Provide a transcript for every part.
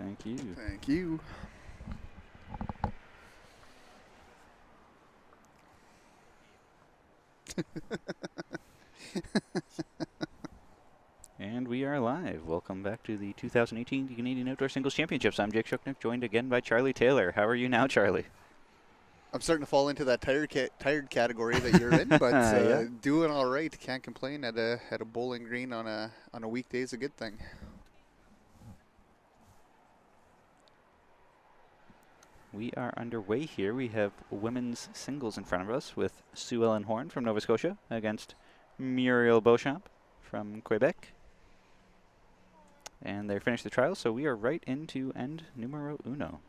Thank you. Thank you. And we are live. Welcome back to the 2018 Canadian Outdoor Singles Championships. I'm Jake Shuknick, joined again by Charlie Taylor. How are you now, Charlie? I'm starting to fall into that tired category that you're in, but Yeah. doing all right. Can't complain. At a bowling green on a weekday is a good thing. We are underway here. We have women's singles in front of us with Sue Ellen Horne from Nova Scotia against Muriel Beauchamp from Quebec. And they finished the trials, so we are right into end numero uno.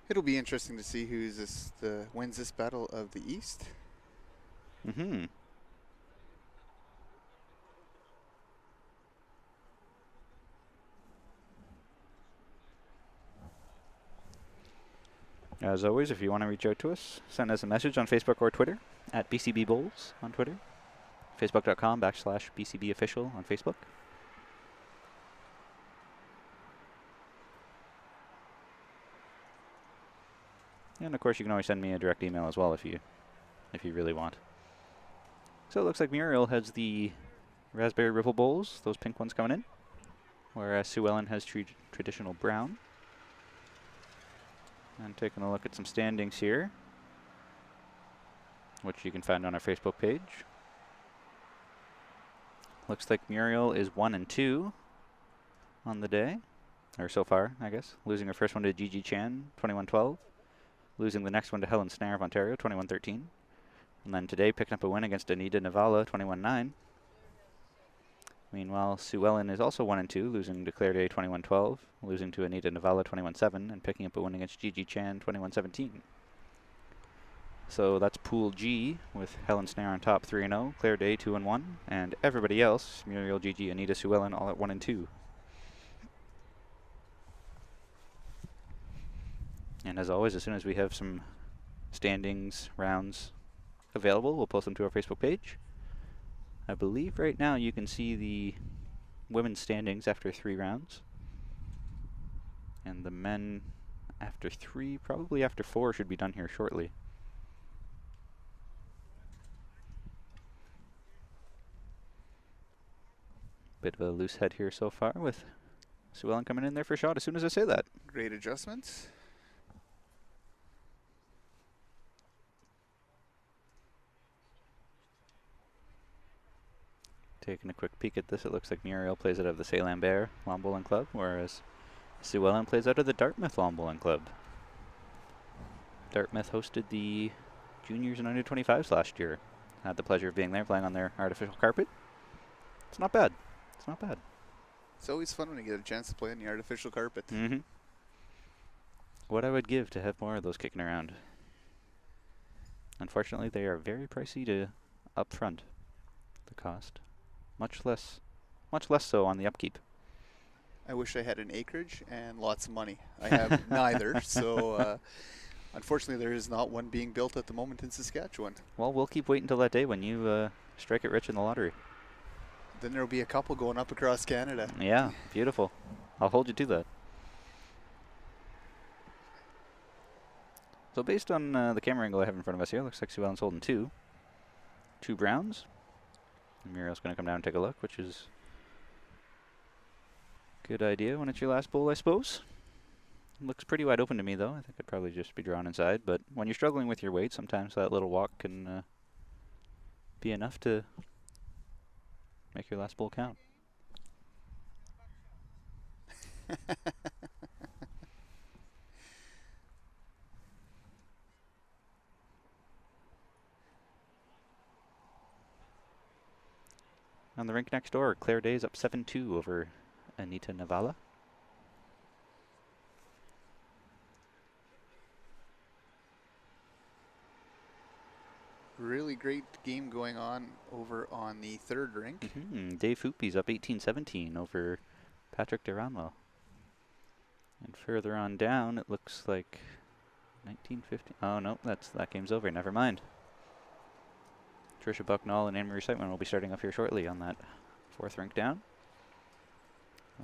It'll be interesting to see who's wins this battle of the East. Mm-hmm. As always, if you want to reach out to us, send us a message on Facebook or Twitter at BCB Bowls on Twitter, facebook.com/BCB Official on Facebook. And of course, you can always send me a direct email as well if you really want. So it looks like Muriel has the raspberry riffle bowls, those pink ones coming in, whereas Sue Ellen has traditional brown. And taking a look at some standings here, which you can find on our Facebook page. Looks like Muriel is 1 and 2 on the day, or so far, I guess. Losing her first one to Gigi Chan, 21-12. Losing the next one to Helen Snare of Ontario, 21-13. And then today picking up a win against Anita Navala, 21-9. Meanwhile, Sue Ellen is also 1 and 2, losing to Claire Day 21-12, losing to Anita Navala 21-7, and picking up a win against Gigi Chan 21-17. So that's Pool G with Helen Snare on top 3-0, Claire Day 2-1, and everybody else, Muriel, Gigi, Anita, Sue Ellen, all at 1 and 2. And as always, as soon as we have some standings, rounds available, we'll post them to our Facebook page. I believe right now you can see the women's standings after 3 rounds. And the men after 3, probably after 4 should be done here shortly. Bit of a loose head here so far with Sue Ellen coming in there for a shot as soon as I say that. Great adjustments. Taking a quick peek at this, it looks like Muriel plays out of the Saint-Lambert Lawn Bowling Club, whereas Sue Ellen plays out of the Dartmouth Lawn Bowling Club. Dartmouth hosted the juniors and under 25s last year. Had the pleasure of being there, playing on their artificial carpet. It's not bad. It's not bad. It's always fun when you get a chance to play on the artificial carpet. Mm-hmm. What I would give to have more of those kicking around. Unfortunately, they are very pricey to upfront, the cost. Much less so on the upkeep. I wish I had an acreage and lots of money. I have neither, so unfortunately there is not one being built at the moment in Saskatchewan. Well, we'll keep waiting until that day when you strike it rich in the lottery. Then there will be a couple going up across Canada. Yeah, beautiful. I'll hold you to that. So based on the camera angle I have in front of us here, looks like Sue Ellen's holding 2 browns. And Muriel's going to come down and take a look, which is a good idea when it's your last bowl, I suppose. Looks pretty wide open to me, though. I think I'd probably just be drawn inside. But when you're struggling with your weight, sometimes that little walk can be enough to make your last bowl count. On the rink next door, Claire Day is up 7-2 over Anita Navala. Really great game going on over on the third rink. Dave Hoopy's up 18-17 over Patrick Duramo. And further on down, it looks like 19-15. Oh, no, that game's over. Never mind. Trisha Bucknall and Anne-Marie Seitman will be starting up here shortly on that 4th rink down.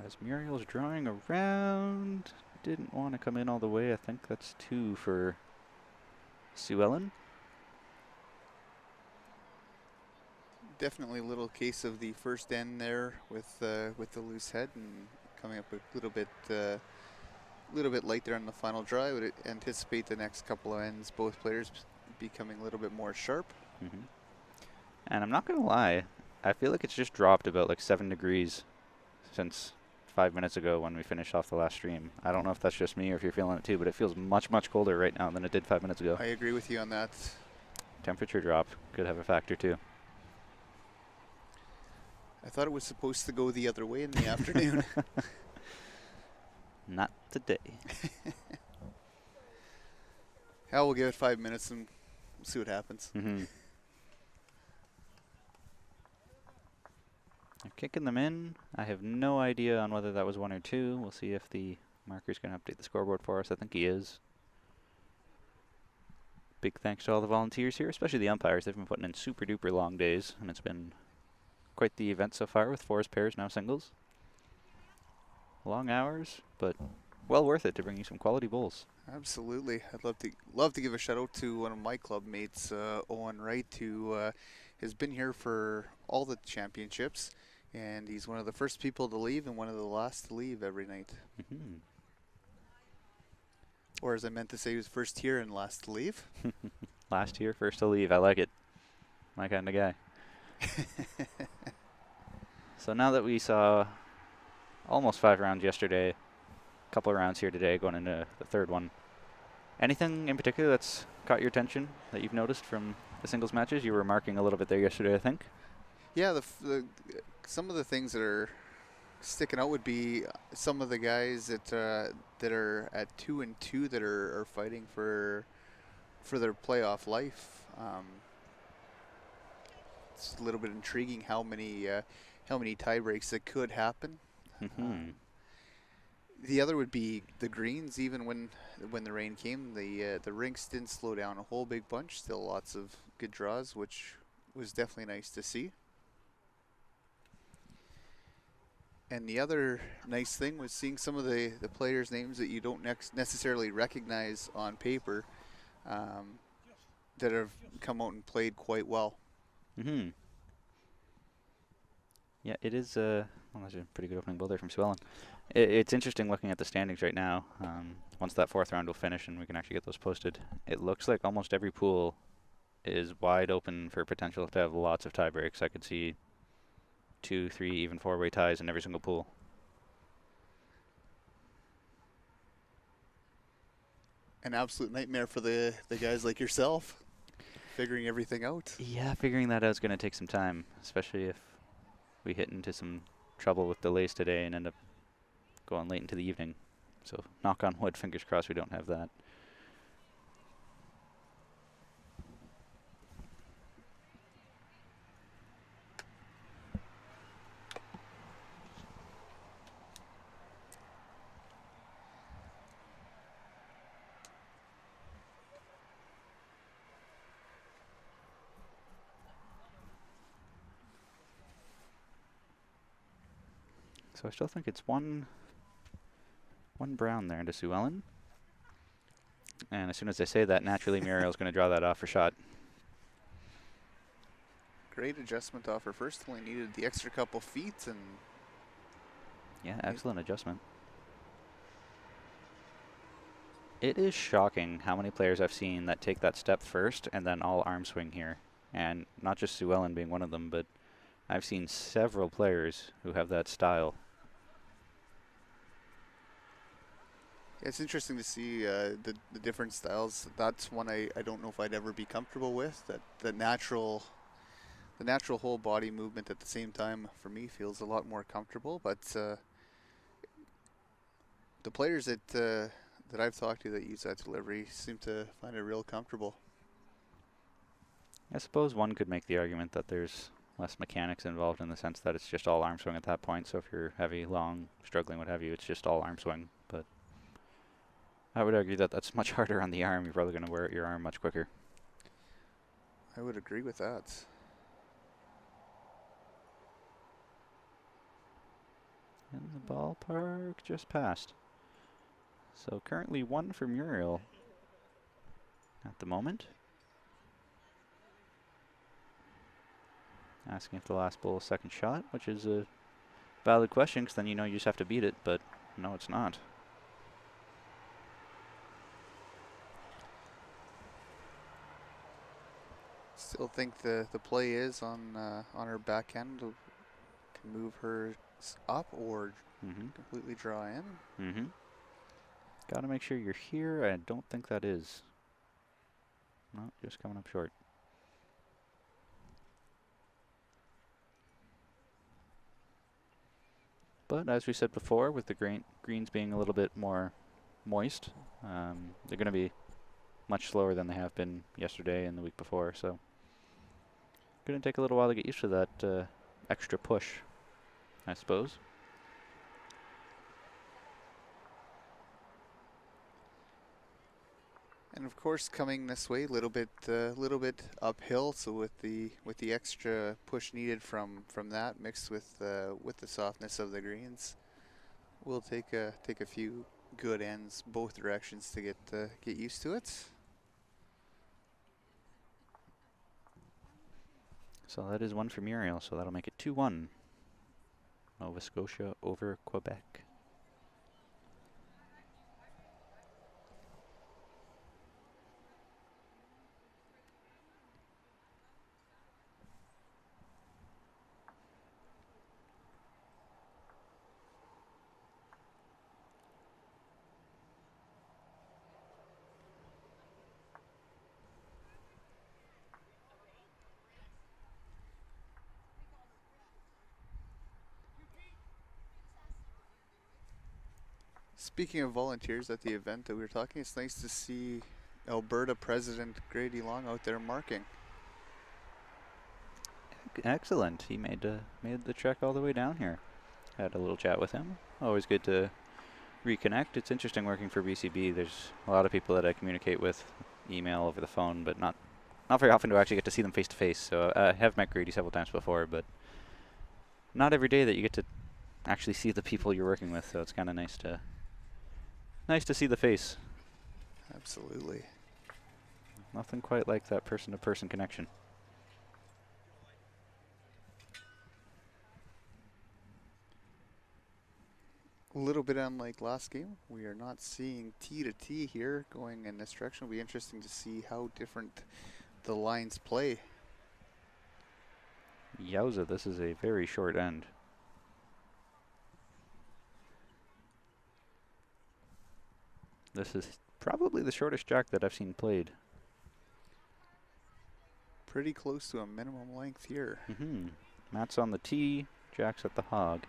As Muriel's drawing around, didn't want to come in all the way. I think that's 2 for Sue Ellen. Definitely a little case of the first end there with the loose head and coming up a little bit light there on the final draw. I would anticipate the next couple of ends, both players becoming a little bit more sharp. Mm-hmm. And I'm not going to lie, I feel like it's just dropped about like 7 degrees since 5 minutes ago when we finished off the last stream. I don't know if that's just me or if you're feeling it too, but it feels much, much colder right now than it did 5 minutes ago. I agree with you on that. Temperature drop could have a factor too. I thought it was supposed to go the other way in the afternoon. Not today. Hell, we'll give it 5 minutes and see what happens. Mm-hmm. They're kicking them in. I have no idea on whether that was 1 or 2. We'll see if the marker's going to update the scoreboard for us. I think he is. Big thanks to all the volunteers here, especially the umpires. They've been putting in super duper long days, and it's been quite the event so far with 4s, pairs, now singles. Long hours, but well worth it to bring you some quality bowls. Absolutely. I'd love to give a shout out to one of my club mates, Owen Wright, who has been here for all the championships, and he's one of the first people to leave and one of the last to leave every night. Mm-hmm. Or as I meant to say, he was first here and last to leave. Last here, first to leave. I like it. My kind of guy. So now that we saw almost 5 rounds yesterday, a couple of rounds here today going into the 3rd one, anything in particular that's caught your attention that you've noticed from the singles matches? You were marking a little bit there yesterday, I think. Yeah, some of the things that are sticking out would be some of the guys that are at 2 and 2 that are fighting for their playoff life. It's a little bit intriguing how many tie breaks that could happen. Mm-hmm. The other would be the greens. Even when the rain came, the rinks didn't slow down a whole big bunch. Still lots of good draws, which was definitely nice to see. And the other nice thing was seeing some of the players' names that you don't necessarily recognize on paper that have come out and played quite well. Mm-hmm. Yeah, it is well, that's a pretty good opening bowl there from Sue Ellen. It's interesting looking at the standings right now. Once that 4th round will finish and we can actually get those posted, it looks like almost every pool is wide open for potential to have lots of tie breaks. I could see 2, 3, even 4-way ties in every single pool. An absolute nightmare for the guys like yourself, figuring everything out. Yeah, figuring that out is going to take some time, especially if we hit into some trouble with delays today and end up going late into the evening. So knock on wood, fingers crossed we don't have that. So I still think it's one brown there into Sue Ellen. And as soon as I say that, naturally Muriel's going to draw that off for shot. Great adjustment off her first. Only needed the extra couple feet, and yeah, excellent adjustment. It is shocking how many players I've seen that take that step first and then all arm swing here. And not just Sue Ellen being one of them, but I've seen several players who have that style. it's interesting to see the different styles. That's one I don't know if I'd ever be comfortable with. That the natural whole body movement at the same time for me feels a lot more comfortable. But the players that I've talked to that use that delivery seem to find it real comfortable. I suppose one could make the argument that there's less mechanics involved in the sense that it's just all arm swing at that point. So if you're heavy, long, struggling, what have you, it's just all arm swing. But I would argue that that's much harder on the arm. You're probably going to wear out your arm much quicker. I would agree with that. in the ballpark, just past. So currently 1 for Muriel at the moment. Asking if the last bowl is second shot, which is a valid question, because then you know you just have to beat it, but no, it's not. Still think the play is on her backhand to move her up or completely draw in. Got to make sure you're here. I don't think that is. No, just coming up short. But as we said before, with the greens being a little bit more moist, they're going to be much slower than they have been yesterday and the week before. So going to take a little while to get used to that extra push, I suppose. And of course, coming this way, little bit uphill. So with the extra push needed from that, mixed with the softness of the greens, we'll take a few good ends both directions to get used to it. So that is 1 for Muriel. So that'll make it 2-1. Nova Scotia over Quebec. Speaking of volunteers at the event that we were talking, it's nice to see Alberta President Grady Long out there marking. Excellent. He made the trek all the way down here. Had a little chat with him. Always good to reconnect. It's interesting working for BCB. There's a lot of people that I communicate with, email, over the phone, but not very often do I actually get to see them face to face. So I have met Grady several times before, but not every day that you get to actually see the people you're working with. So it's kind of nice to see the face. Absolutely. Nothing quite like that person-to-person connection. A little bit unlike last game, we are not seeing T to T here going in this direction. It'll be interesting to see how different the lines play. Yowza, this is a very short end. This is probably the shortest jack that I've seen played. Pretty close to a minimum length here. Matt's on the tee, Jack's at the hog.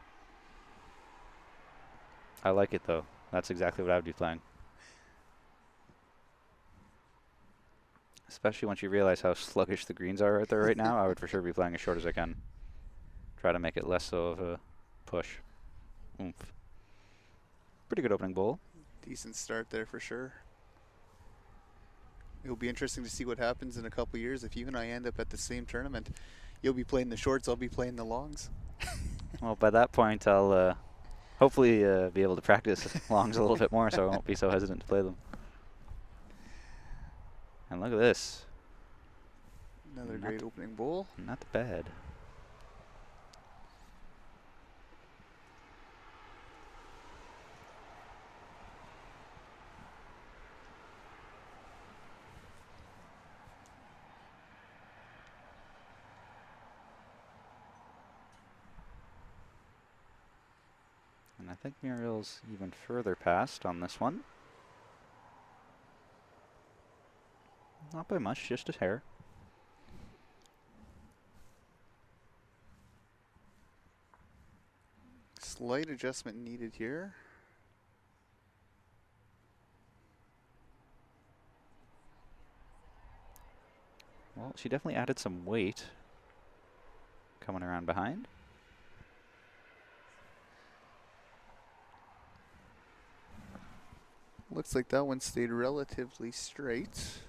I like it though. That's exactly what I would be playing. Especially once you realize how sluggish the greens are out there right now, I would for sure be playing as short as I can. Try to make it less so of a push. Oomph. Pretty good opening bowl. Decent start there for sure. It'll be interesting to see what happens in a couple years. If you and I end up at the same tournament, you'll be playing the shorts, I'll be playing the longs. Well, by that point, I'll hopefully be able to practice longs a little bit more, so I won't be so hesitant to play them. And look at this. Another great opening bowl. Not bad. And I think Muriel's even further past on this one. Not by much, just a hair. Slight adjustment needed here. Well, she definitely added some weight coming around behind. Looks like that one stayed relatively straight.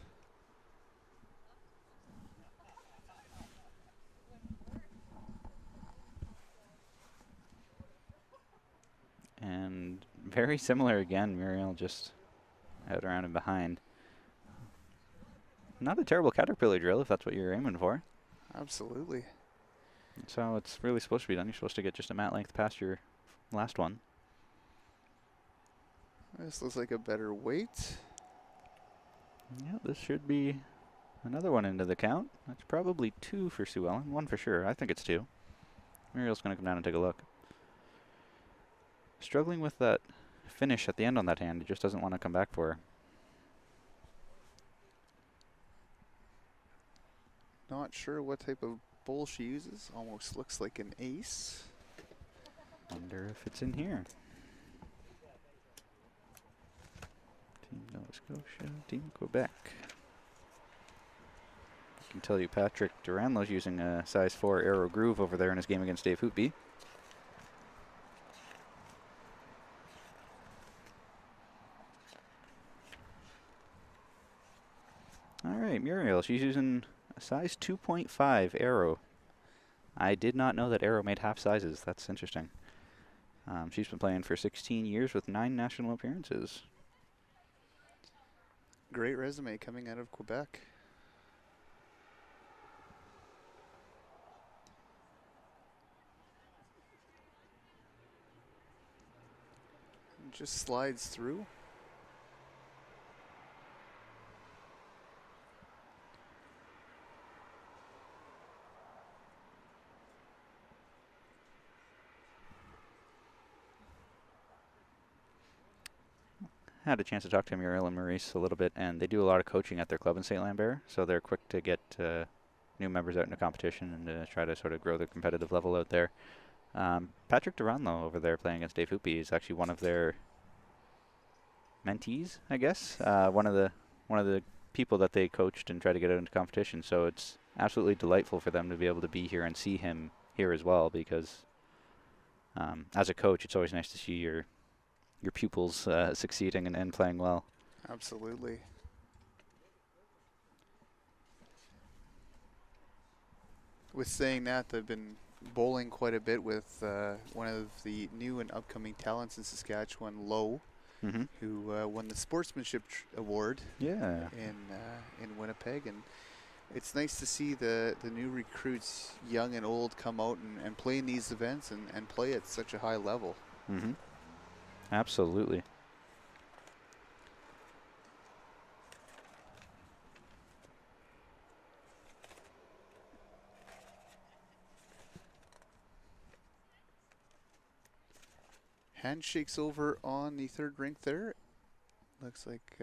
And very similar again, Muriel just out around and behind. Not a terrible caterpillar drill if that's what you're aiming for. Absolutely. That's how it's really supposed to be done. You're supposed to get just a mat length past your last one. This looks like a better weight. Yeah, this should be another one into the count. That's probably 2 for Sue Ellen. 1 for sure. I think it's 2. Muriel's going to come down and take a look. Struggling with that finish at the end on that hand. It just doesn't want to come back for her. Not sure what type of bowl she uses. Almost looks like an ace. Wonder if it's in here. Team Nova Scotia, Team Quebec. I can tell you Patrick Duranlo's using a size 4 Aero Groove over there in his game against Dave Hootby. Alright, Muriel, she's using a size 2.5 Aero. I did not know that Aero made half sizes. That's interesting. She's been playing for 16 years with 9 national appearances. Great resume coming out of Quebec. And just slides through. Had a chance to talk to Muriel and Maurice a little bit, and they do a lot of coaching at their club in St. Lambert, so they're quick to get new members out into competition and try to sort of grow their competitive level out there. Patrick Duranlo over there playing against Dave Hoopy is actually one of their mentees, I guess. One of the people that they coached and tried to get out into competition. So it's absolutely delightful for them to be able to be here and see him here as well, because as a coach, it's always nice to see your pupils succeeding and playing well. Absolutely. With saying that, I've been bowling quite a bit with one of the new and upcoming talents in Saskatchewan, Lowe, who won the Sportsmanship Award Yeah. in Winnipeg. And it's nice to see the new recruits, young and old, come out and play in these events and play at such a high level. Absolutely. Handshakes over on the third rink there. Looks like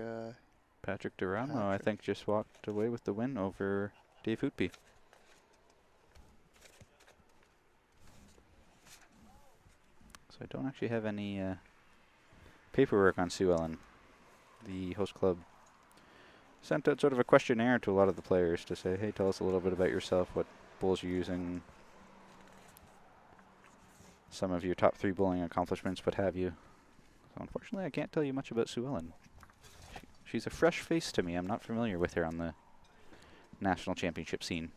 Patrick Duranlo, I think, just walked away with the win over Dave Hootby. So I don't actually have any paperwork on Sue Ellen. The host club sent out sort of a questionnaire to a lot of the players to say, hey, tell us a little bit about yourself, what bowls you're using, some of your top 3 bowling accomplishments, what have you. So unfortunately, I can't tell you much about Sue Ellen. She's a fresh face to me. I'm not familiar with her on the national championship scene.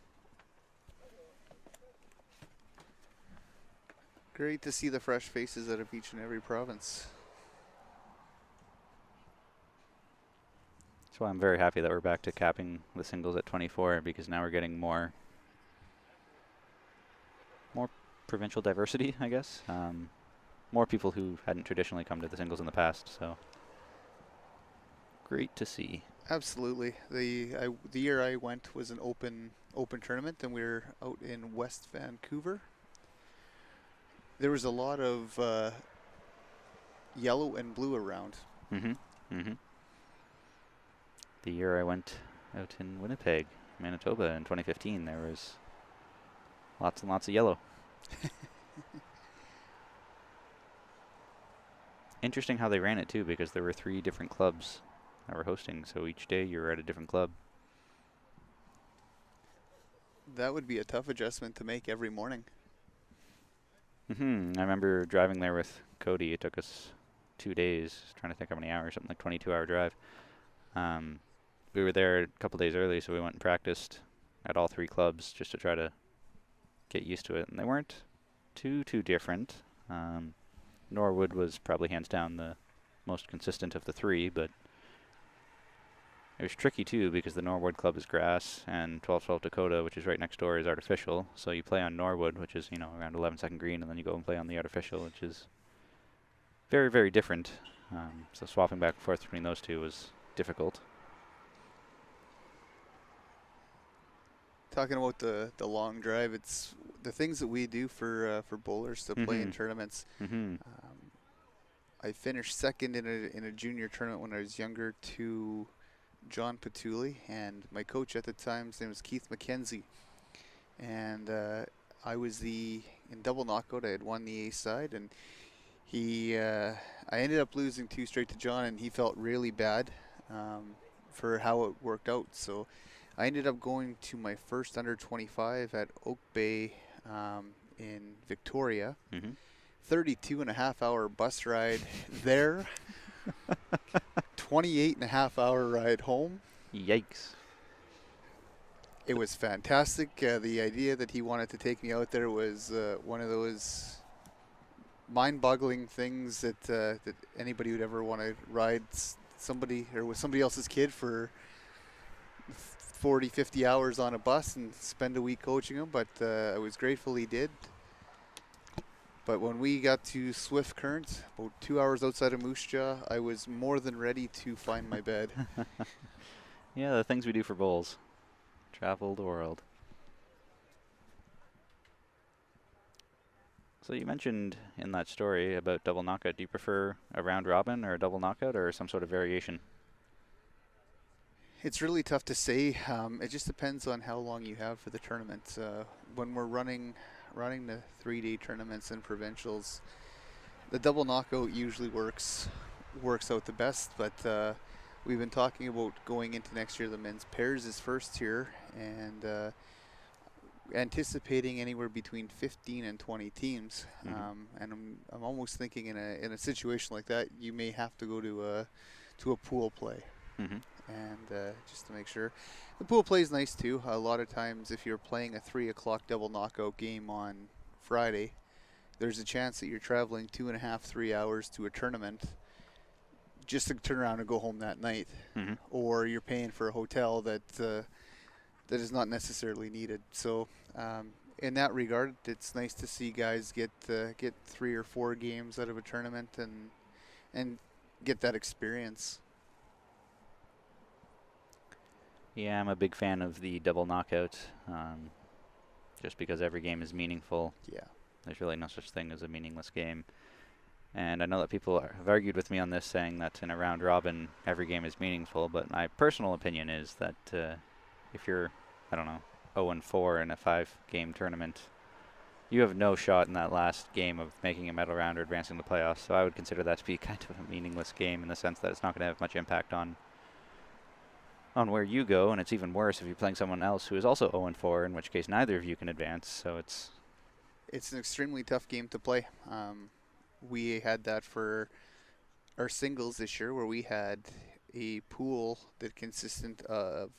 Great to see the fresh faces out of each and every province. That's why I'm very happy that we're back to capping the singles at 24, because now we're getting more provincial diversity, I guess. More people who hadn't traditionally come to the singles in the past, so great to see. Absolutely. The year I went was an open tournament, and we were out in West Vancouver. There was a lot of yellow and blue around. The year I went out in Winnipeg, Manitoba in 2015, there was lots and lots of yellow. Interesting how they ran it too, because there were 3 different clubs that were hosting, so each day you were at a different club. That would be a tough adjustment to make every morning. I remember driving there with Cody. It took us 2 days, trying to think how many hours, something like 22-hour drive. We were there a couple days early, so we went and practiced at all 3 clubs just to try to get used to it. And they weren't too different. Norwood was probably hands down the most consistent of the three, but it was tricky too because the Norwood club is grass and 12-12 Dakota, which is right next door, is artificial. So you play on Norwood, which is, around 11-second green, and then you go and play on the artificial, which is very, very different. So swapping back and forth between those two was difficult. Talking about the long drive, it's the things that we do for bowlers to play in tournaments. I finished second in a junior tournament when I was younger to John Patulli, and my coach at the time, his name was Keith McKenzie, and I was in double knockout. I had won the A side, and I ended up losing 2 straight to John, and he felt really bad for how it worked out. So I ended up going to my first under 25 at Oak Bay in Victoria. 32.5-hour bus ride there. 28.5-hour ride home. Yikes. It was fantastic. The idea that he wanted to take me out there was one of those mind-boggling things that anybody would ever want to ride somebody or with somebody else's kid for 40, 50 hours on a bus and spend a week coaching him, but I was grateful he did. But when we got to Swift Current, about 2 hours outside of Moose Jaw, I was more than ready to find my bed. Yeah, the things we do for bowls. Travel the world. So you mentioned in that story about double knockout. Do you prefer a round robin or a double knockout or some sort of variation? It's really tough to say. It just depends on how long you have for the tournament. When we're running the 3-day tournaments and provincials, the double knockout usually works out the best. But we've been talking about going into next year. The men's pairs is first here, and anticipating anywhere between 15 and 20 teams. And I'm almost thinking in a situation like that, you may have to go to a pool play. And just to make sure. The pool play is nice too. A lot of times if you're playing a 3 o'clock double knockout game on Friday, there's a chance that you're traveling 2.5, 3 hours to a tournament just to turn around and go home that night. Or you're paying for a hotel that is not necessarily needed. So in that regard, it's nice to see guys get 3 or 4 games out of a tournament and get that experience. Yeah, I'm a big fan of the double knockout, just because every game is meaningful. Yeah. There's really no such thing as a meaningless game. And I know that people have argued with me on this, saying that in a round robin, every game is meaningful. But my personal opinion is that if you're, 0-4 in a 5-game tournament, you have no shot in that last game of making a medal round or advancing to the playoffs. So I would consider that to be kind of a meaningless game in the sense that it's not going to have much impact on where you go, and it's even worse if you're playing someone else who is also 0-4, in which case neither of you can advance. So it's an extremely tough game to play. We had that for our singles this year, where we had a pool that consisted of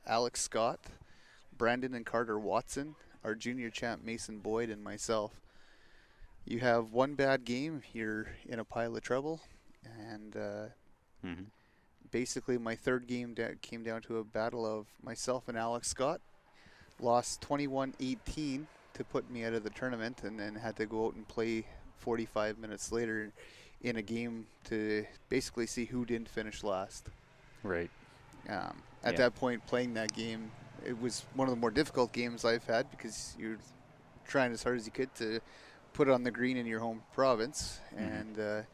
Alex Scott, Brandon and Carter Watson, our junior champ Mason Boyd, and myself. You have one bad game, you're in a pile of trouble, and basically my third game came down to a battle of myself and Alex Scott. Lost 21-18 to put me out of the tournament, and then had to go out and play 45 minutes later in a game to basically see who didn't finish last. Right. At that point, playing that game, it was one of the more difficult games I've had, because you're trying as hard as you could to put it on the green in your home province, and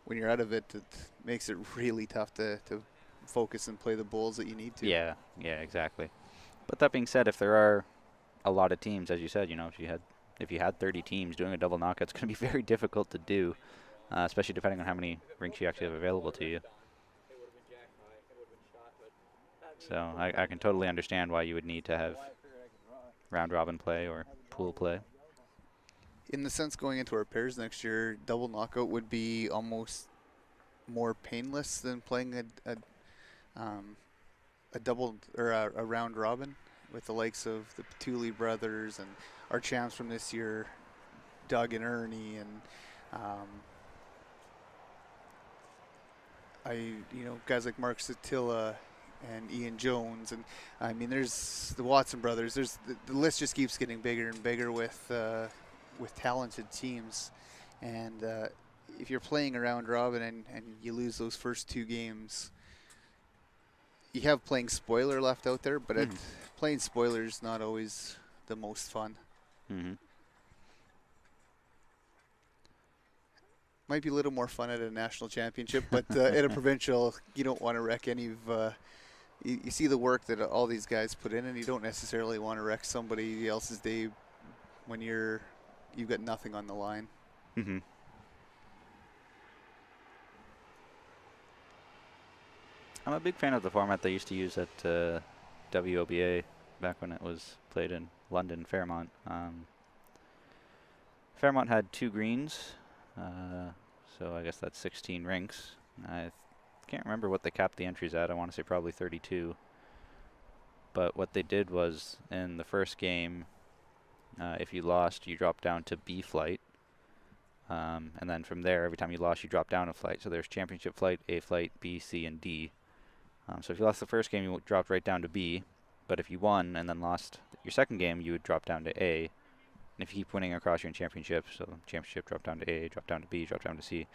when you're out of it, it makes it really tough to focus and play the bowls that you need to. Yeah, exactly. But that being said, if there are a lot of teams, as you said, if you had 30 teams, doing a double knockout, it's going to be very difficult to do, especially depending on how many rinks you actually have available to you. So I can totally understand why you would need to have round robin play or pool play. In the sense, going into our pairs next year, double knockout would be almost more painless than playing a double or a round robin with the likes of the Patulli brothers and our champs from this year, Doug and Ernie, and guys like Mark Satilla and Ian Jones, and I mean, there's the Watson brothers. There's the list just keeps getting bigger and bigger with talented teams, and if you're playing a round robin and you lose those first 2 games, you have playing spoiler left out there, but playing spoiler is not always the most fun. Mm-hmm. Might be a little more fun at a national championship, but at a provincial, you don't want to wreck any of. You see the work that all these guys put in, and you don't necessarily want to wreck somebody else's day when you've got nothing on the line. Mm-hmm. I'm a big fan of the format they used to use at WOBA back when it was played in London, Fairmont. Fairmont had 2 greens, so I guess that's 16 rinks. I can't remember what they capped the entries at. I want to say probably 32. But what they did was in the first game, if you lost, you dropped down to B flight. And then from there, every time you lost, you dropped down a flight. So there's championship flight, A flight, B, C, and D. So if you lost the first game, you dropped right down to B. But if you won and then lost your second game, you would drop down to A. And if you keep winning across, you're in championship. So championship dropped down to A, dropped down to B, dropped down to C.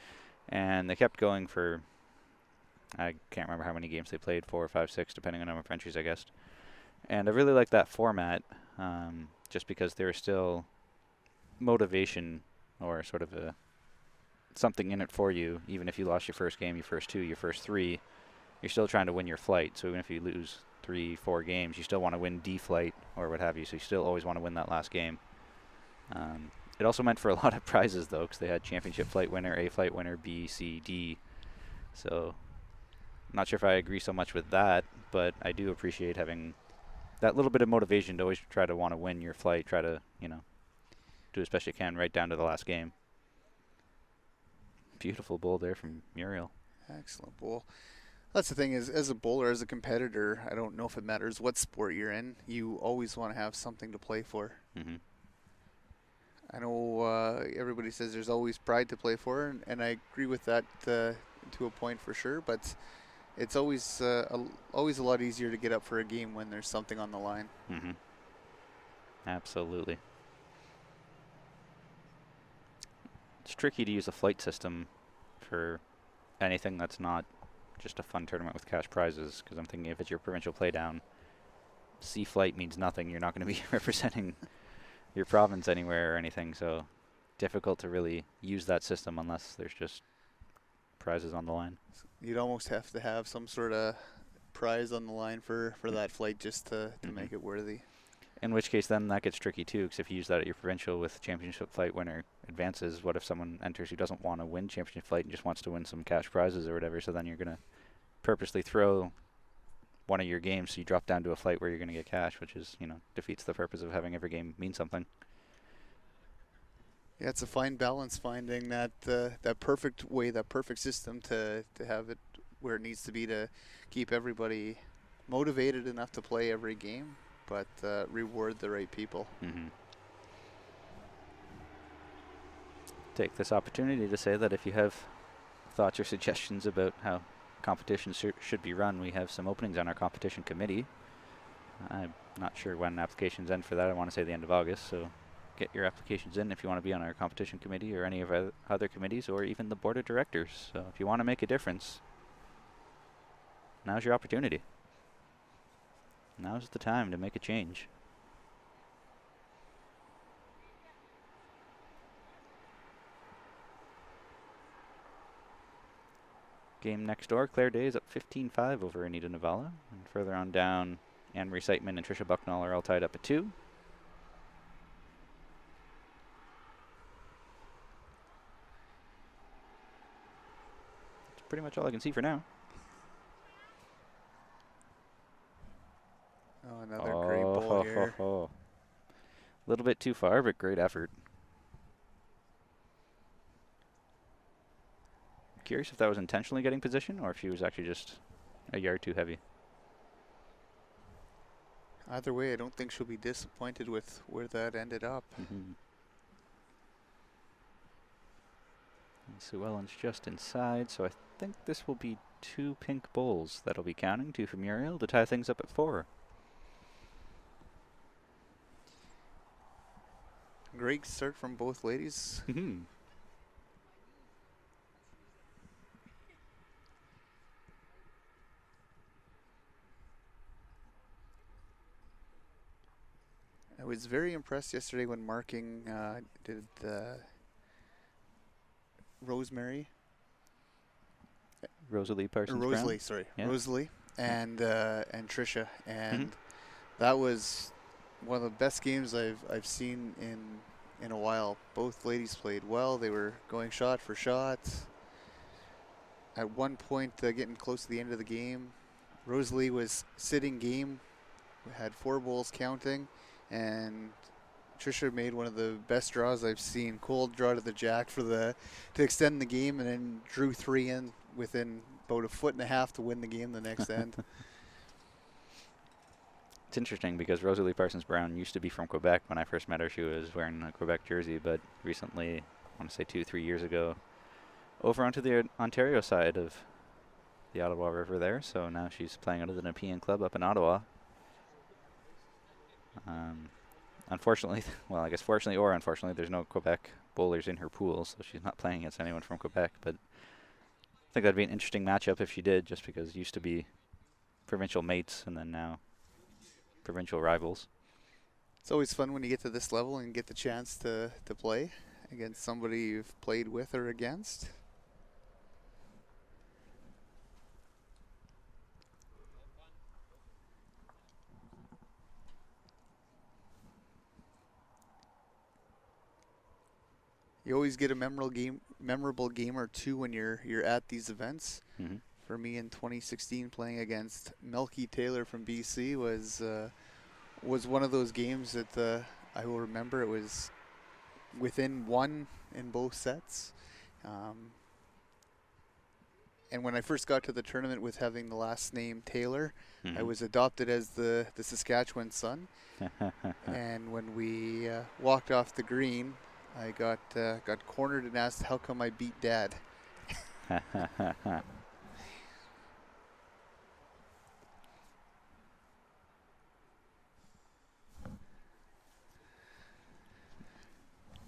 And they kept going for, I can't remember how many games they played, 4 or 5, 6, depending on number of entries, I guess. And I really like that format, just because there is still motivation or sort of something in it for you. Even if you lost your first game, your first 2, your first 3, you're still trying to win your flight. So even if you lose 3, 4 games, you still want to win D flight or what have you. So you still always want to win that last game. It also meant for a lot of prizes, though, because they had championship flight winner, A flight winner, B, C, D. So I'm not sure if I agree so much with that, but I do appreciate having that little bit of motivation to always try to want to win your flight, try to, do as best you can right down to the last game. Beautiful bowl there from Muriel. Excellent bowl. That's the thing is, as a bowler, as a competitor, I don't know if it matters what sport you're in, you always want to have something to play for. Mm-hmm. I know everybody says there's always pride to play for, and I agree with that to a point for sure, but it's always always a lot easier to get up for a game when there's something on the line. Mm-hmm. Absolutely. It's tricky to use a flight system for anything that's not just a fun tournament with cash prizes, because I'm thinking if it's your provincial playdown, C flight means nothing. You're not going to be representing your province anywhere or anything, so difficult to really use that system unless there's just prizes on the line. You'd almost have to have some sort of prize on the line for that flight just to make it worthy. In which case then that gets tricky too, because if you use that at your provincial with championship flight winner advances, what if someone enters who doesn't want to win championship flight and just wants to win some cash prizes or whatever, so then you're going to purposely throw one of your games so you drop down to a flight where you're going to get cash, which is, defeats the purpose of having every game mean something. Yeah, it's a fine balance finding that that perfect way, that perfect system to have it where it needs to be to keep everybody motivated enough to play every game, but reward the right people. Mm-hmm. Take this opportunity to say that if you have thoughts or suggestions about how competition should be run, we have some openings on our competition committee. I'm not sure when applications end for that. I want to say the end of August, so get your applications in if you want to be on our competition committee or any of our other committees or even the board of directors. So if you want to make a difference, now's your opportunity. Now's the time to make a change. Game next door, Claire Day is up 15-5 over Anita Navala. And further on down, Anne-Marie Seitman and Tricia Bucknall are all tied up at 2. That's pretty much all I can see for now. Oh, another great ball here. A little bit too far, but great effort. Curious if that was intentionally getting position or if she was actually just a yard too heavy. Either way, I don't think she'll be disappointed with where that ended up. Mm-hmm. Sue Ellen's just inside, so I think this will be 2 pink bowls that'll be counting, 2 for Muriel to tie things up at 4. Great start from both ladies. I was very impressed yesterday when marking did Rosemary. Rosalie Parsons Rosalie, Brown. sorry. Yeah. Rosalie and Trisha. And that was one of the best games I've seen in a while. Both ladies played well. They were going shot for shot. At one point, getting close to the end of the game, Rosalie was sitting game. We had 4 bowls counting, and Trisha made one of the best draws I've seen. Cold draw to the jack to extend the game, and then drew 3 in within about a 1.5 feet to win the game the next end. It's interesting because Rosalie Parsons Brown used to be from Quebec. When I first met her, she was wearing a Quebec jersey, but recently, I want to say 2-3 years ago, over onto the Ontario side of the Ottawa River there. So now she's playing out of the Nepean Club up in Ottawa. Unfortunately, well, I guess fortunately or unfortunately, there's no Quebec bowlers in her pool, so she's not playing against anyone from Quebec. But I think that'd be an interesting matchup if she did, just because it used to be provincial mates and then now provincial rivals. It's always fun when you get to this level and get the chance to play against somebody you've played with or against. You always get a memorable game or two when you're at these events. For me in 2016, playing against Melky Taylor from BC was one of those games that I will remember. It was within 1 in both sets. And when I first got to the tournament with having the last name Taylor, I was adopted as the Saskatchewan son. And when we walked off the green, I got cornered and asked how come I beat Dad.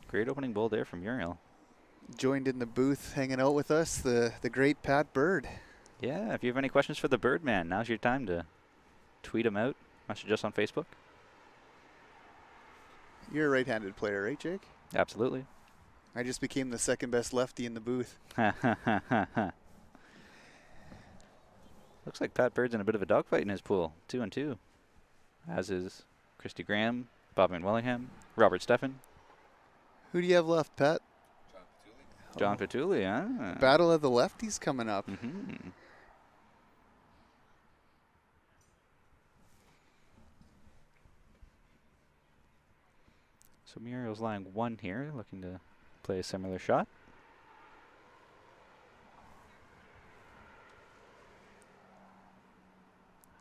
Great opening bowl there from Muriel. Joined in the booth, hanging out with us, the great Pat Bird. Yeah, if you have any questions for the Birdman, now's your time to tweet him out. Message us on Facebook. You're a right-handed player, right, Jake? Absolutely. I just became the second best lefty in the booth. Looks like Pat Bird's in a bit of a dogfight in his pool. 2-2. As is Christy Graham, Bobby Willingham, Robert Steffen. Who do you have left, Pat? John Petulli, huh? Battle of the lefties coming up. So Muriel's lying 1 here, looking to play a similar shot.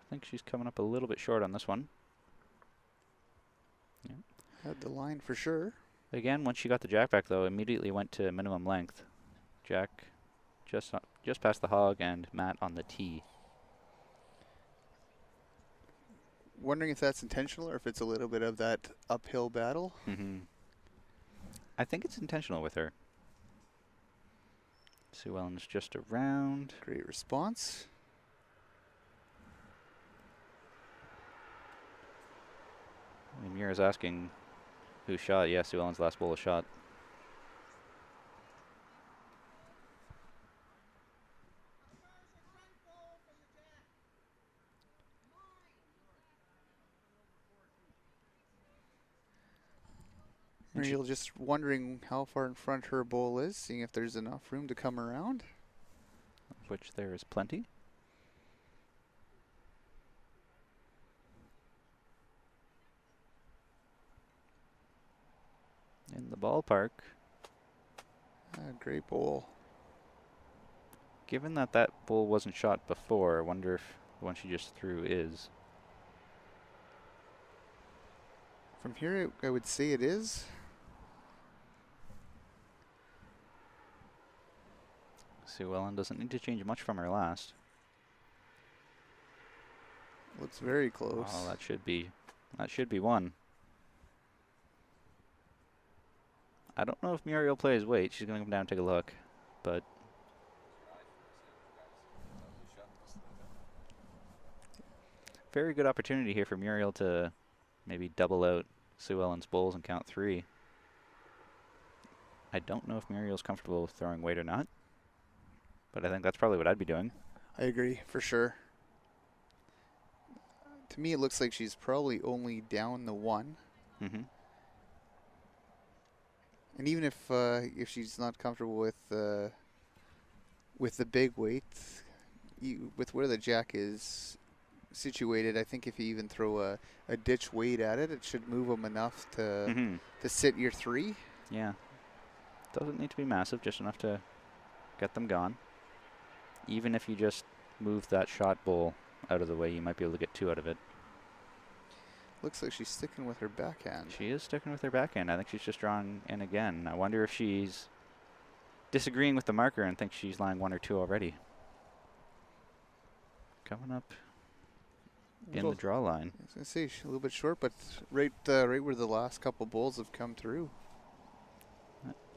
I think she's coming up a little bit short on this one. Yeah. Had the line for sure. Again, once she got the jack back, though, immediately went to minimum length. Jack just past the hog and Matt on the tee. Wondering if that's intentional or if it's a little bit of that uphill battle. I think it's intentional with her. Sue Ellen's just around. Great response. Mira's asking who shot. Yeah, Sue Ellen's last bowl of shot. Muriel just wondering how far in front her bowl is, seeing if there's enough room to come around. Of which there is plenty. In the ballpark. Great bowl. Given that that bowl wasn't shot before, I wonder if the one she just threw is. From here, I would say it is. Sue Ellen doesn't need to change much from her last. Looks very close. Oh, that should be one. I don't know if Muriel plays weight. She's going to come down and take a look, but very good opportunity here for Muriel to maybe double out Sue Ellen's bowls and count 3. I don't know if Muriel's comfortable with throwing weight or not, but I think that's probably what I'd be doing. I agree, for sure. To me, it looks like she's probably only down the 1. Mm-hmm. And even if she's not comfortable with the big weight, with where the jack is situated, I think if you even throw a ditch weight at it, it should move them enough to sit your 3. Yeah. Doesn't need to be massive, just enough to get them gone. Even if you just move that shot bowl out of the way, you might be able to get 2 out of it. Looks like she's sticking with her backhand. She is sticking with her backhand. I think she's just drawing in again. I wonder if she's disagreeing with the marker and thinks she's lying 1 or 2 already. Coming up in the draw line. I was going to say, she's a little bit short, but right where the last couple bowls have come through.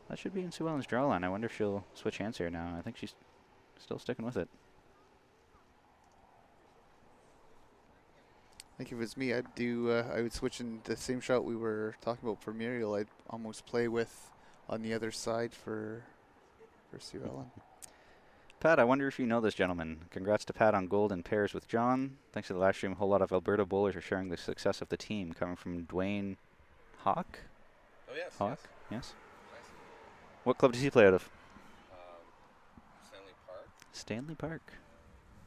That should be in Sue Ellen's draw line. I wonder if she'll switch hands here now. I think she's still sticking with it. I think if it was me, I would switch in the same shot we were talking about for Muriel. I'd almost play with on the other side for Sue Ellen. Pat, I wonder if you know this gentleman. Congrats to Pat on gold in pairs with John. Thanks to the live stream, a whole lot of Alberta bowlers are sharing the success of the team. Coming from Dwayne Hawk. Oh, yes. Hawk, yes. Nice. What club does he play out of? Stanley Park. Stanley Park.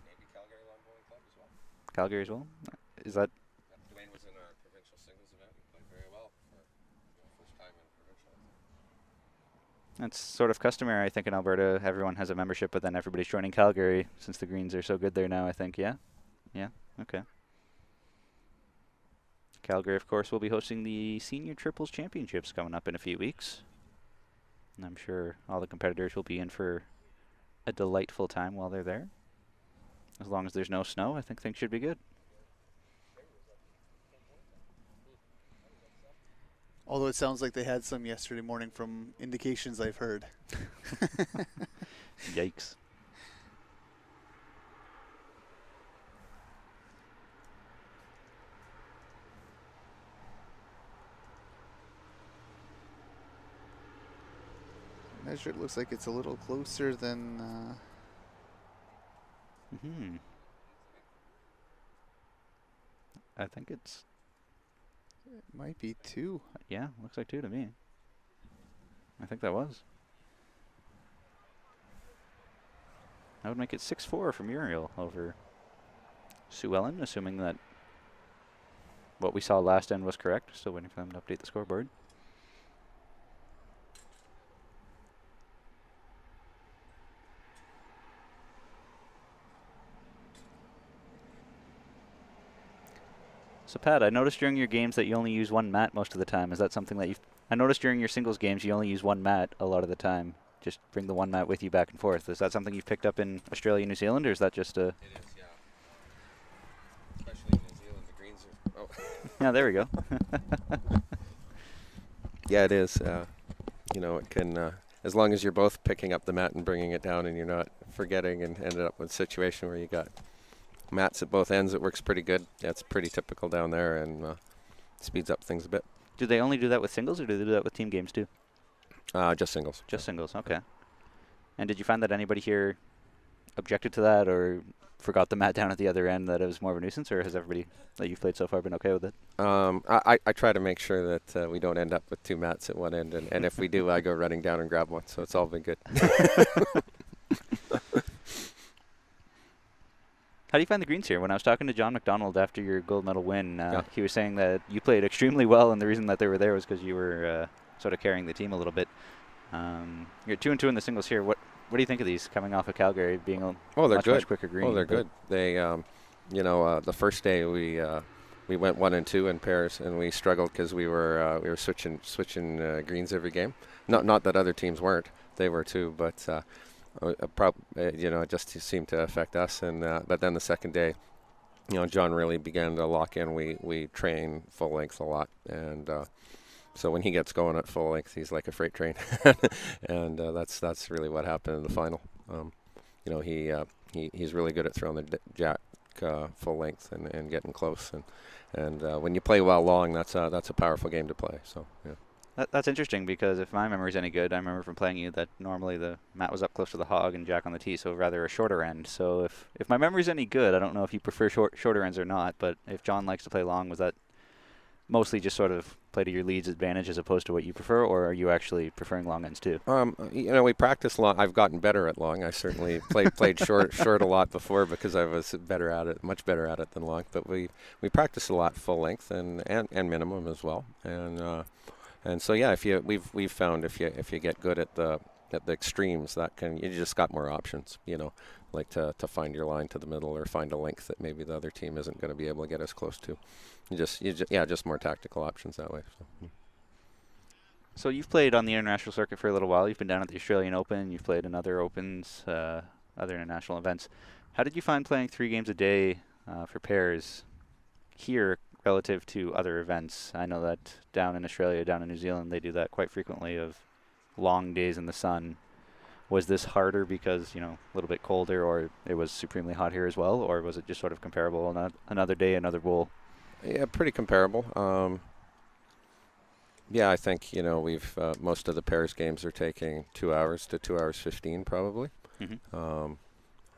Maybe Calgary Lawn Bowling Club as well. Calgary as well? Is that? Dwayne was in our provincial singles event. He played very well for first time in provincial. That's sort of customary, I think, in Alberta. Everyone has a membership, but then everybody's joining Calgary since the greens are so good there now, I think. Yeah? Yeah? Okay. Calgary, of course, will be hosting the Senior Triples Championships coming up in a few weeks. And I'm sure all the competitors will be in for a delightful time while they're there. As long as there's no snow, I think things should be good. Although it sounds like they had some yesterday morning from indications I've heard. Yikes. Measure, it looks like it's a little closer than... I think it's... It might be 2. Yeah, looks like 2 to me. I think that was. That would make it 6-4 for Muriel over Sue Ellen, assuming that what we saw last end was correct. Still waiting for them to update the scoreboard. So Pat, I noticed during your games that you only use 1 mat most of the time. Is that something that you've... I noticed during your singles games you only use 1 mat a lot of the time. Just bring the 1 mat with you back and forth. Is that something you've picked up in Australia and New Zealand, or is that just a... It is, yeah. Especially in New Zealand, the greens are... Oh. Yeah, there we go. Yeah, it is. You know, it can... as long as you're both picking up the mat and bringing it down and you're not forgetting and ended up with a situation where you got mats at both ends, it works pretty good. That's pretty typical down there and speeds up things a bit. Do they only do that with singles, or do they do that with team games too? Just singles. Just singles, okay. And did you find that anybody here objected to that or forgot the mat down at the other end, that it was more of a nuisance, or has everybody that you've played so far been okay with it? I try to make sure that we don't end up with 2 mats at one end, and if we do, I go running down and grab one, so it's all been good. How do you find the greens here? When I was talking to John McDonald after your gold medal win, he was saying that you played extremely well, and the reason that they were there was because you were sort of carrying the team a little bit. You're 2-2 in the singles here. What do you think of these coming off of Calgary being a much quicker green? Oh, they're good. They, you know, the first day we went 1 and 2 in pairs, and we struggled because we were switching greens every game. Not that other teams weren't; they were too, but. You know, it just seemed to affect us. And but then the second day, John really began to lock in. We train full length a lot, and so when he gets going at full length, he's like a freight train, and that's really what happened in the final. He's really good at throwing the jack full length and getting close, and when you play well long, that's a powerful game to play. So yeah. That's interesting, because if my memory's any good, I remember from playing you that normally the mat was up close to the hog and jack on the tee, so rather a shorter end. So if my memory's any good, I don't know if you prefer shorter ends or not, but if John likes to play long, was that mostly just sort of play to your lead's advantage as opposed to what you prefer, or are you actually preferring long ends too? We practice long. I've gotten better at long. I certainly played short a lot before because I was much better at it than long. But we practice a lot full length and minimum as well. And so yeah, we've found if you get good at the extremes, you just got more options. Like to find your line to the middle or find a length that maybe the other team isn't going to be able to get as close to. Just more tactical options that way. So you've played on the international circuit for a little while. You've been down at the Australian Open. You've played in other Opens, other international events. How did you find playing 3 games a day for pairs here relative to other events? I know that down in Australia, down in New Zealand, they do that quite frequently, of long days in the sun. Was this harder because, a little bit colder, or it was supremely hot here as well, or was it just sort of comparable, another day, another bowl? Yeah, pretty comparable. I think, we've most of the pairs games are taking 2 hours to 2 hours 15 probably. Mm-hmm.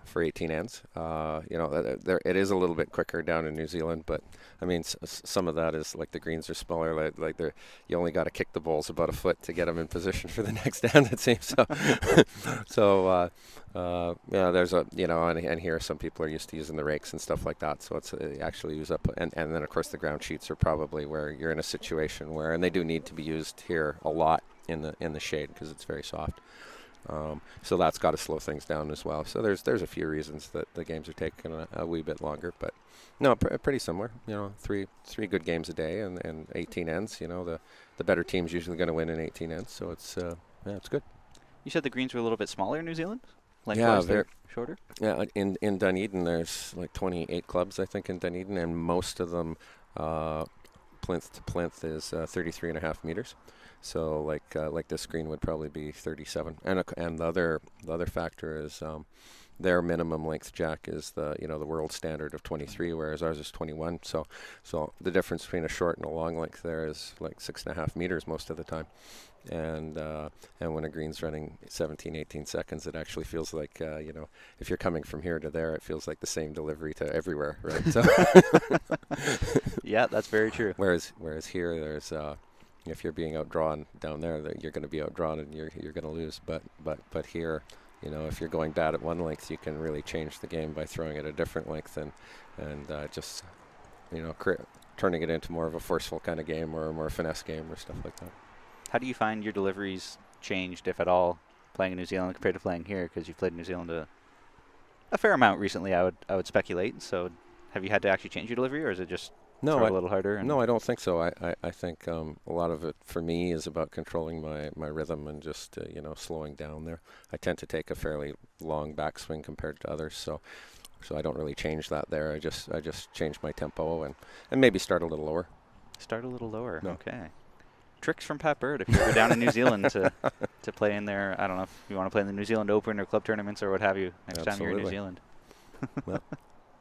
For 18 ends. It is a little bit quicker down in New Zealand, but I mean, some of that is like the greens are smaller. Like you only got to kick the balls about a foot to get them in position for the next end, it seems. There's and here some people are used to using the rakes and stuff like that. So they actually use up, and then of course the ground sheets are probably where you're in a situation where, and they do need to be used here a lot in the shade because it's very soft. So that's got to slow things down as well. So there's a few reasons that the games are taking a wee bit longer, but no, pretty similar. Three good games a day and 18 ends. The better team's usually going to win in 18 ends. So it's good. You said the greens were a little bit smaller in New Zealand? They're shorter? Yeah, in Dunedin there's like 28 clubs I think in Dunedin, and most of them plinth to plinth is 33.5 meters. So like this green would probably be 37, and the other factor is their minimum length jack is the world standard of 23, whereas ours is 21. So the difference between a short and a long length there is like 6.5 meters most of the time, and when a green's running 17, 18 seconds, it actually feels like if you're coming from here to there, it feels like the same delivery to everywhere, right? So yeah, that's very true. Whereas here there's if you're being outdrawn down there, you're going to be outdrawn and you're going to lose. But here, if you're going bad at one length, you can really change the game by throwing it a different length and just turning it into more of a forceful kind of game or a more finesse game or stuff like that. How do you find your deliveries changed, if at all, playing in New Zealand compared to playing here? Because you've played in New Zealand a fair amount recently, I would speculate. So have you had to actually change your delivery, or is it just a little harder? No, I don't think so. I think a lot of it for me is about controlling my rhythm and just slowing down there. I tend to take a fairly long backswing compared to others, so I don't really change that there. I just change my tempo and maybe start a little lower. Start a little lower. No. Okay. Tricks from Pat Bird if you go down in New Zealand to play in there. I don't know if you want to play in the New Zealand Open or club tournaments or what have you next time you're in New Zealand. Well,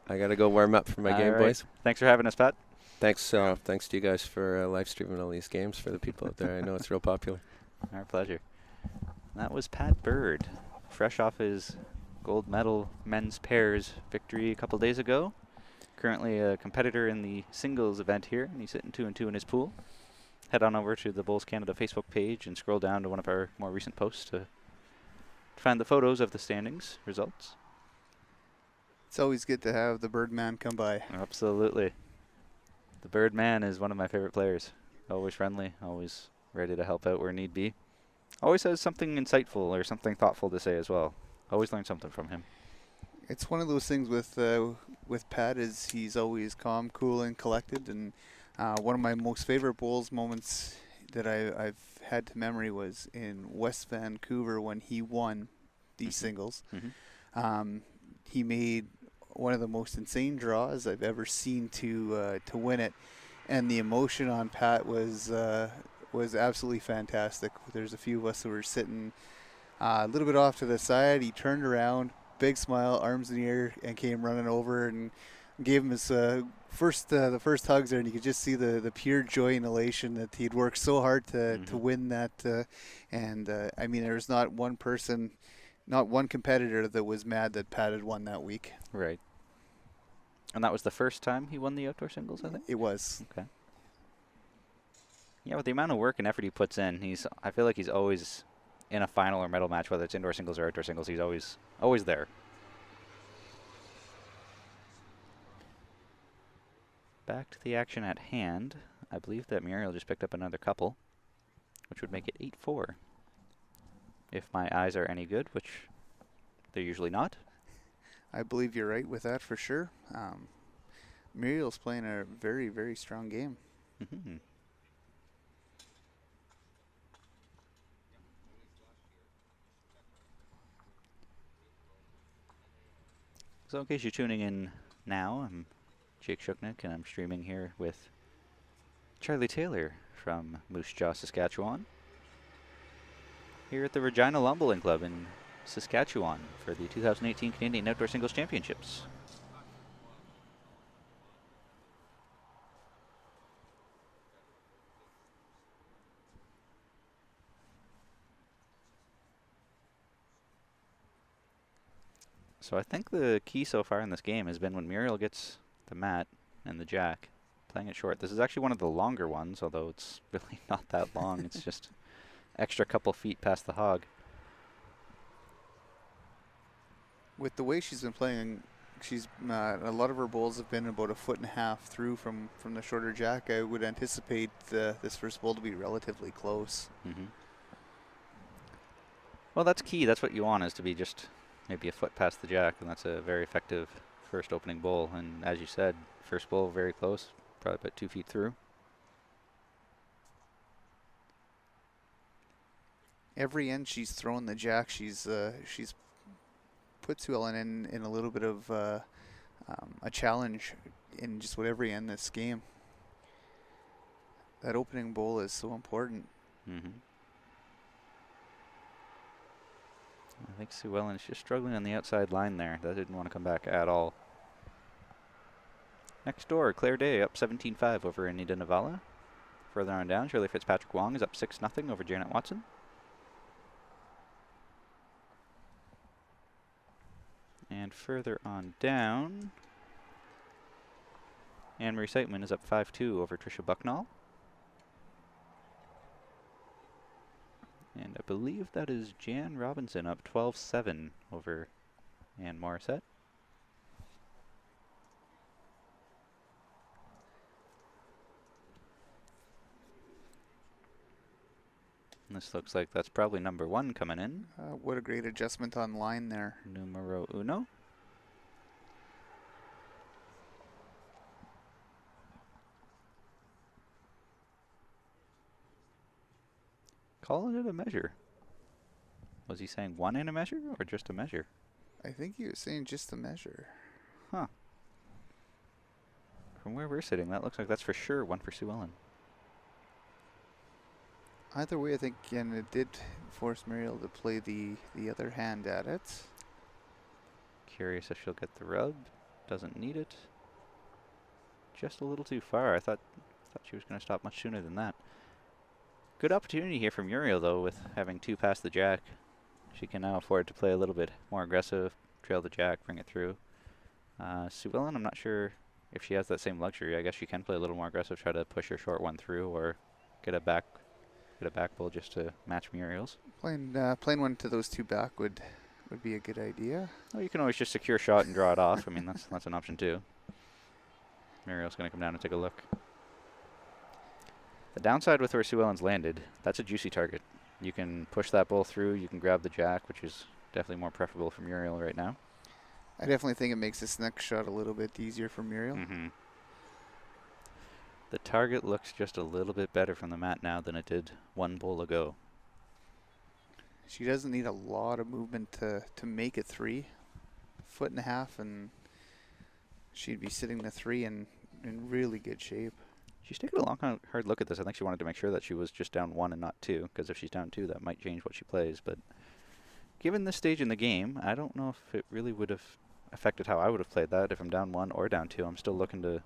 I got to go warm up for my game, boys. Thanks for having us, Pat. Thanks to you guys for live streaming all these games for the people out there. I know it's real popular. Our pleasure. That was Pat Bird, fresh off his gold medal men's pairs victory a couple days ago. Currently a competitor in the singles event here, and he's sitting 2-2 in his pool. Head on over to the Bulls Canada Facebook page and scroll down to one of our more recent posts to find the photos of the standings results. It's always good to have the Birdman come by. Absolutely. The Birdman is one of my favorite players. Always friendly, always ready to help out where need be. Always has something insightful or something thoughtful to say as well. Always learn something from him. It's one of those things with Pat is he's always calm, cool, and collected. And one of my most favorite bowls moments that I've had to memory was in West Vancouver when he won these singles. Mm-hmm. He made one of the most insane draws I've ever seen to win it, and the emotion on Pat was absolutely fantastic. There's a few of us who were sitting a little bit off to the side. He turned around, big smile, arms in the air, and came running over and gave him his the first hugs there, and you could just see the pure joy and elation that he'd worked so hard to win that. I mean, there was not one person, not one competitor that was mad that Pat had won that week. Right. And that was the first time he won the outdoor singles, I think? It was. Okay. Yeah, with the amount of work and effort he puts in, I feel like he's always in a final or medal match, whether it's indoor singles or outdoor singles. He's always there. Back to the action at hand. I believe that Muriel just picked up another couple, which would make it 8-4. If my eyes are any good, which they're usually not. I believe you're right with that for sure. Muriel's playing a very, very strong game. Mm-hmm. So in case you're tuning in now, I'm Jake Shuknik, and I'm streaming here with Charlie Taylor from Moose Jaw, Saskatchewan, here at the Regina Lumbling Club in Saskatchewan for the 2018 Canadian Outdoor Singles Championships. So I think the key so far in this game has been when Muriel gets the mat and the jack, playing it short. This is actually one of the longer ones, although it's really not that long. It's just extra couple feet past the hog. With the way she's been playing, she's a lot of her bowls have been about 1.5 feet through from the shorter jack. I would anticipate this first bowl to be relatively close. Mm-hmm. Well, that's key. That's what you want, is to be just maybe a foot past the jack, and that's a very effective first opening bowl. And as you said, first bowl very close, probably about 2 feet through. Every end she's thrown the jack, she's put Sue Ellen in a little bit of a challenge in just what every end this game. That opening bowl is so important. Mm-hmm. I think Sue Ellen is just struggling on the outside line there. That didn't want to come back at all. Next door, Claire Day up 17-5 over Anita Navala. Further on down, Shirley Fitzpatrick Wong is up 6-0 over Janet Watson. And further on down, Anne-Marie Seitman is up 5-2 over Tricia Bucknall. And I believe that is Jan Robinson up 12-7 over Ann Morissette. And this looks like that's probably number 1 coming in. What a great adjustment on line there. Numero uno. Calling it a measure. Was he saying 1 in a measure or just a measure? I think he was saying just a measure. Huh. From where we're sitting, that looks like that's for sure 1 for Sue Ellen. Either way, I think, and it did force Muriel to play the other hand at it. Curious if she'll get the rub. Doesn't need it. Just a little too far. I thought she was going to stop much sooner than that. Good opportunity here for Muriel, though, with having 2 past the jack. She can now afford to play a little bit more aggressive, trail the jack, bring it through. Sue Ellen, I'm not sure if she has that same luxury. I guess she can play a little more aggressive, try to push her short one through, or get a back bowl just to match Muriel's. Playing one to those 2 back would be a good idea. Oh, you can always just secure shot and draw it off. I mean, that's an option too. Muriel's going to come down and take a look. The downside with where Sue Ellen's landed, that's a juicy target. You can push that bowl through, you can grab the jack, which is definitely more preferable for Muriel right now. I definitely think it makes this next shot a little bit easier for Muriel. Mm-hmm. The target looks just a little bit better from the mat now than it did 1 bowl ago. She doesn't need a lot of movement to make it 3. 1.5 feet, and she'd be sitting the 3 in really good shape. She's taken a long, hard look at this. I think she wanted to make sure that she was just down 1 and not 2, because if she's down 2, that might change what she plays. But given this stage in the game, I don't know if it really would have affected how I would have played that. If I'm down 1 or down 2, I'm still looking to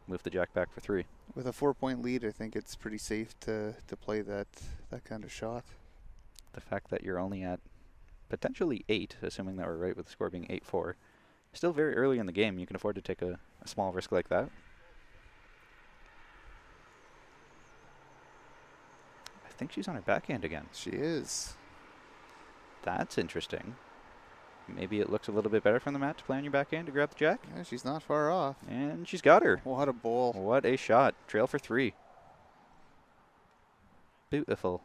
move the jack back for 3. With a 4-point lead, I think it's pretty safe to play that kind of shot. The fact that you're only at potentially 8, assuming that we're right with the score being 8-4, still very early in the game. You can afford to take a small risk like that. I think she's on her backhand again. She is. That's interesting. Maybe it looks a little bit better from the mat to play on your backhand to grab the jack. Yeah, she's not far off. And she's got her. What a bowl. What a shot. Trail for 3. Beautiful.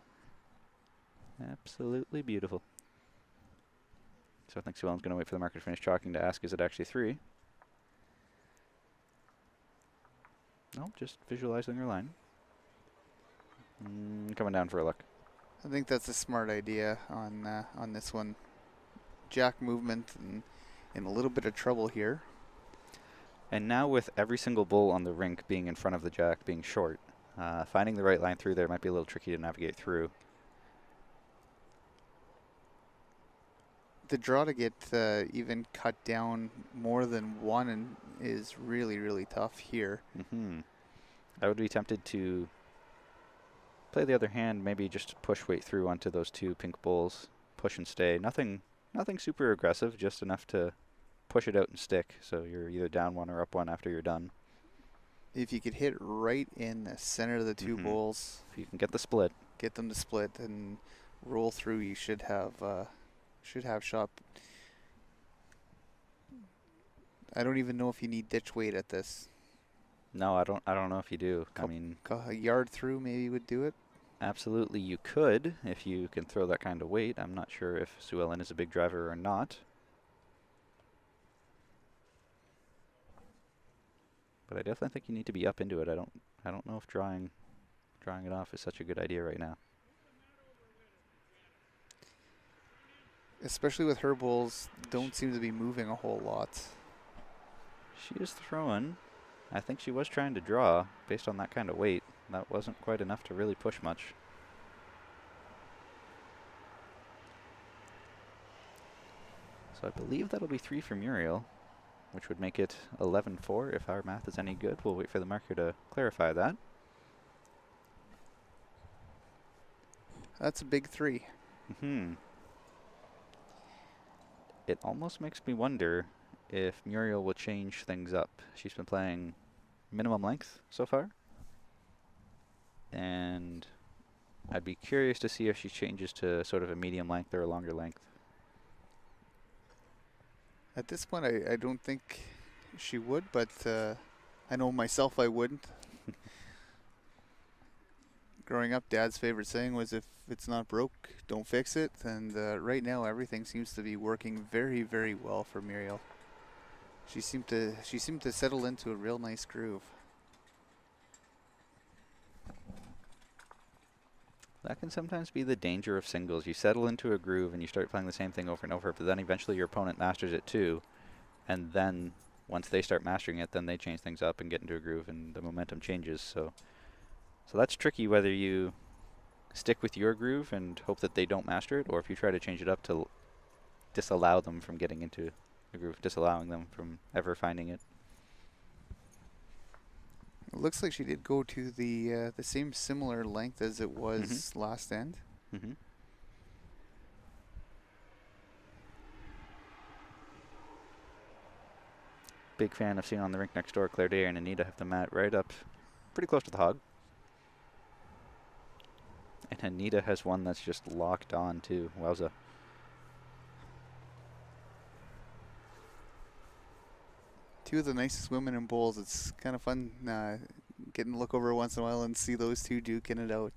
Absolutely beautiful. So I think Sue Ellen's going to wait for the marker to finish chalking to ask, is it actually 3? No, just visualizing her line. Coming down for a look. I think that's a smart idea on this one. Jack movement and in a little bit of trouble here. And now with every single bull on the rink being in front of the jack, being short, finding the right line through there might be a little tricky to navigate through. The draw to get even cut down more than 1 is really, really tough here. I would be tempted to play the other hand, maybe just push weight through onto those 2 pink bulls, push and stay. Nothing super aggressive, just enough to push it out and stick. So you're either down 1 or up 1 after you're done. If you could hit right in the center of the 2 bulls, if you can get the split, get them to split and roll through, you should have shot. I don't even know if you need ditch weight at this. No, I don't know if you do. I mean, a yard through maybe would do it. Absolutely, you could if you can throw that kind of weight. I'm not sure if Sue Ellen is a big driver or not. But I definitely think you need to be up into it. I don't know if drawing it off is such a good idea right now. Especially with her bulls, don't seem to be moving a whole lot. She is throwing. I think she was trying to draw based on that kind of weight. That wasn't quite enough to really push much. So I believe that'll be 3 for Muriel, which would make it 11-4 if our math is any good. We'll wait for the marker to clarify that. That's a big 3. It almost makes me wonder if Muriel will change things up. She's been playing minimum length so far. And I'd be curious to see if she changes to sort of a medium length or a longer length. At this point, I don't think she would, but I know myself I wouldn't. Growing up, Dad's favorite saying was, if it's not broke, don't fix it. And right now, everything seems to be working very, very well for Muriel. She seemed to settle into a real nice groove. That can sometimes be the danger of singles. You settle into a groove and you start playing the same thing over and over, but then eventually your opponent masters it too. And then once they start mastering it, then they change things up and get into a groove and the momentum changes. So that's tricky, whether you stick with your groove and hope that they don't master it, or if you try to change it up to disallow them from getting into a groove, disallowing them from ever finding it. It looks like she did go to the same similar length as it was last end. Big fan of seeing on the rink next door, Claire Day and Anita have the mat right up pretty close to the hog. And Anita has one that's just locked on too. Wowza. Two of the nicest women in bowls. It's kind of fun getting to look over once in a while and see those two duking it out.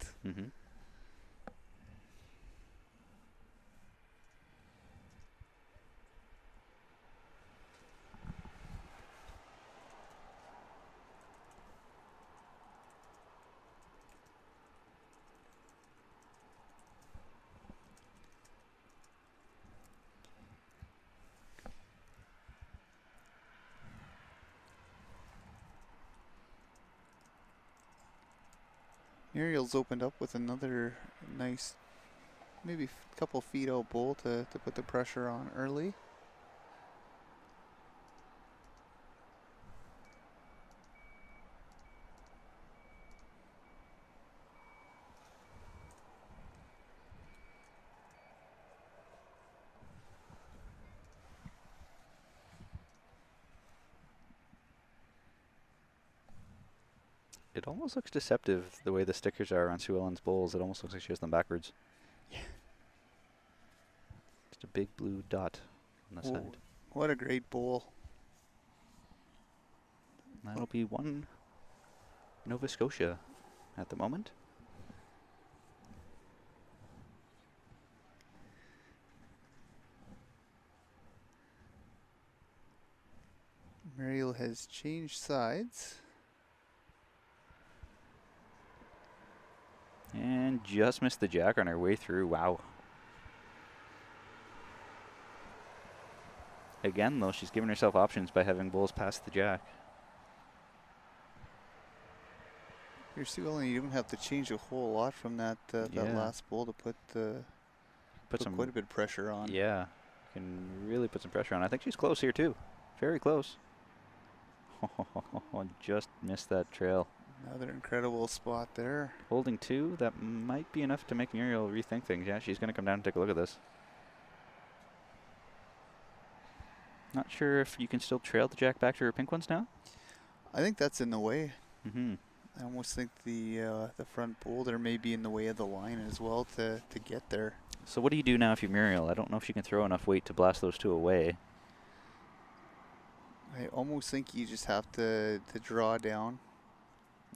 Muriel's opened up with another nice, maybe a couple feet out bowl to put the pressure on early. It almost looks deceptive the way the stickers are on Sue Ellen's bowls. It almost looks like she has them backwards. Yeah. Just a big blue dot on the Oh, side. what a great bowl. That'll be one Nova Scotia at the moment. Muriel has changed sides. And just missed the jack on her way through. Wow. Again, though, she's giving herself options by having bowls past the jack. You're Sue Ellen, you don't have to change a whole lot from that that Yeah. last bowl to put Some quite a bit of pressure on. Yeah, can really put some pressure on. I think she's close here too. Very close. Just missed that trail. Another incredible spot there. Holding two, that might be enough to make Muriel rethink things. Yeah, she's going to come down and take a look at this. Not sure if you can still trail the jack back to her pink ones now. I think that's in the way. Mm-hmm. I almost think the front boulder may be in the way of the line as well to get there. So what do you do now if you're Muriel? I don't know if she can throw enough weight to blast those two away. I almost think you just have to draw down.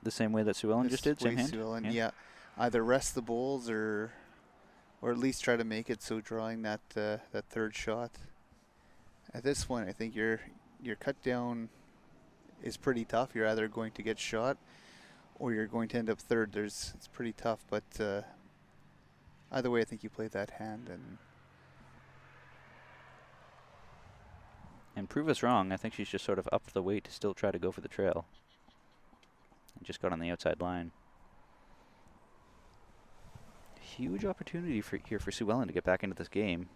The same way that Sue Ellen just did, same hand? Sue Ellen, yeah. Either rest the bowls or at least try to make it so drawing that that third shot. At this point, I think your cut down is pretty tough. You're either going to get shot or you're going to end up third. It's pretty tough, but either way, I think you play that hand And prove us wrong. I think she's just sort of upped the weight to still try to go for the trail. And just got on the outside line. Huge opportunity here for Sue Ellen to get back into this game.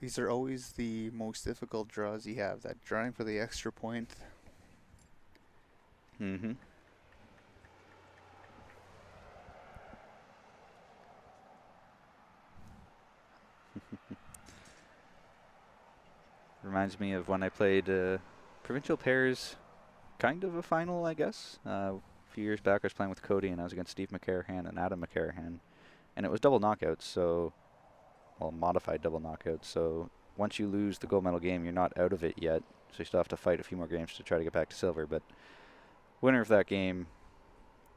these are always the most difficult draws you have. That drawing for the extra point. Mm-hmm. Reminds me of when I played provincial pairs, kind of a final, I guess. A few years back, I was playing with Cody, and I was against Steve McCarahan and Adam McCarahan, and it was double knockouts. So, well, modified double knockouts. So once you lose the gold medal game, you're not out of it yet. So you still have to fight a few more games to try to get back to silver. But winner of that game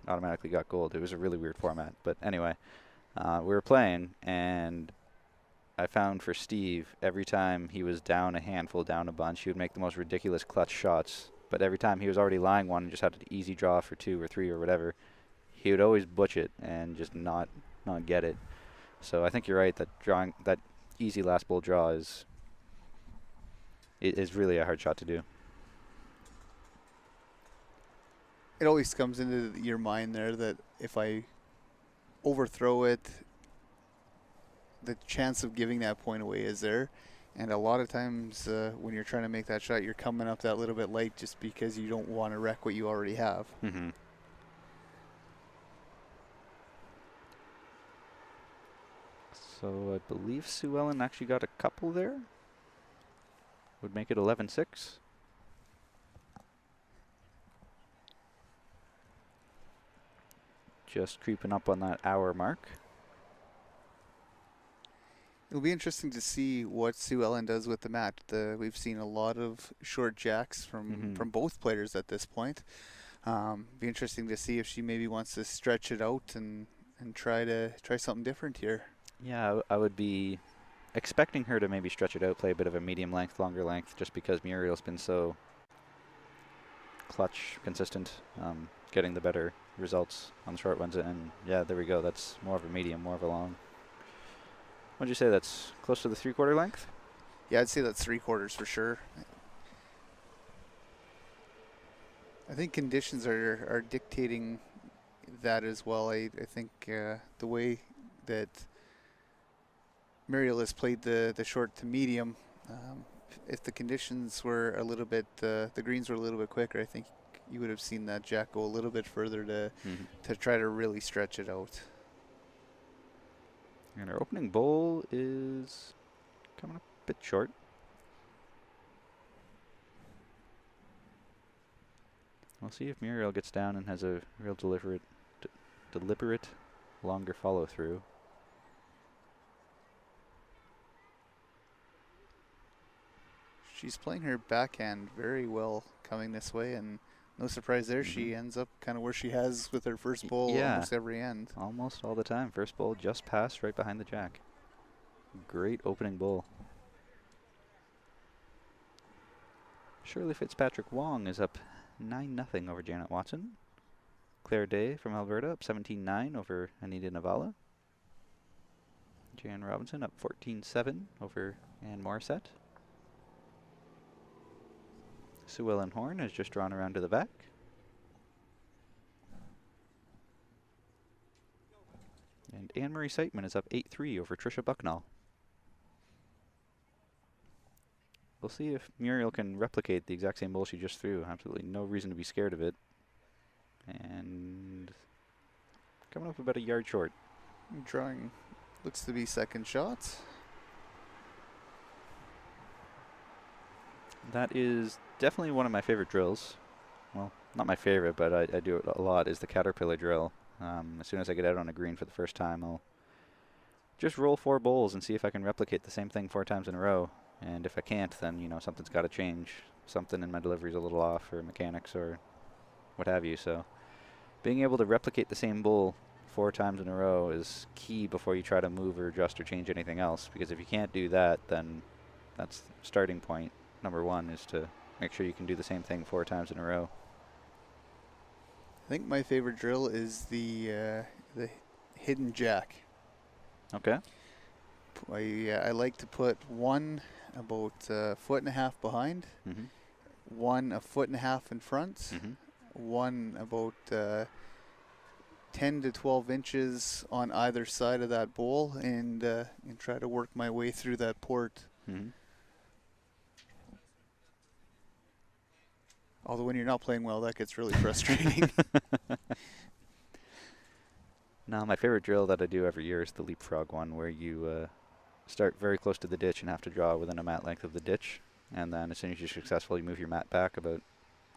automatically got gold. It was a really weird format. But anyway, we were playing, and I found for Steve, every time he was down a handful, down a bunch, he would make the most ridiculous clutch shots. But every time he was already lying one and just had an easy draw for 2 or 3 or whatever, he would always butch it and just not get it. So I think you're right that drawing that easy last bowl draw is really a hard shot to do. It always comes into your mind there that if I overthrow it, the chance of giving that point away is there. And a lot of times when you're trying to make that shot, you're coming up that little bit late just because you don't want to wreck what you already have. Mm-hmm. So I believe Sue Ellen actually got a couple there. Would make it 11-6. Just creeping up on that hour mark. It'll be interesting to see what Sue Ellen does with the mat. We've seen a lot of short jacks from both players at this point. Be interesting to see if she maybe wants to stretch it out and try something different here. Yeah, I would be expecting her to maybe stretch it out, play a bit of a medium length, longer length, just because Muriel's been so clutch, consistent, getting the better results on the short ones. And yeah, there we go. That's more of a medium, more of a long. What'd you say? That's close to the 3/4 length? Yeah, I'd say that's 3/4 for sure. I think conditions are dictating that as well. I think the way that Muriel has played the short to medium, if the conditions were a little bit, the greens were a little bit quicker, I think you would have seen that jack go a little bit further to try to really stretch it out. And our opening bowl is coming up a bit short. We'll see if Muriel gets down and has a real deliberate, longer follow through. She's playing her backhand very well coming this way, and no surprise there. She ends up kind of where she has with her first bowl almost every end. Almost all the time. First bowl just passed right behind the jack. Great opening bowl. Shirley Fitzpatrick Wong is up 9-0 over Janet Watson. Claire Day from Alberta up 17-9 over Anita Navala. Jan Robinson up 14-7 over Ann Morissette. Sue Ellen Horne has just drawn around to the back. And Anne-Marie Seitman is up 8-3 over Tricia Bucknall. We'll see if Muriel can replicate the exact same bowl she just threw. Absolutely no reason to be scared of it. And coming up about a yard short. Drawing looks to be second shot. That is definitely one of my favorite drills. Well, not my favorite, but I do it a lot, is the caterpillar drill. As soon as I get out on a green for the first time, I'll just roll 4 bowls and see if I can replicate the same thing 4 times in a row. And if I can't, then, you know, something's got to change. Something in my delivery's a little off, or mechanics, or what have you. So being able to replicate the same bowl 4 times in a row is key before you try to move or adjust or change anything else. Because if you can't do that, then that's starting point. Number 1 is to make sure you can do the same thing 4 times in a row. I think my favorite drill is the hidden jack. Okay. I like to put one about a 1.5 feet behind, one a 1.5 feet in front, one about 10 to 12 inches on either side of that bowl, and try to work my way through that port. Although when you're not playing well, that gets really frustrating. No, my favorite drill that I do every year is the leapfrog one, where you start very close to the ditch and have to draw within a mat length of the ditch. And then as soon as you're successful, you move your mat back about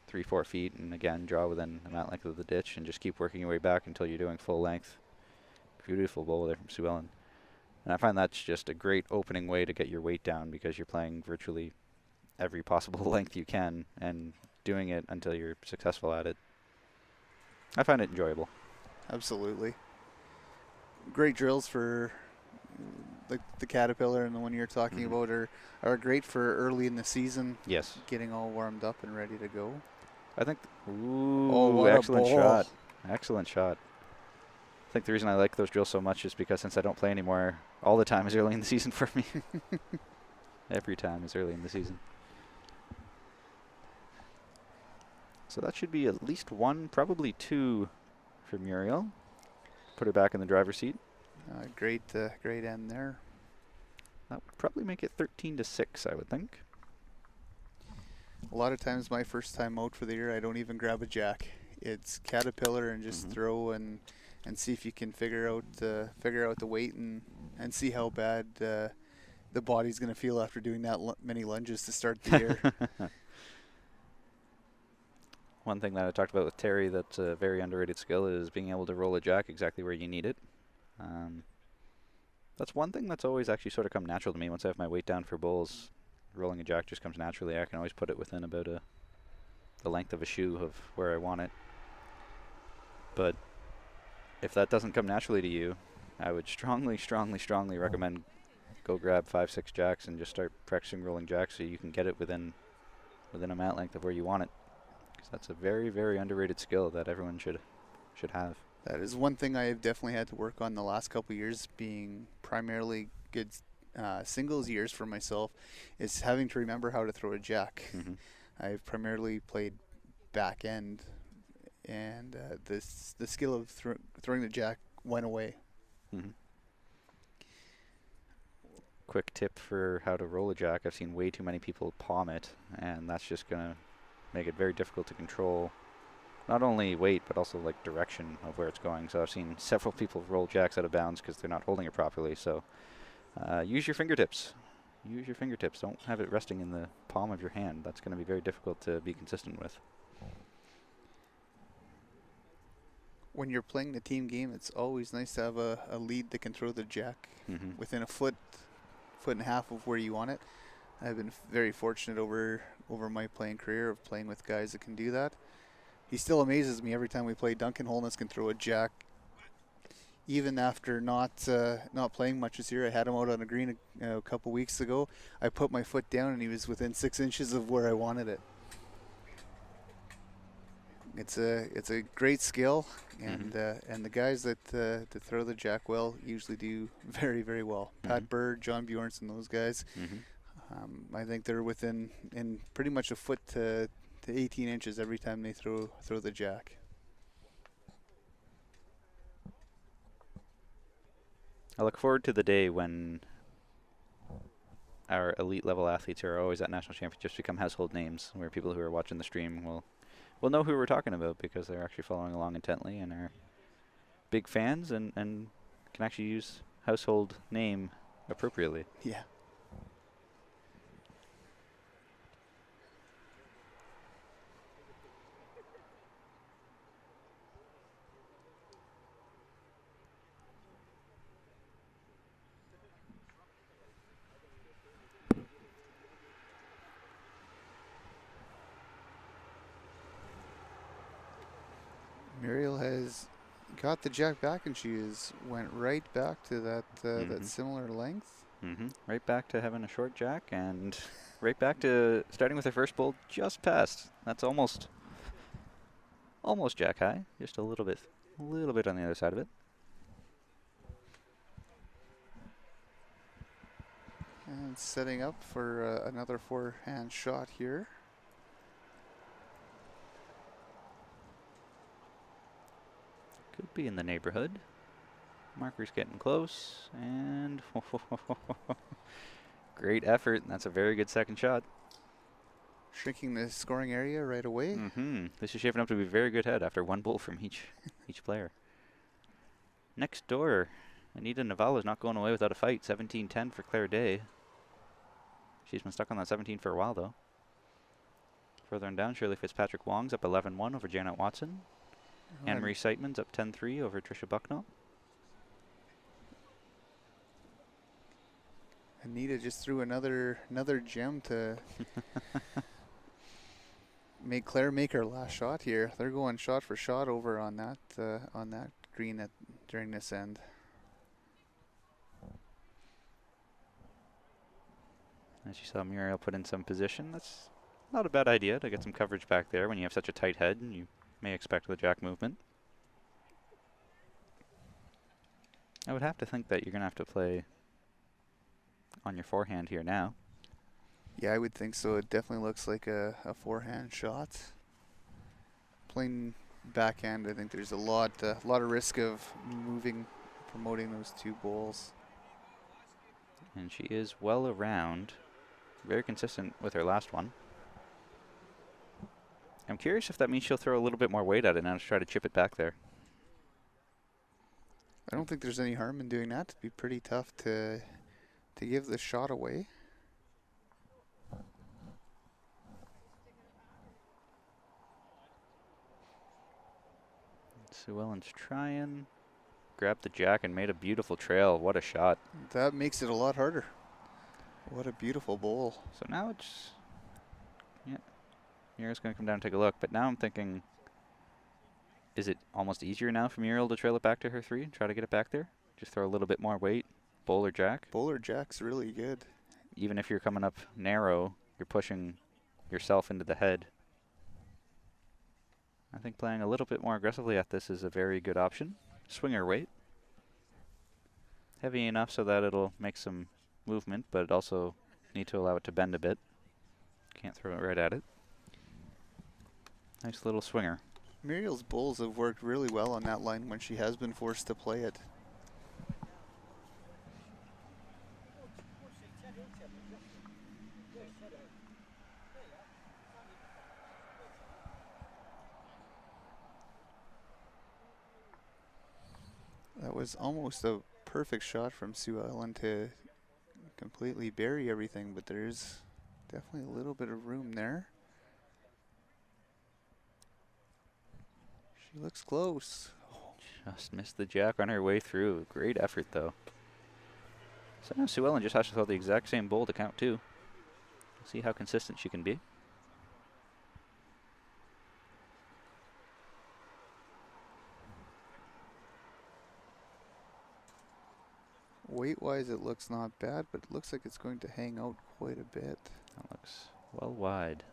3-4 feet and again draw within a mat length of the ditch and just keep working your way back until you're doing full length. Beautiful bowl there from Sue Ellen. And I find that's just a great opening way to get your weight down, because you're playing virtually every possible length you can and doing it until you're successful at it. I find it enjoyable. Absolutely. Great drills for like the caterpillar and the one you're talking about are great for early in the season. Yes. Getting all warmed up and ready to go. I think, Excellent shot. Excellent shot. I think the reason I like those drills so much is because since I don't play anymore, all the time is early in the season for me. Every time is early in the season. So that should be at least 1, probably 2 for Muriel. Put her back in the driver's seat. Great end there. That would probably make it 13-6, I would think. A lot of times my first time out for the year, I don't even grab a jack. It's caterpillar and just throw and see if you can figure out the weight and see how bad the body's going to feel after doing that many lunges to start the year. One thing that I talked about with Terry that's a very underrated skill is being able to roll a jack exactly where you need it. That's one thing that's always actually sort of come natural to me. Once I have my weight down for bowls, rolling a jack just comes naturally. I can always put it within about the length of a shoe of where I want it. But if that doesn't come naturally to you, I would strongly recommend go grab 5-6 jacks and just start practicing rolling jacks so you can get it within a mat length of where you want it. Because that's a very, very underrated skill that everyone should have. That is one thing I have definitely had to work on the last couple of years, being primarily good singles years for myself, is having to remember how to throw a jack. I've primarily played back end, and the skill of throwing the jack went away. Mm-hmm. Quick tip for how to roll a jack. I've seen way too many people palm it, and that's just going to make it very difficult to control not only weight, but also like direction of where it's going. So I've seen several people roll jacks out of bounds because they're not holding it properly. So use your fingertips. Use your fingertips. Don't have it resting in the palm of your hand. That's going to be very difficult to be consistent with. When you're playing the team game, it's always nice to have a lead that can throw the jack within a foot and a half of where you want it. I've been very fortunate over my playing career of playing with guys that can do that. He still amazes me every time we play. Duncan Holness can throw a jack. Even after not playing much this year, I had him out on a green a couple weeks ago. I put my foot down and he was within 6 inches of where I wanted it. It's a great skill, and the guys that throw the jack well usually do very, very well. Pat Bird, John Bjornsson, those guys. I think they're within pretty much a foot to 18 inches every time they throw the jack. I look forward to the day when our elite level athletes who are always at national championships become household names, where people who are watching the stream will know who we're talking about because they're actually following along intently and are big fans and can actually use household name appropriately. Yeah. Muriel has got the jack back, and she went right back to that that similar length. Right back to having a short jack, and right back to starting with her first bowl just past. That's almost jack high, just a little bit on the other side of it. And setting up for another forehand shot here. Could be in the neighborhood. Marker's getting close, and great effort. That's a very good second shot. Shrinking the scoring area right away. This is shaping up to be a very good head after one bowl from each player. Next door, Anita Naval is not going away without a fight. 17-10 for Claire Day. She's been stuck on that 17 for a while, though. Further on down, Shirley Fitzpatrick Wong's up 11-1 over Janet Watson. Anne-Marie Seitman's up 10-3 over Tricia Bucknell. Anita just threw another gem to make Claire make her last shot here. They're going shot for shot over on that green during this end. As you saw Muriel put in some position, that's not a bad idea to get some coverage back there when you have such a tight head and you may expect the jack movement. I would have to think that you're going to have to play on your forehand here now. Yeah, I would think so. It definitely looks like a forehand shot. Playing backhand, I think there's a lot of risk of promoting those two bowls. And she is well around, very consistent with her last one. I'm curious if that means she'll throw a little bit more weight at it now to try to chip it back there. I don't think there's any harm in doing that. It'd be pretty tough to give the shot away. Sue Ellen's trying. Grabbed the jack and made a beautiful trail. What a shot. That makes it a lot harder. What a beautiful bowl. So now it's... Yeah. Muriel's going to come down and take a look. But now I'm thinking, is it almost easier now for Muriel to trail it back to her three and try to get it back there? Just throw a little bit more weight. Bowl or jack? Bowl or jack's really good. Even if you're coming up narrow, you're pushing yourself into the head. I think playing a little bit more aggressively at this is a very good option. Swinger weight. Heavy enough so that it'll make some movement, but also need to allow it to bend a bit. Can't throw it right at it. Nice little swinger. Muriel's bowls have worked really well on that line when she has been forced to play it. That was almost a perfect shot from Sue Ellen to completely bury everything, but there's definitely a little bit of room there. She looks close. Just missed the jack on her way through. Great effort, though. So now Sue Ellen just has to throw the exact same bowl to count, too. See how consistent she can be. Weight-wise, it looks not bad, but it looks like it's going to hang out quite a bit. That looks well wide.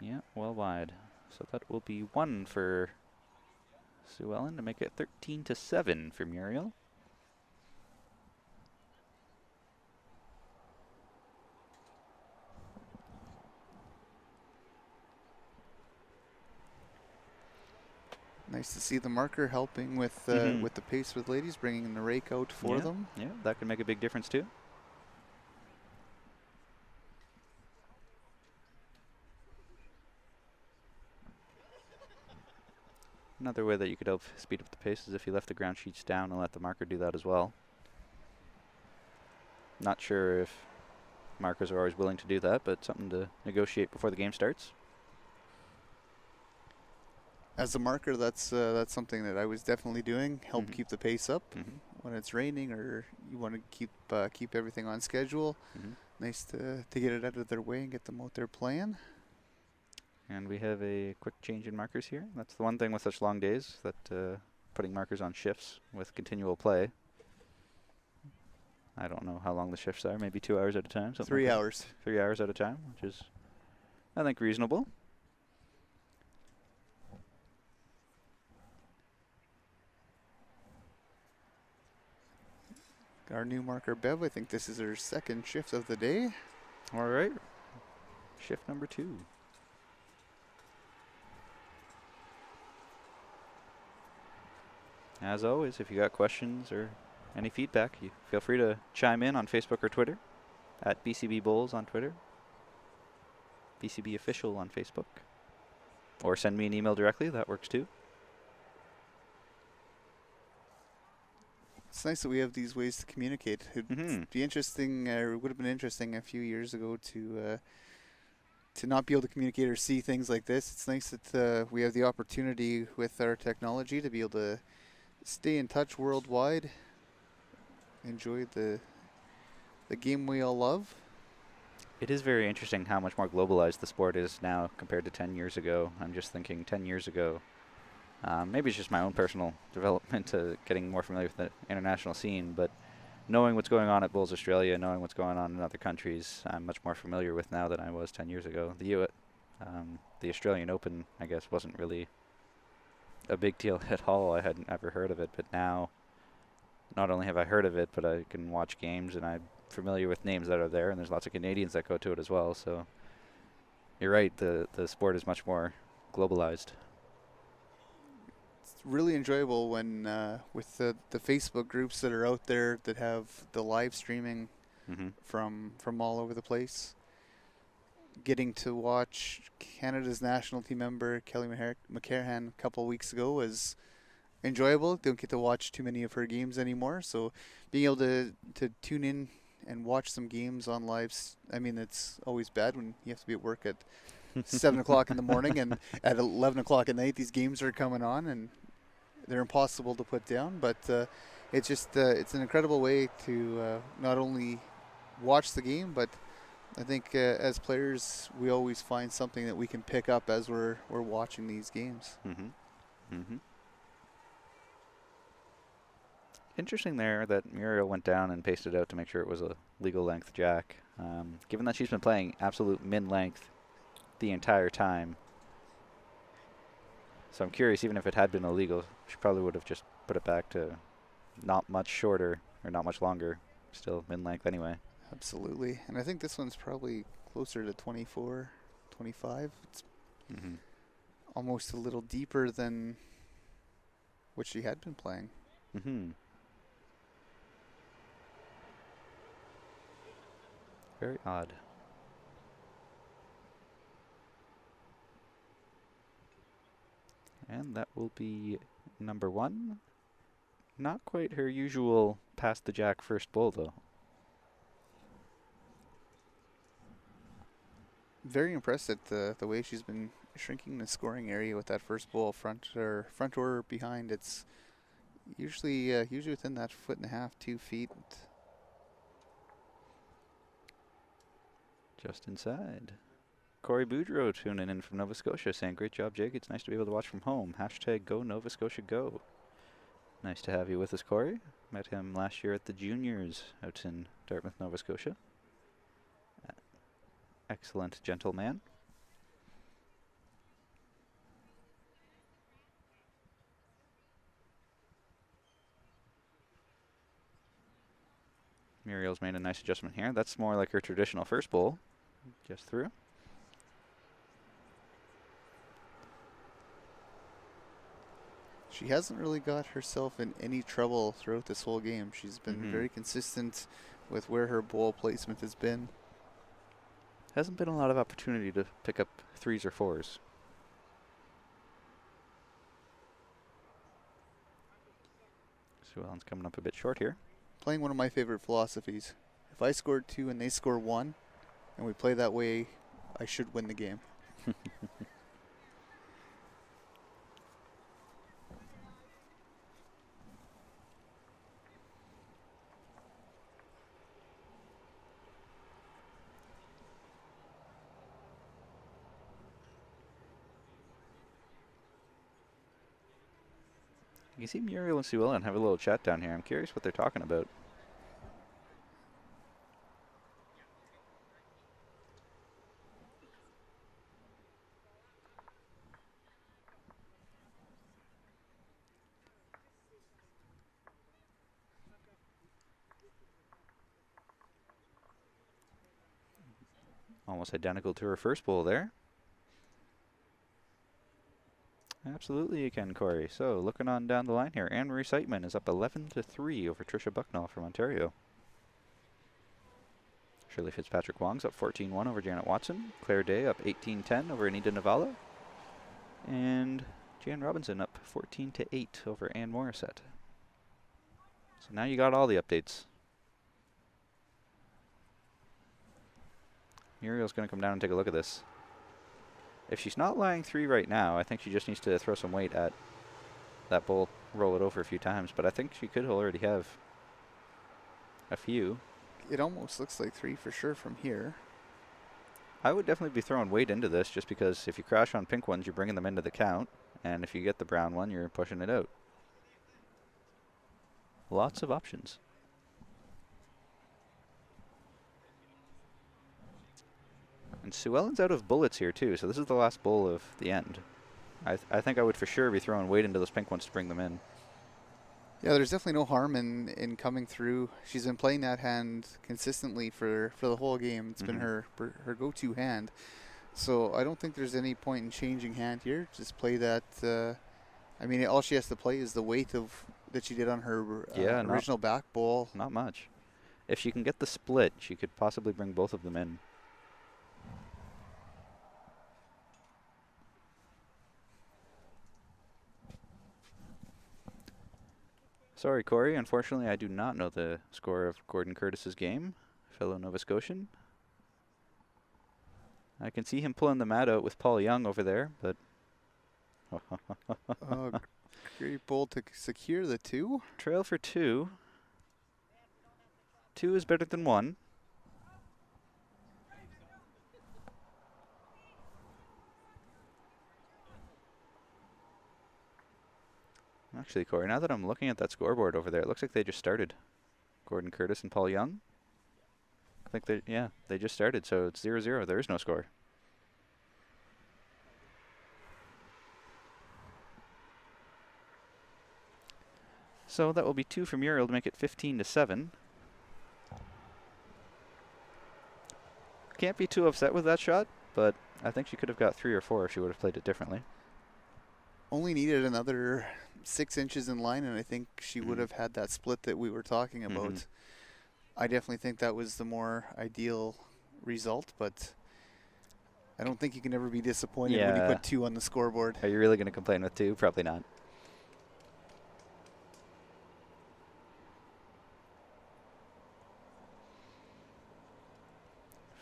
Yeah, well wide. So that will be 1 for Sue Ellen to make it 13-7 for Muriel. Nice to see the marker helping with with the pace with ladies, bringing the rake out for them. Yeah, that can make a big difference too. Another way that you could help speed up the pace is if you left the ground sheets down and let the marker do that as well. Not sure if markers are always willing to do that, but something to negotiate before the game starts. As a marker, that's something that I was definitely doing. Help keep the pace up when it's raining, or you want to keep everything on schedule. Nice to get it out of their way and get them out there playing. And we have a quick change in markers here. That's the one thing with such long days, that putting markers on shifts with continual play. I don't know how long the shifts are, maybe 2 hours at a time. 3 hours. 3 hours at a time, which is, I think, reasonable. Our new marker, Bev, I think this is her second shift of the day. All right. Shift number 2. As always, if you got questions or any feedback, you feel free to chime in on Facebook or Twitter, at BCB Bowls on Twitter, BCB Official on Facebook, or send me an email directly. That works too. It's nice that we have these ways to communicate. It'd be interesting, or it would have been interesting a few years ago to not be able to communicate or see things like this. It's nice that we have the opportunity with our technology to be able to stay in touch worldwide, enjoy the game we all love. It is very interesting how much more globalized the sport is now compared to 10 years ago. I'm just thinking 10 years ago, maybe it's just my own personal development to getting more familiar with the international scene, but knowing what's going on at Bowls Australia, knowing what's going on in other countries, I'm much more familiar with now than I was 10 years ago. The Australian Open, I guess, wasn't really a big deal at all. I hadn't ever heard of it, but now not only have I heard of it, but I can watch games and I'm familiar with names that are there, and there's lots of Canadians that go to it as well. So you're right, the sport is much more globalized. It's really enjoyable when with the Facebook groups that are out there that have the live streaming from all over the place. Getting to watch Canada's national team member Kelly McCarran a couple of weeks ago was enjoyable. Don't get to watch too many of her games anymore, so being able to tune in and watch some games on lives. I mean, it's always bad when you have to be at work at 7 o'clock in the morning, and at 11 o'clock at night these games are coming on and they're impossible to put down, but it's just it's an incredible way to not only watch the game, but I think as players we always find something that we can pick up as we're watching these games. Interesting there that Muriel went down and pasted out to make sure it was a legal length jack. Given that she's been playing absolute min length the entire time, so I'm curious, even if it had been illegal, she probably would have just put it back to not much shorter or not much longer, still min length anyway. Absolutely, and I think this one's probably closer to 24, 25. It's Mm-hmm. almost a little deeper than what she had been playing. Mm-hmm. Very odd. And that will be number 1. Not quite her usual past the jack first bowl, though. Very impressed at the way she's been shrinking the scoring area with that first bowl, front or behind. It's usually within that 1.5 to 2 feet. Just inside. Corey Boudreau tuning in from Nova Scotia saying, great job, Jake. It's nice to be able to watch from home. Hashtag go Nova Scotia go. Nice to have you with us, Corey. Met him last year at the juniors out in Dartmouth, Nova Scotia. Excellent gentleman. Muriel's made a nice adjustment here. That's more like her traditional first bowl. Just through. She hasn't really got herself in any trouble throughout this whole game. She's been very consistent with where her bowl placement has been. Hasn't been a lot of opportunity to pick up 3s or 4s. Sue Ellen's coming up a bit short here. Playing one of my favorite philosophies. If I score 2 and they score 1, and we play that way, I should win the game. You can see Muriel and Sue Ellen have a little chat down here. I'm curious what they're talking about. Almost identical to her first bowl there. Absolutely you can, Corey. So, looking on down the line here, Anne-Marie Seitman is up 11-3 over Tricia Bucknall from Ontario. Shirley Fitzpatrick-Wong's up 14-1 over Janet Watson. Claire Day up 18-10 over Anita Navala. And Jan Robinson up 14-8 over Ann Morissette. So now you got all the updates. Muriel's going to come down and take a look at this. If she's not lying 3 right now, I think she just needs to throw some weight at that bowl, roll it over a few times. But I think she could already have a few. It almost looks like 3 for sure from here. I would definitely be throwing weight into this just because if you crash on pink ones, you're bringing them into the count. And if you get the brown one, you're pushing it out. Lots of options. And Sue Ellen's out of bullets here too, so this is the last bowl of the end. I think I would for sure be throwing weight into those pink ones to bring them in. Yeah, there's definitely no harm in coming through. She's been playing that hand consistently for the whole game. It's been her go-to hand. So I don't think there's any point in changing hand here. Just play that. I mean, all she has to play is the weight of that she did on her original back bowl. Not much. If she can get the split, she could possibly bring both of them in. Sorry, Corey. Unfortunately, I do not know the score of Gordon Curtis's game, fellow Nova Scotian. I can see him pulling the mat out with Paul Young over there, but... Great bowl to secure the 2. Trail for 2. 2 is better than 1. Actually, Corey, now that I'm looking at that scoreboard over there, it looks like they just started. Gordon Curtis and Paul Young. I think they just started, so it's 0-0. There is no score. So that will be 2 for Muriel to make it 15-7. Can't be too upset with that shot, but I think she could have got 3 or 4 if she would have played it differently. Only needed another 6 inches in line, and I think she would Mhm. have had that split that we were talking about. Mhm. I definitely think that was the more ideal result, but I don't think you can ever be disappointed when you Yeah. put 2 on the scoreboard. Are you really going to complain with 2? Probably not.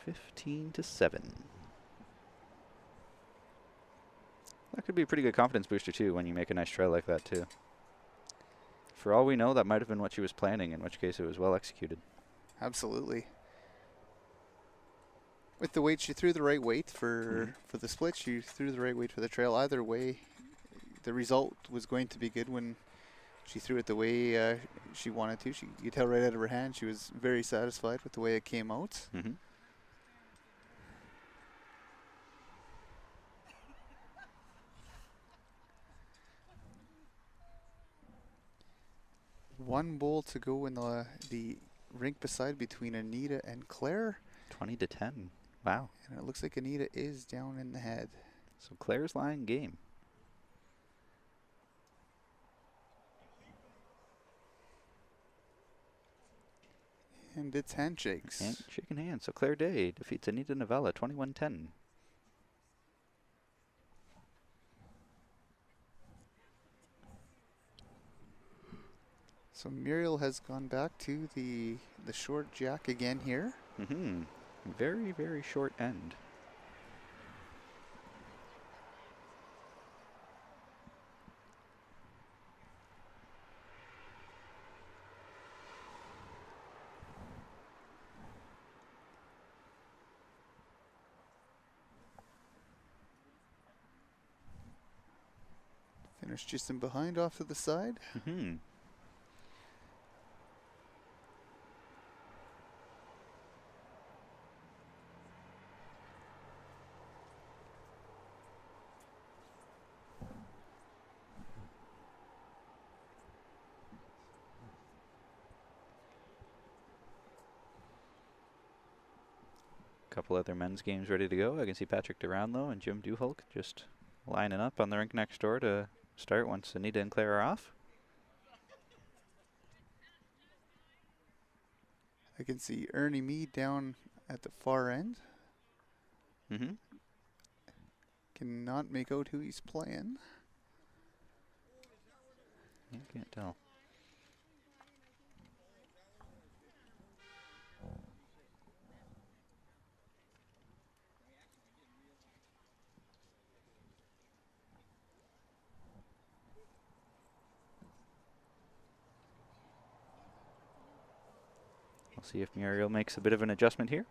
(15-7). That could be a pretty good confidence booster too when you make a nice trail like that too. For all we know, that might have been what she was planning, in which case it was well executed. Absolutely. With the weight, she threw the right weight for the split. She threw the right weight for the trail. Either way, the result was going to be good when she threw it the way she wanted to. You could tell right out of her hand she was very satisfied with the way it came out. Mm-hmm. One bowl to go in the rink beside between Anita and Claire. 20-10. Wow. And it looks like Anita is down in the head. So Claire's lying game. And it's handshakes. And shaking hands. So Claire Day defeats Anita Novella 21-10. So Muriel has gone back to the short jack again here. Mm-hmm. Very, very short end. Finished just in behind off to the side. Mm-hmm. Couple other men's games ready to go. I can see Patrick Duranlo and Jim Duhulk just lining up on the rink next door to start once Anita and Claire are off. I can see Ernie Mead down at the far end. Mm-hmm. Cannot make out who he's playing. You can't tell. We'll see if Muriel makes a bit of an adjustment here.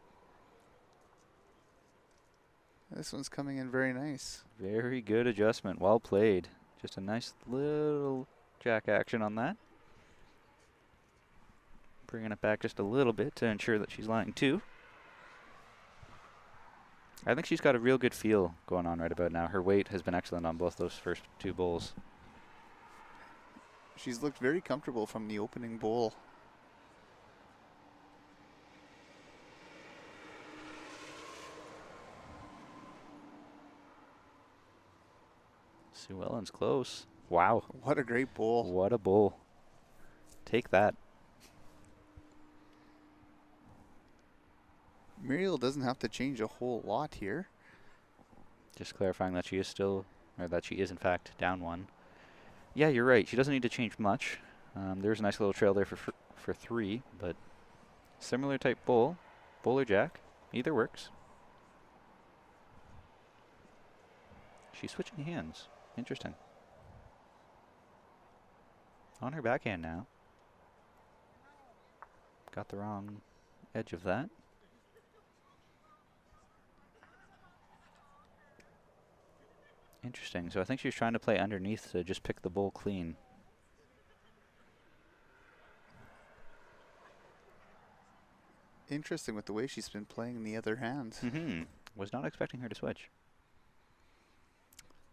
This one's coming in very nice. Very good adjustment. Well played. Just a nice little jack action on that. Bringing it back just a little bit to ensure that she's lying 2. I think she's got a real good feel going on right about now. Her weight has been excellent on both those first 2 bowls. She's looked very comfortable from the opening bowl. Sue Ellen's close. Wow. What a great bowl. What a bowl. Take that. Muriel doesn't have to change a whole lot here. Just clarifying that she is still, or that she is in fact down 1. Yeah, you're right. She doesn't need to change much. There's a nice little trail there for 3, but similar type bowl, bowl or jack, either works. She's switching hands. Interesting. On her backhand now. Got the wrong edge of that. Interesting. So I think she's trying to play underneath to just pick the bowl clean. Interesting with the way she's been playing the other hand. Mm-hmm. Was not expecting her to switch.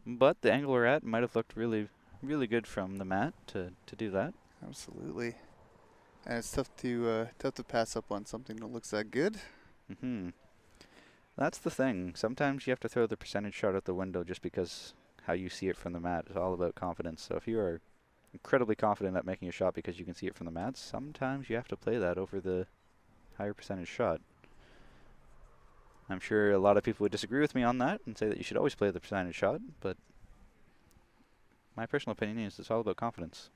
But the angle we're at might have looked really, really good from the mat to do that. Absolutely. And it's tough to pass up on something that looks that good. Mm-hmm. That's the thing. Sometimes you have to throw the percentage shot out the window just because how you see it from the mat is all about confidence. So if you are incredibly confident at making a shot because you can see it from the mat, sometimes you have to play that over the higher percentage shot. I'm sure a lot of people would disagree with me on that and say that you should always play the percentage shot, but my personal opinion is it's all about confidence.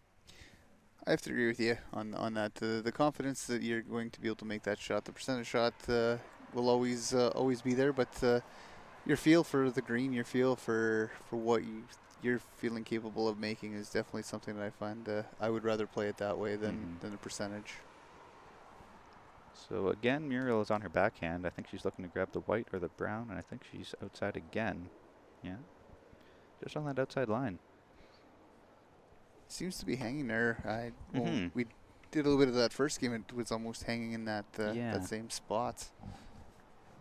I have to agree with you on that. The confidence that you're going to be able to make that shot, the percentage shot will always be there, but your feel for the green, your feel for what you're feeling capable of making is definitely something that I find I would rather play it that way than the percentage. So again, Muriel is on her backhand. I think she's looking to grab the white or the brown, and I think she's outside again. Yeah, just on that outside line. Seems to be hanging there. We did a little bit of that first game. It was almost hanging in that that same spot.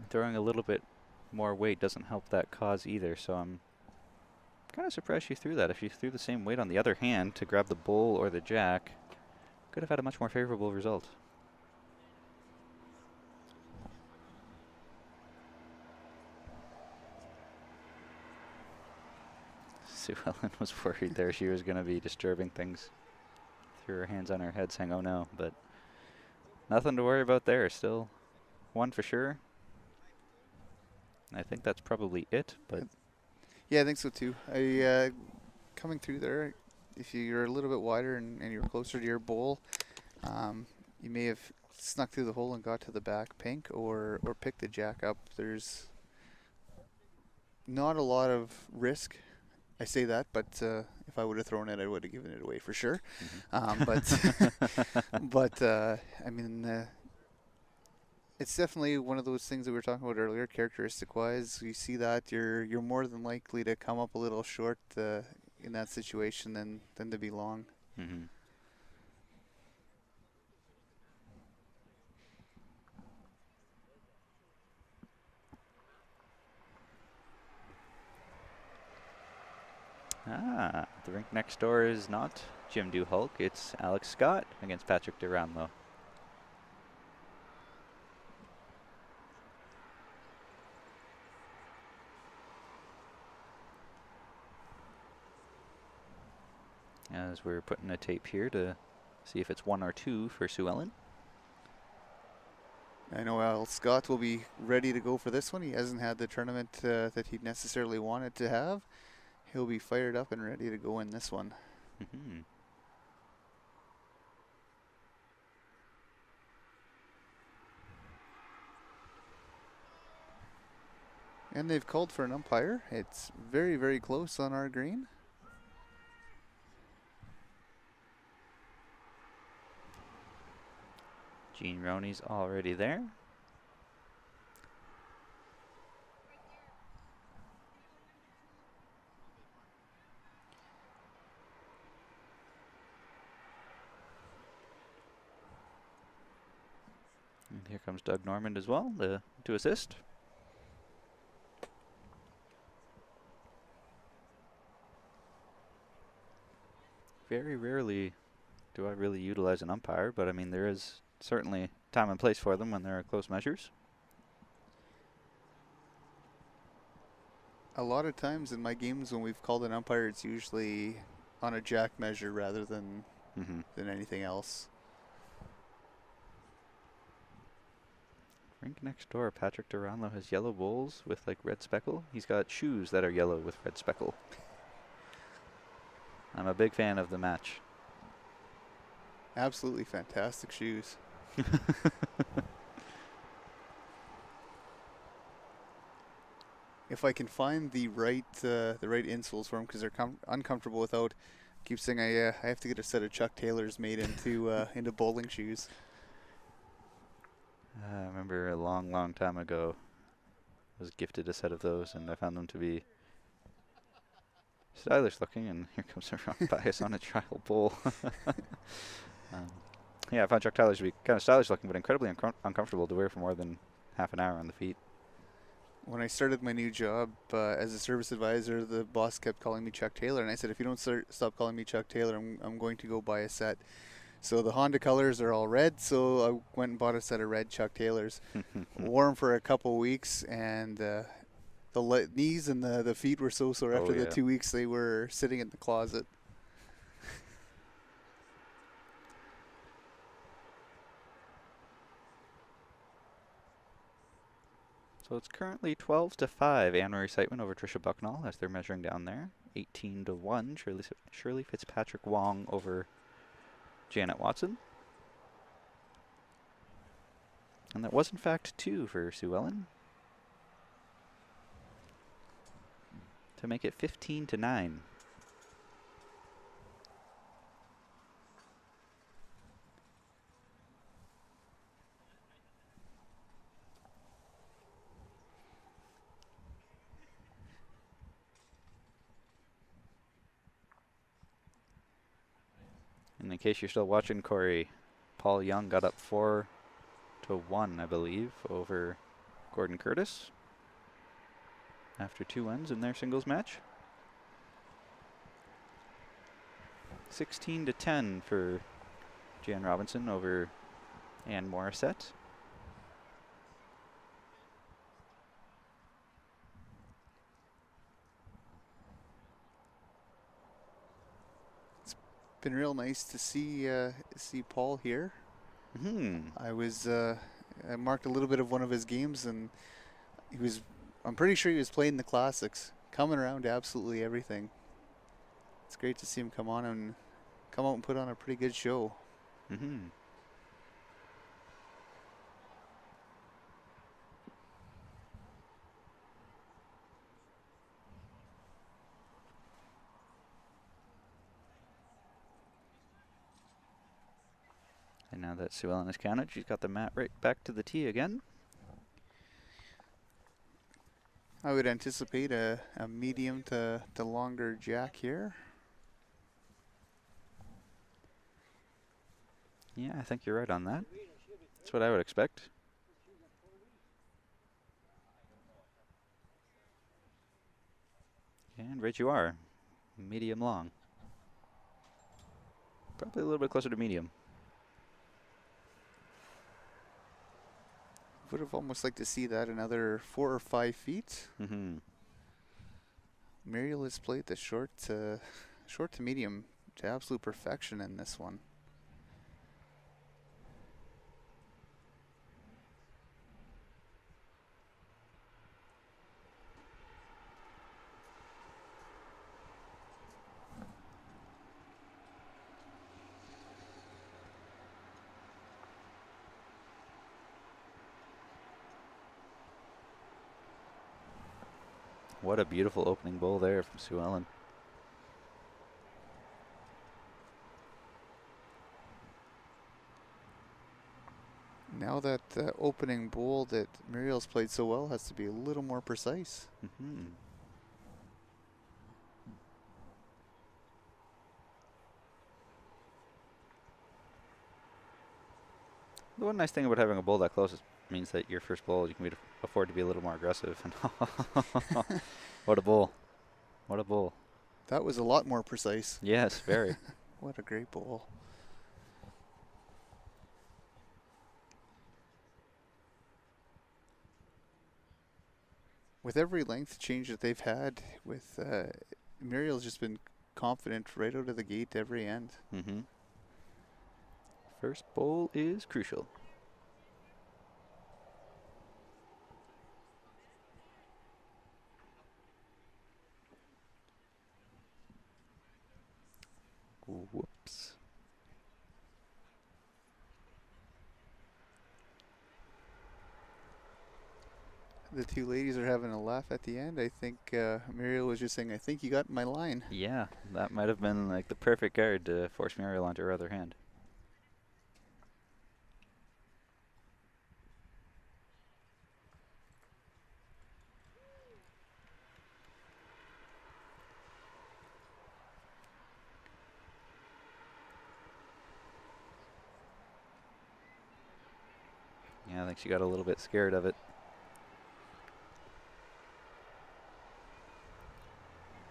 Throwing a little bit more weight doesn't help that cause either, so I'm kind of surprised she threw that. If she threw the same weight on the other hand to grab the bull or the jack, could have had a much more favorable result. Sue Ellen was worried there she was going to be disturbing things. Threw her hands on her head saying, oh no, but nothing to worry about there. Still one for sure. I think that's probably it, but yeah, I think so too. Coming through there, if you're a little bit wider and you're closer to your bowl, you may have snuck through the hole and got to the back pink or picked the jack up. There's not a lot of risk. I say that, but if I would have thrown it, I would have given it away for sure. But I mean, it's definitely one of those things that we were talking about earlier, characteristic-wise. You see that you're more than likely to come up a little short in that situation than to be long. The rink next door is not Jim Duhulk, it's Alex Scott against Patrick Duranlo. As we're putting a tape here to see if it's 1 or 2 for Sue Ellen. I know Al Scott will be ready to go for this one. He hasn't had the tournament that he necessarily wanted to have. He'll be fired up and ready to go in this one. And they've called for an umpire. It's very, very close on our green. Gene Roney's already there. And here comes Doug Normand as well to assist. Very rarely do I really utilize an umpire, but I mean there is certainly time and place for them when there are close measures. A lot of times in my games when we've called an umpire, it's usually on a jack measure rather than anything else. Rink next door, Patrick Duranlo has yellow bowls with like red speckle. He's got shoes that are yellow with red speckle. I'm a big fan of the match. Absolutely fantastic shoes. If I can find the right insoles for them, because they're uncomfortable without. I keep saying I have to get a set of Chuck Taylors made into bowling shoes. I remember a long time ago, I was gifted a set of those, and I found them to be stylish looking. And here comes a wrong bias on a trial bowl. Yeah, I found Chuck Taylors to be kind of stylish looking, but incredibly uncomfortable to wear for more than half an hour on the feet. When I started my new job as a service advisor, the boss kept calling me Chuck Taylor, and I said, if you don't stop calling me Chuck Taylor, I'm going to go buy a set. So the Honda colors are all red, so I went and bought a set of red Chuck Taylors. Wore them for a couple weeks, and the knees and the feet were so sore after the 2 weeks they were sitting in the closet. So it's currently 12-5 Anne-Marie Siteman over Trisha Bucknall as they're measuring down there. 18-1 Shirley Fitzpatrick Wong over Janet Watson. And that was in fact 2 for Sue Ellen. To make it 15-9. And in case you're still watching, Corey, Paul Young got up 4-1, I believe, over Gordon Curtis after 2 wins in their singles match. 16-10 for Jan Robinson over Ann Morissette. Been real nice to see Paul here. I marked a little bit of one of his games, and I'm pretty sure he was playing the classics, coming around to absolutely everything. It's great to see him come out and put on a pretty good show. And now that Sue Ellen is counted, she's got the mat right back to the tee again. I would anticipate a medium to longer jack here. Yeah, I think you're right on that. That's what I would expect. And right you are. Medium long. Probably a little bit closer to medium. Would have almost liked to see that another 4 or 5 feet. Muriel has played the short to medium to absolute perfection in this one. What a beautiful opening bowl there from Sue Ellen. Now that opening bowl that Muriel's played so well has to be a little more precise. The one nice thing about having a bowl that close is means that your first bowl you can afford to be a little more aggressive. What a bowl. What a bowl. That was a lot more precise. Yes, very. What a great bowl. With every length change that they've had, with Muriel's just been confident right out of the gate every end. First bowl is crucial. Whoops. The two ladies are having a laugh at the end. I think Muriel was just saying, I think you got my line. Yeah, that might have been like the perfect guard to force Muriel onto her other hand. Yeah, I think she got a little bit scared of it.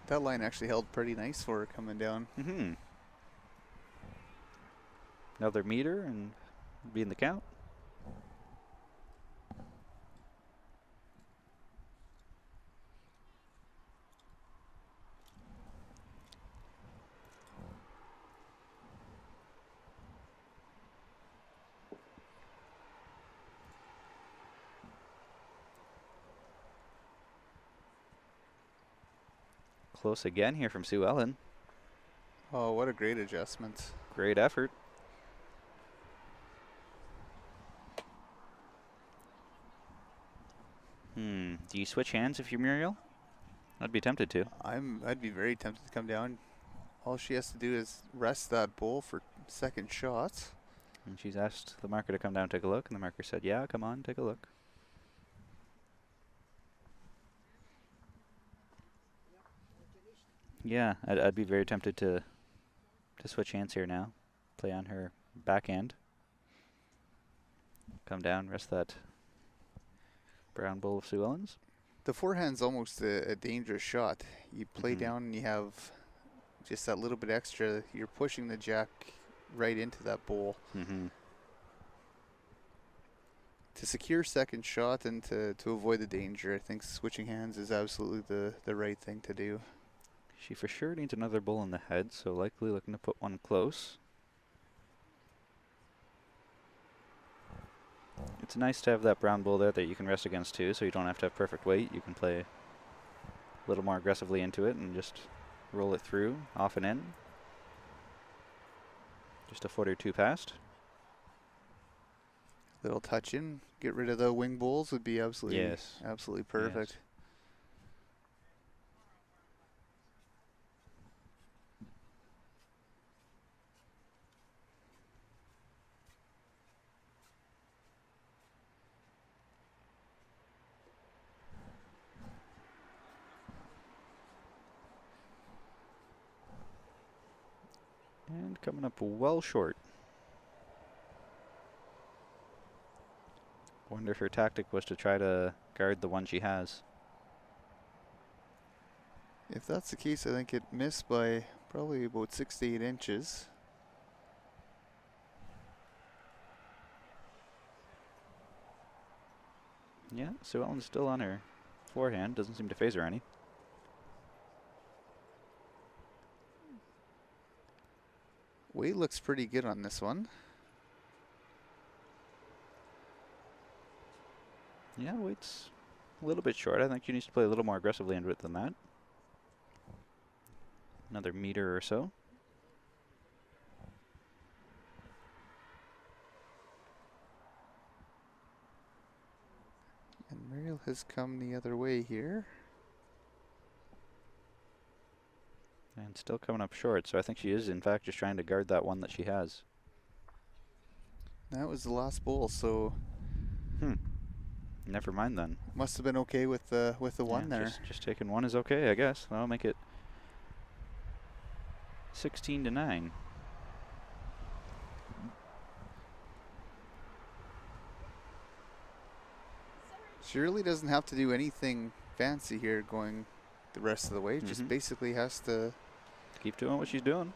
That line actually held pretty nice for her coming down. Another meter and be in the count. Close again here from Sue Ellen. Oh, what a great adjustment. Great effort. Do you switch hands if you're Muriel? I'd be tempted to. I'd be very tempted to come down. All she has to do is rest that bull for second shots. And she's asked the marker to come down and take a look, and the marker said, yeah, come on, take a look. Yeah, I'd be very tempted to switch hands here now. Play on her backhand. Come down, rest that brown bull of Sue Ellen's. The forehand's almost a dangerous shot. You play down and you have just that little bit extra. You're pushing the jack right into that bowl. To secure second shot and to avoid the danger, I think switching hands is absolutely the right thing to do. She for sure needs another bull in the head, so likely looking to put one close. It's nice to have that brown bull there that you can rest against too, so you don't have to have perfect weight. You can play a little more aggressively into it and just roll it through, off and in. Just a foot or two past. Little touch in, get rid of the wing bulls would be absolutely perfect. Yes. And coming up well short. Wonder if her tactic was to try to guard the one she has. If that's the case, I think it missed by probably about 6 to 8 inches. Yeah, Sue Ellen's still on her forehand. Doesn't seem to phase her any. Weight looks pretty good on this one. Yeah, weight's a little bit short. I think she needs to play a little more aggressively into it than that. Another meter or so. And Muriel has come the other way here. And still coming up short, so I think she is in fact just trying to guard that one that she has. That was the last bowl, so Never mind then. must have been okay with the one there. Just taking one is okay, I guess. That'll make it 16 to 9. She really doesn't have to do anything fancy here going the rest of the way. Just basically has to Keep doing what she's doing.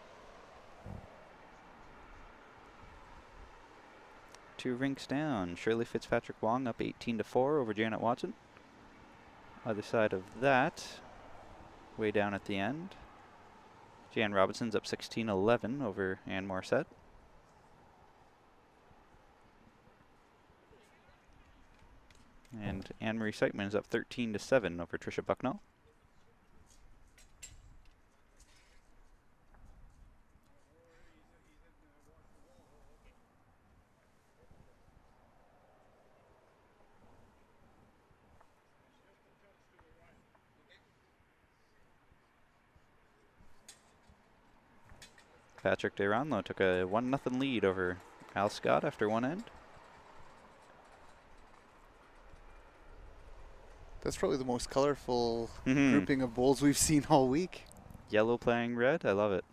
2 rinks down. Shirley Fitzpatrick Wong up 18 to 4 over Janet Watson. Other side of that, way down at the end, Jan Robinson's up 16-11 over Ann Morissette. And Anne-Marie Seichmann is up 13 to 7 over Tricia Bucknall. Patrick DeRonlo took a 1-0 lead over Al Scott after one end. That's probably the most colorful grouping of bowls we've seen all week. Yellow playing red, I love it.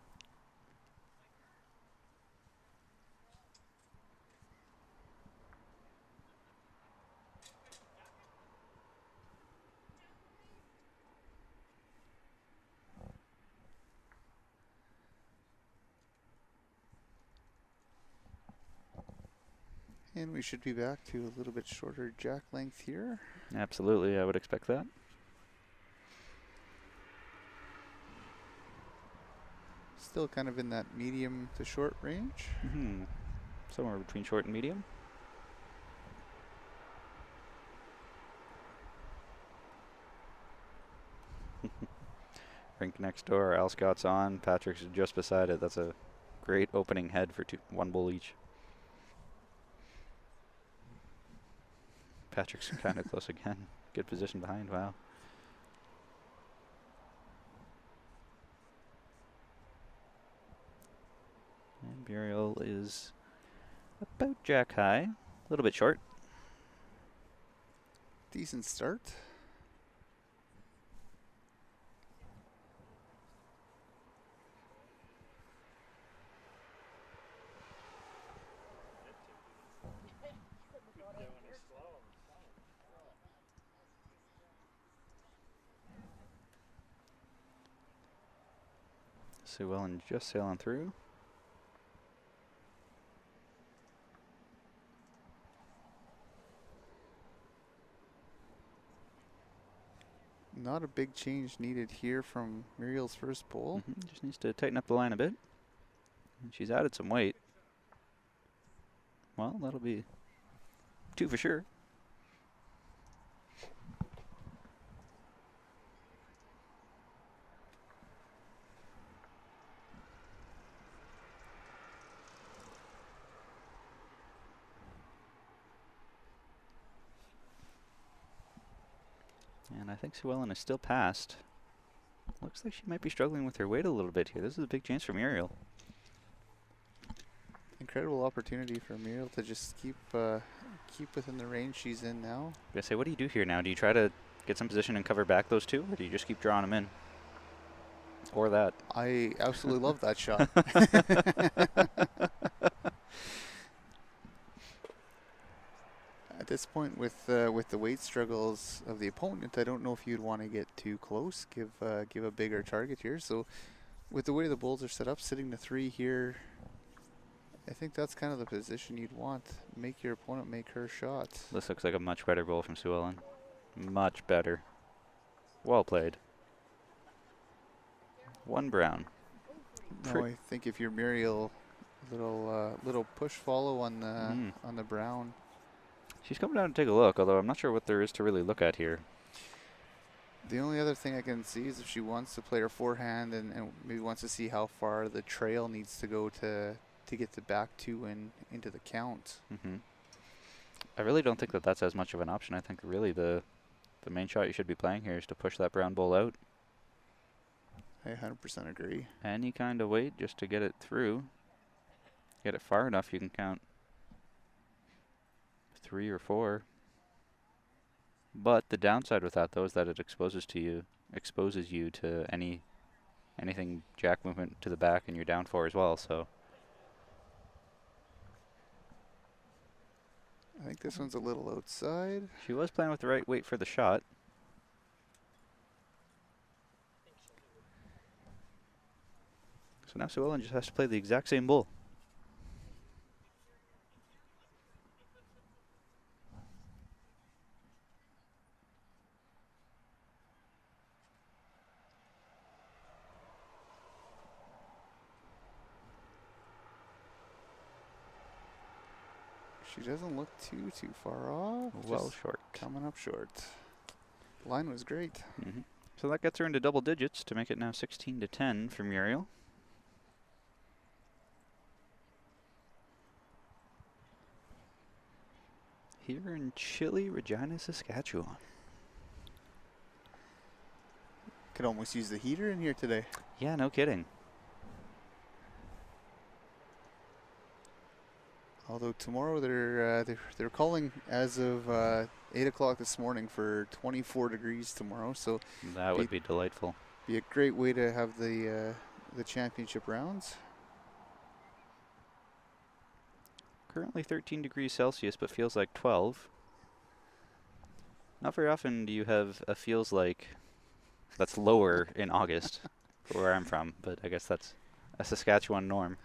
And we should be back to a little bit shorter jack length here. Absolutely, I would expect that. Still kind of in that medium to short range. Somewhere between short and medium. Rink next door, Al Scott's on, Patrick's just beside it. That's a great opening head for one bull each. Patrick's kind of close again. Good position behind, wow. And Muriel is about jack high, a little bit short. Decent start. Sue Ellen just sailing through. Not a big change needed here from Muriel's first bowl. Just needs to tighten up the line a bit. And she's added some weight. Well, that'll be 2 for sure. And I think Sue Ellen is still past. Looks like she might be struggling with her weight a little bit here. This is a big chance for Muriel. Incredible opportunity for Muriel to just keep within the range she's in now. I say, what do you do here now? Do you try to get some position and cover back those two, or do you just keep drawing them in? Or that? I absolutely love that shot. At this point, with the weight struggles of the opponent, I don't know if you'd want to get too close, give a bigger target here. So, with the way the bulls are set up, sitting to 3 here, I think that's kind of the position you'd want. Make your opponent make her shots. This looks like a much better bowl from Sue Ellen. Much better. Well played. 1 brown. No, I think if you're Muriel, little push follow on the brown. She's coming down to take a look, although I'm not sure what there is to really look at here. The only other thing I can see is if she wants to play her forehand and maybe wants to see how far the trail needs to go to get the back 2 into the count. I really don't think that that's as much of an option. I think really the main shot you should be playing here is to push that brown bull out. I 100% agree. Any kind of weight just to get it through. Get it far enough you can count 3 or 4. But the downside with that, though, is that it exposes you to anything jack movement to the back, and you're down 4 as well. So I think this one's a little outside. she was playing with the right weight for the shot. So now Sue Ellen just has to play the exact same bull. She doesn't look too far off. Well just short. Coming up short. Line was great. So that gets her into double digits to make it now 16-10 for Muriel. Here in chilly Regina, Saskatchewan. Could almost use the heater in here today. Yeah, no kidding. Although tomorrow they're calling as of 8 o'clock this morning for 24 degrees tomorrow. So That would be delightful. be a great way to have the championship rounds. Currently 13 degrees Celsius, but feels like 12. Not very often do you have a feels like that's lower in August for where I'm from, but I guess that's a Saskatchewan norm.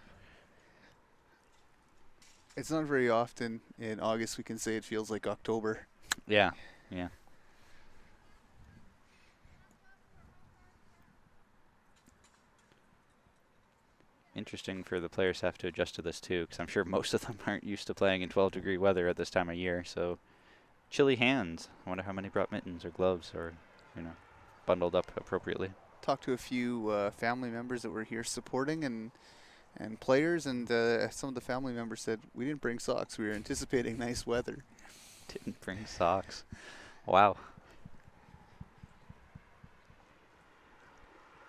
It's not very often in August we can say it feels like October. Yeah, yeah. Interesting for the players to have to adjust to this too, because I'm sure most of them aren't used to playing in 12-degree weather at this time of year. So chilly hands. I wonder how many brought mittens or gloves or, bundled up appropriately. Talked to a few family members that were here supporting and players, and some of the family members said, we didn't bring socks. We were anticipating nice weather. Didn't bring socks. Wow.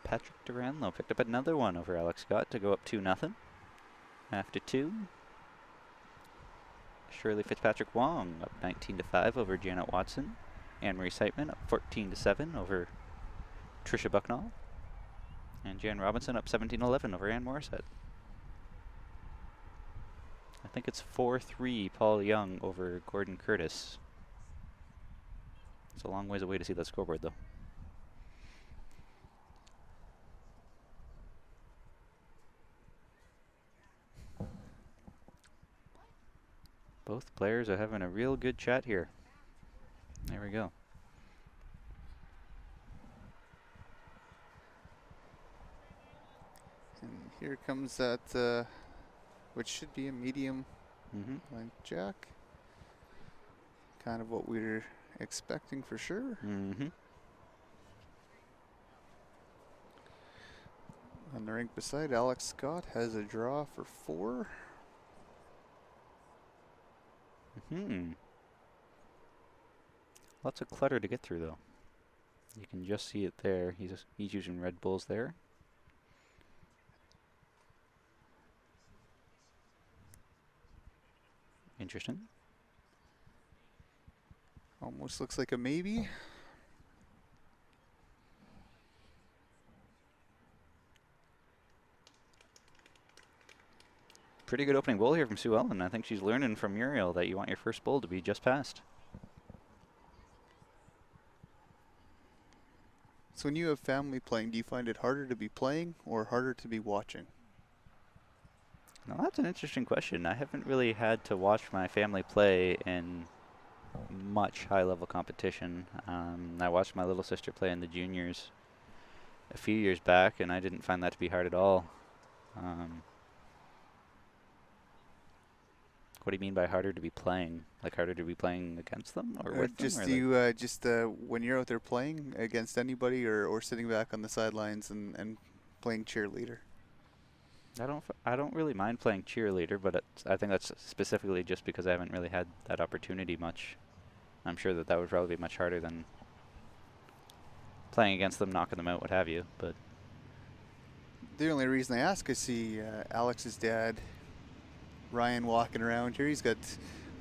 Patrick Duranlo picked up another one over Alex Scott to go up 2-0. After 2. Shirley Fitzpatrick Wong up 19-5 over Janet Watson. Anne-Marie Seitman up 14-7 over Trisha Bucknall. And Jan Robinson up 17-11 over Ann Morissette. I think it's 4-3 Paul Young over Gordon Curtis. It's a long ways away to see that scoreboard though. Both players are having a real good chat here. There we go. And here comes that, which should be a medium length jack. Kind of what we're expecting for sure. On the rink beside, Alex Scott has a draw for 4. Lots of clutter to get through though. You can just see it there. He's using Red Bulls there. Interesting. Almost looks like a maybe. Pretty good opening bowl here from Sue Ellen. I think she's learning from Muriel that you want your first bowl to be just past. So when you have family playing, do you find it harder to be playing or harder to be watching? Now that's an interesting question. I haven't really had to watch my family play in much high-level competition. I watched my little sister play in the juniors a few years back, and I didn't find that to be hard at all. What do you mean by harder to be playing? Like harder to be playing against them or with just them? When you're out there playing against anybody or sitting back on the sidelines and playing cheerleader? I don't really mind playing cheerleader, but I think that's specifically just because I haven't really had that opportunity much. I'm sure that would probably be much harder than playing against them, knocking them out, what have you. But the only reason I ask is see Alex's dad, Ryan, walking around here. He's got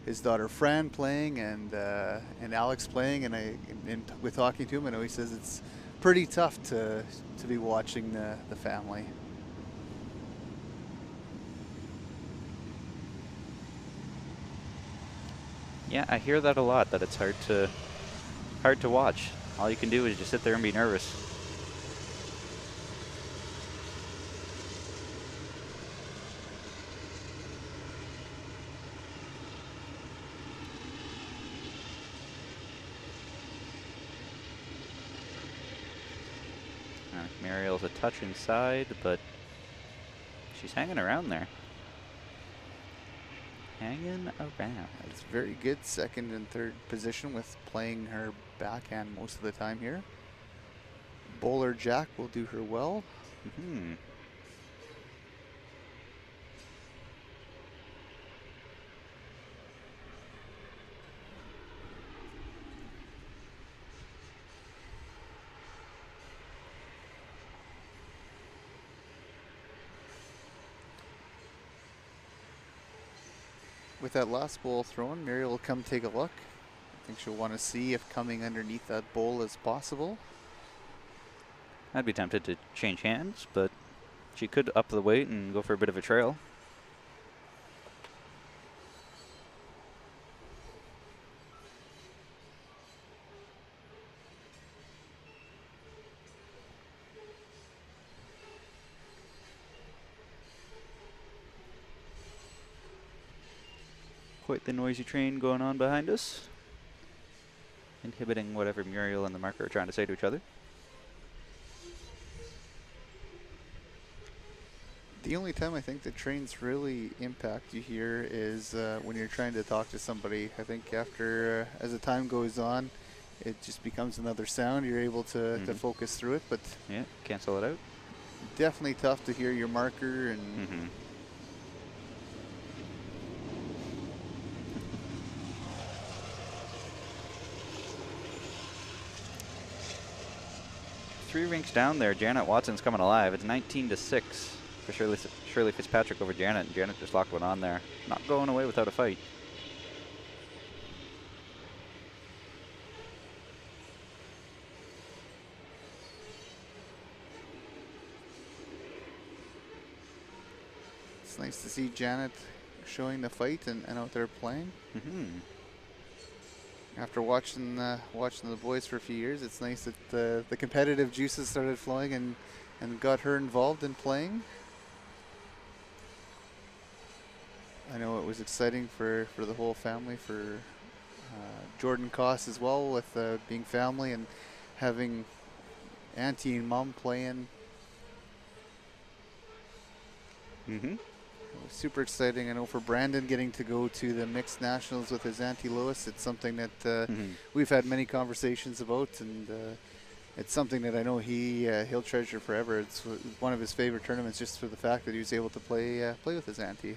his daughter Fran playing and Alex playing, and with talking to him, I know he says it's pretty tough to be watching the family. yeah, I hear that a lot, that it's hard to watch. All you can do is just sit there and be nervous. Muriel's a touch inside, but she's hanging around there. Hanging around. It's very good second and third position with playing her backhand most of the time here. Bowler Jack will do her well. With that last bowl thrown, Muriel will come take a look. I think she'll want to see if coming underneath that bowl is possible. I'd be tempted to change hands, but she could up the weight and go for a bit of a trail. Quite the noisy train going on behind us, inhibiting whatever Muriel and the marker are trying to say to each other. The only time I think the trains really impact you here is when you're trying to talk to somebody. I think after, as the time goes on, it just becomes another sound. You're able to focus through it, but Yeah, cancel it out. definitely tough to hear your marker and 3 rinks down there, Janet Watson's coming alive. It's 19-6 for Shirley Fitzpatrick over Janet, and Janet just locked one on there. Not going away without a fight. it's nice to see Janet showing the fight and out there playing. After watching the boys for a few years, it's nice that the competitive juices started flowing and got her involved in playing. I know it was exciting for the whole family, for Jordan Koss as well, with being family and having auntie and mom playing. It was super exciting. I know for Brandon getting to go to the mixed nationals with his auntie Lois, it's something that we've had many conversations about, and it's something that I know he'll treasure forever. It's one of his favorite tournaments, just for the fact that he was able to play with his auntie.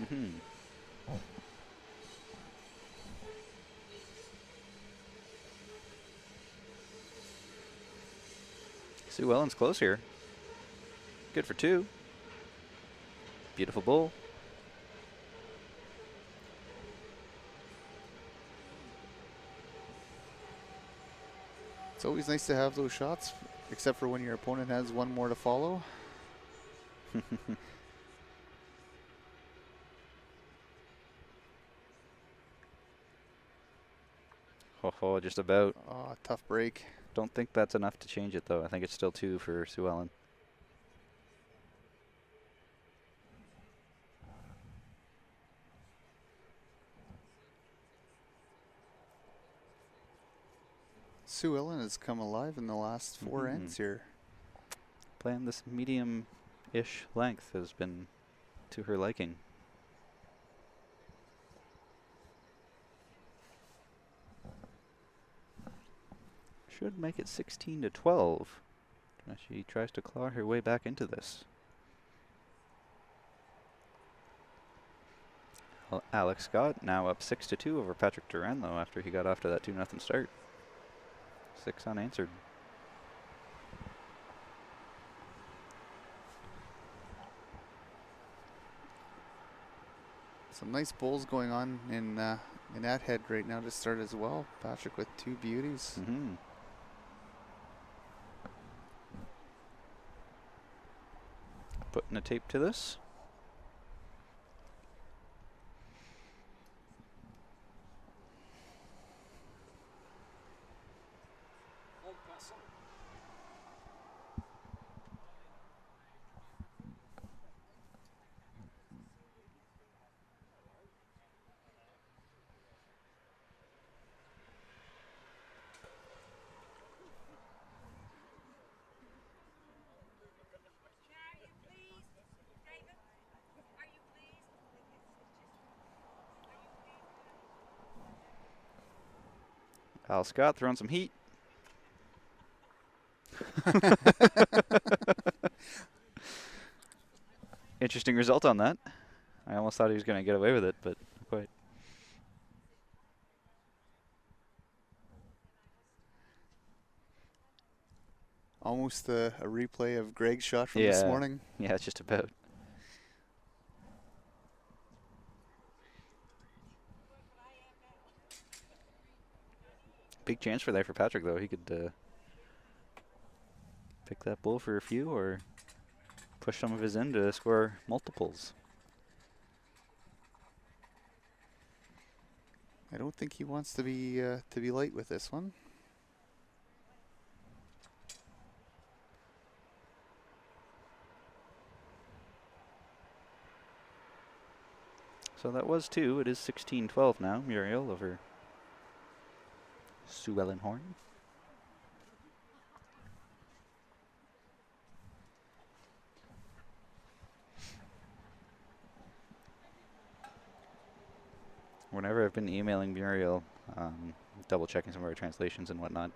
Sue Ellen's close here. Good for 2. Beautiful bull. It's always nice to have those shots, except for when your opponent has one more to follow. Oh, just about. Oh, tough break. Don't think that's enough to change it, though. I think it's still 2 for Sue Ellen. Sue Ellen has come alive in the last 4 ends here. Playing this medium-ish length has been to her liking. Should make it 16-12 as she tries to claw her way back into this. Alex Scott now up 6-2 over Patrick Duran, though, after he got off to that 2-0 start. 6 unanswered. Some nice bowls going on in that head right now to start as well. Patrick with 2 beauties. Putting a tape to this. Al Scott throwing some heat. Interesting result on that. I almost thought he was going to get away with it, but not quite. Almost a replay of Greg's shot from this morning. Yeah, it's just about. Big chance for there for Patrick, though. He could pick that bull for a few or push some of his in to score multiples. I don't think he wants to be light with this one. So that was 2. It is 16-12 now. Muriel over Sue Ellen Horne. Whenever I've been emailing Muriel, double checking some of her translations and whatnot,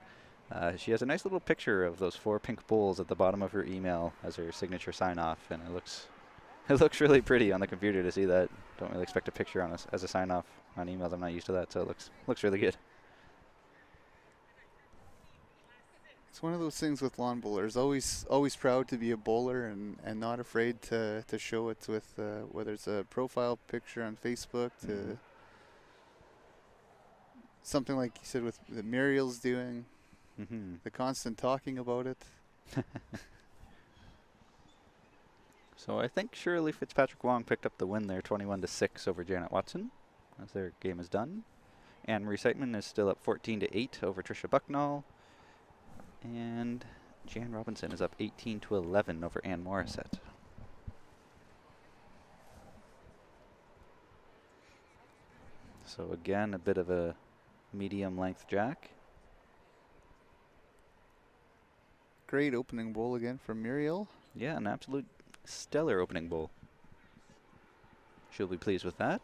she has a nice little picture of those 4 pink bowls at the bottom of her email as her signature sign off, and it looks really pretty on the computer to see that. Don't really expect a picture on as a sign off on emails. I'm not used to that, so it looks really good. It's one of those things with lawn bowlers. Always proud to be a bowler and not afraid to show it with whether it's a profile picture on Facebook to something like you said with the Muriel's doing, the constant talking about it. So I think Shirley Fitzpatrick-Wong picked up the win there, 21-6 over Janet Watson, as their game is done. Anne Marie Seitman is still up 14-8 over Tricia Bucknall. And Jan Robinson is up 18-11 over Ann Morissette. So again, a bit of a medium length jack. Great opening bowl again from Muriel. Yeah, an absolute stellar opening bowl. She'll be pleased with that.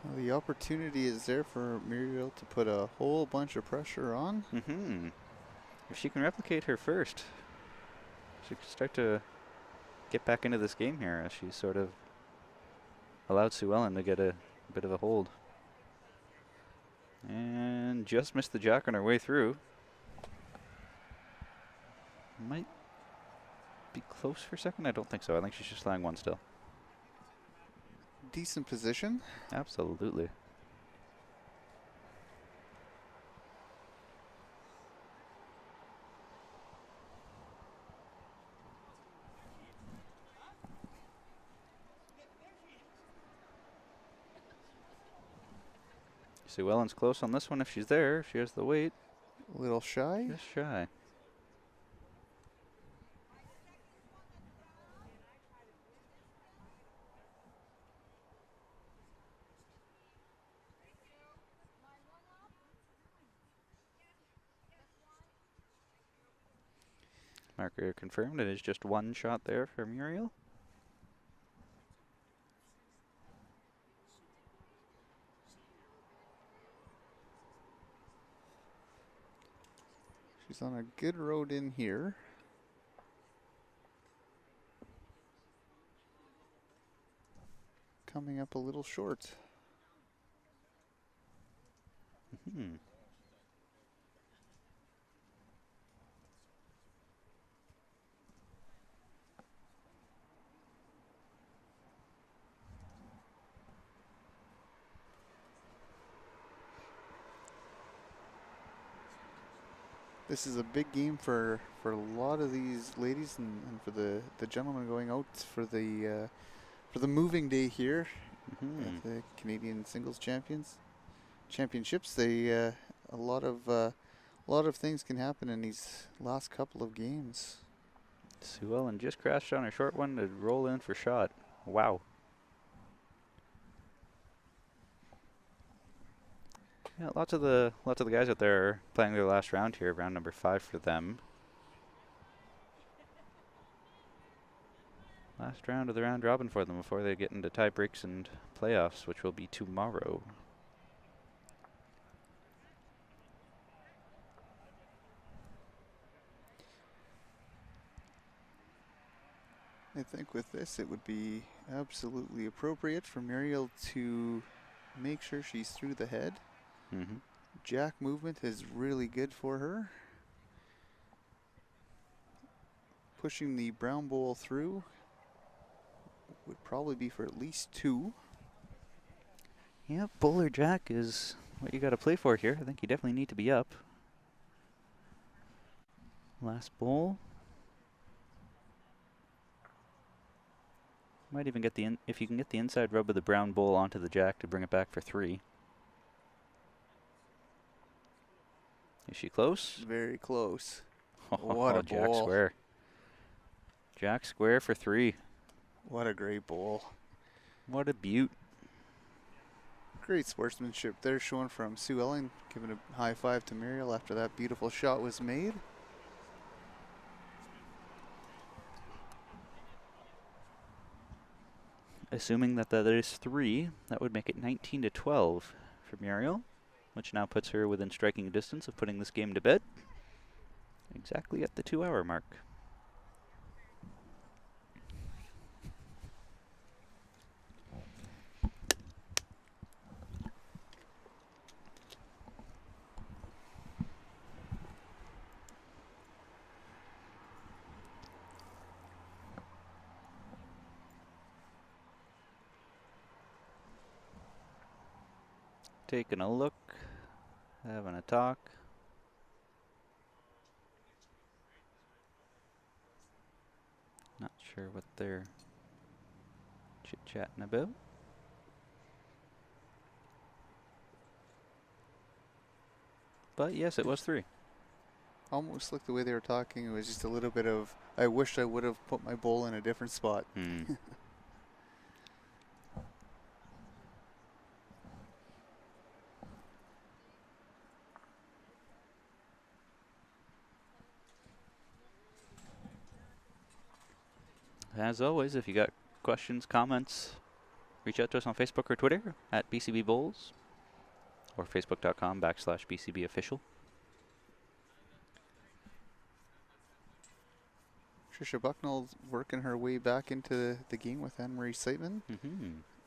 Well, the opportunity is there for Muriel to put a whole bunch of pressure on. If she can replicate her first, she could start to get back into this game here as she sort of allowed Sue Ellen to get a bit of a hold. And just missed the jack on her way through. Might be close for a second. I don't think so. I think she's just flying 1 still. Decent position. Absolutely. Sue Ellen's close on this one if she's there. She has the weight. A little shy. Just shy. Marker confirmed. It is just 1 shot there for Muriel. She's on a good road in here. Coming up a little short. This is a big game for a lot of these ladies and for the gentlemen going out for the moving day here at the Canadian Singles Championships. They a lot of things can happen in these last couple of games. Sue Ellen just crashed on her short one to roll in for shot. Wow. Yeah, lots of the guys out there are playing their last round here, round number 5 for them. Last round of the round robin for them before they get into tie breaks and playoffs, which will be tomorrow. I think with this it would be absolutely appropriate for Muriel to make sure she's through the head. Jack movement is really good for her. Pushing the brown bowl through would probably be for at least 2. Yeah, bowler jack is what you got to play for here. I think you definitely need to be up. Last bowl. Might even get the if you can get the inside rub of the brown bowl onto the jack to bring it back for 3. Is she close? Very close. Oh, What a jack bowl. square. Jack square for 3. What a great bowl. What a beaut. Great sportsmanship there showing from Sue Ellen, giving a high five to Muriel after that beautiful shot was made. Assuming that that is 3, that would make it 19-12 for Muriel, which now puts her within striking distance of putting this game to bed. Exactly at the 2-hour mark. Taking a look, having a talk. Not sure what they're chit-chatting about. But yes, it was 3. Almost like the way they were talking, it was just a little bit of, I wish I would have put my bowl in a different spot. As always, if you got questions, comments, reach out to us on Facebook or Twitter at BCB Bowls or facebook.com/BCB Official. Trisha Bucknell working her way back into the game with Anne-Marie Seitman.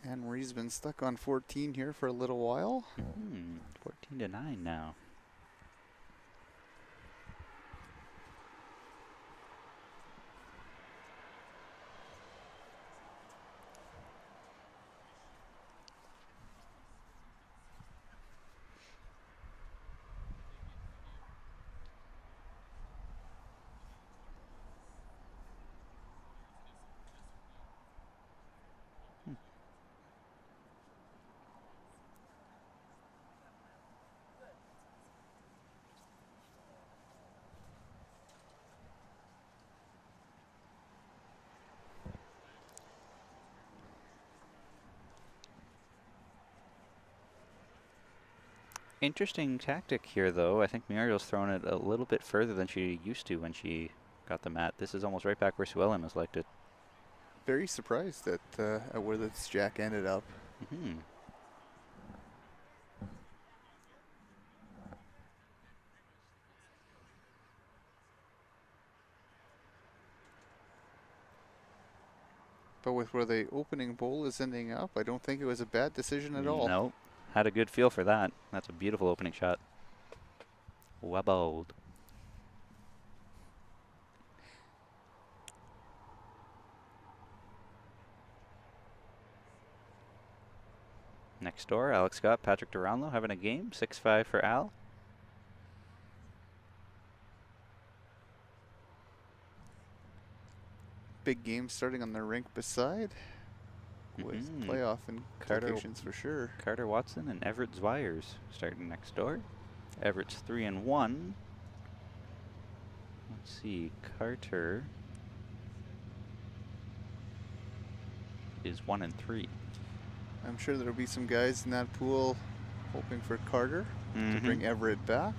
Anne-Marie's been stuck on 14 here for a little while. 14-9 now. Interesting tactic here, though. I think Muriel's thrown it a little bit further than she used to when she got the mat. This is almost right back where Sue Ellen has liked it. Very surprised at where this jack ended up. But with where the opening bowl is ending up, I don't think it was a bad decision at all. Nope. Had a good feel for that. That's a beautiful opening shot. Wabbled. Next door, Alex Scott, Patrick Duranlo having a game. 6-5 for Al. Big game starting on the rink beside. With playoff implications for sure. Carter Watson and Everett Zwires starting next door. Everett's 3-1. Let's see, Carter is 1-3. I'm sure there'll be some guys in that pool hoping for Carter to bring Everett back.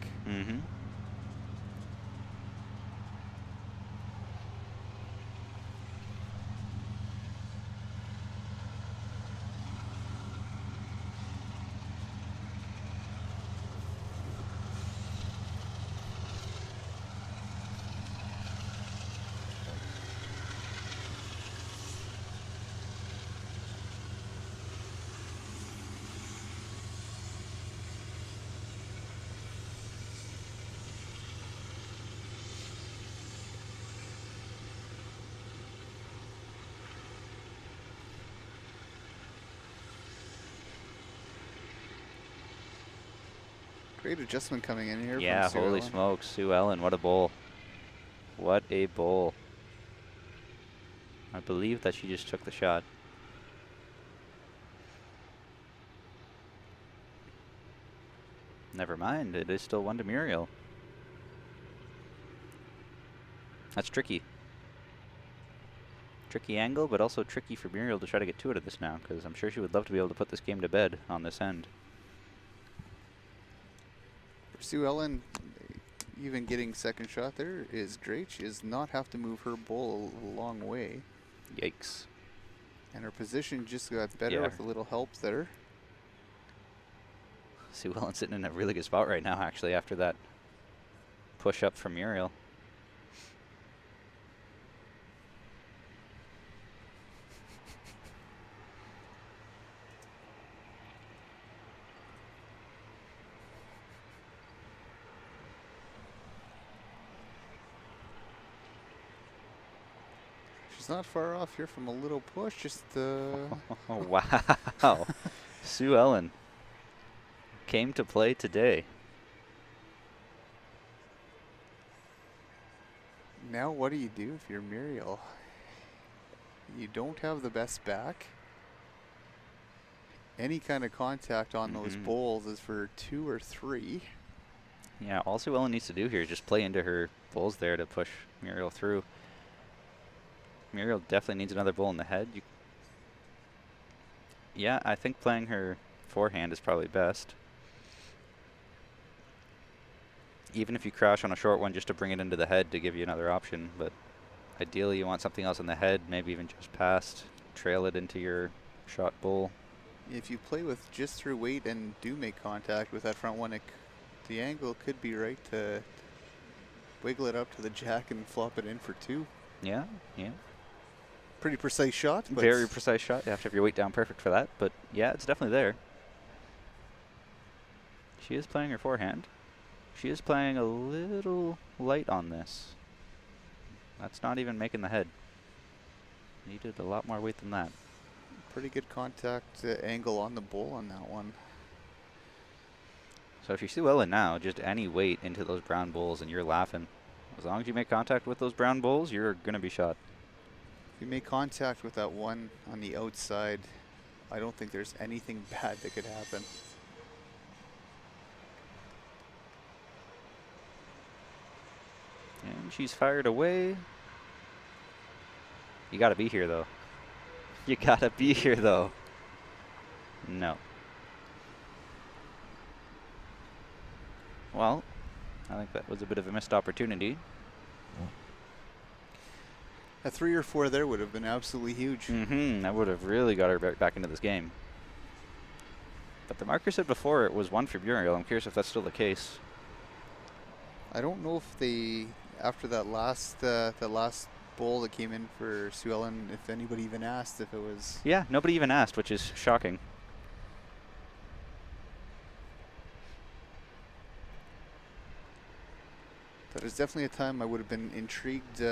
Great adjustment coming in here. Yeah, from Sue holy Ellen. smokes. Sue Ellen, what a bowl. What a bowl. I believe that she just took the shot. Never mind, it is still 1 to Muriel. That's tricky. Tricky angle, but also tricky for Muriel to try to get 2 out of this now, because I'm sure she would love to be able to put this game to bed on this end. For Sue Ellen, even getting second shot there is great. She does not have to move her bowl a long way. Yikes. And her position just got better Yeah. with a little help there. Sue Ellen's sitting in a really good spot right now, actually, after that push up from Muriel. She's not far off here from a little push, just Oh, wow. Sue Ellen came to play today. now what do you do if you're Muriel? You don't have the best back. Any kind of contact on those bowls is for 2 or 3. Yeah, all Sue Ellen needs to do here is just play into her bowls there to push Muriel through. Muriel definitely needs another bowl in the head. Yeah, I think playing her forehand is probably best. Even if you crash on a short one just to bring it into the head to give you another option, but ideally you want something else in the head, maybe even just past, trail it into your shot bowl. If you play with just through weight and do make contact with that front one, the angle could be right to wiggle it up to the jack and flop it in for 2. Yeah, yeah. Pretty precise shot. But Very precise shot. You have to have your weight down perfect for that, but yeah, it's definitely there. She is playing her forehand. She is playing a little light on this. That's not even making the head. Needed a lot more weight than that. pretty good contact angle on the bowl on that one. So if you Sue Ellen now, just any weight into those brown bowls and you're laughing. As long as you make contact with those brown bowls, you're going to be shot. If you make contact with that one on the outside, I don't think there's anything bad that could happen. And she's fired away. You got to be here, though. You got to be here, though. No. Well, I think that was a bit of a missed opportunity. A 3 or 4 there would have been absolutely huge. That would have really got her back into this game. But the marker said before it was 1 for Muriel. I'm curious if that's still the case. I don't know if they, after that last bowl that came in for Sue Ellen, if anybody even asked if it was. Yeah, nobody even asked, which is shocking. That is definitely a time I would have been intrigued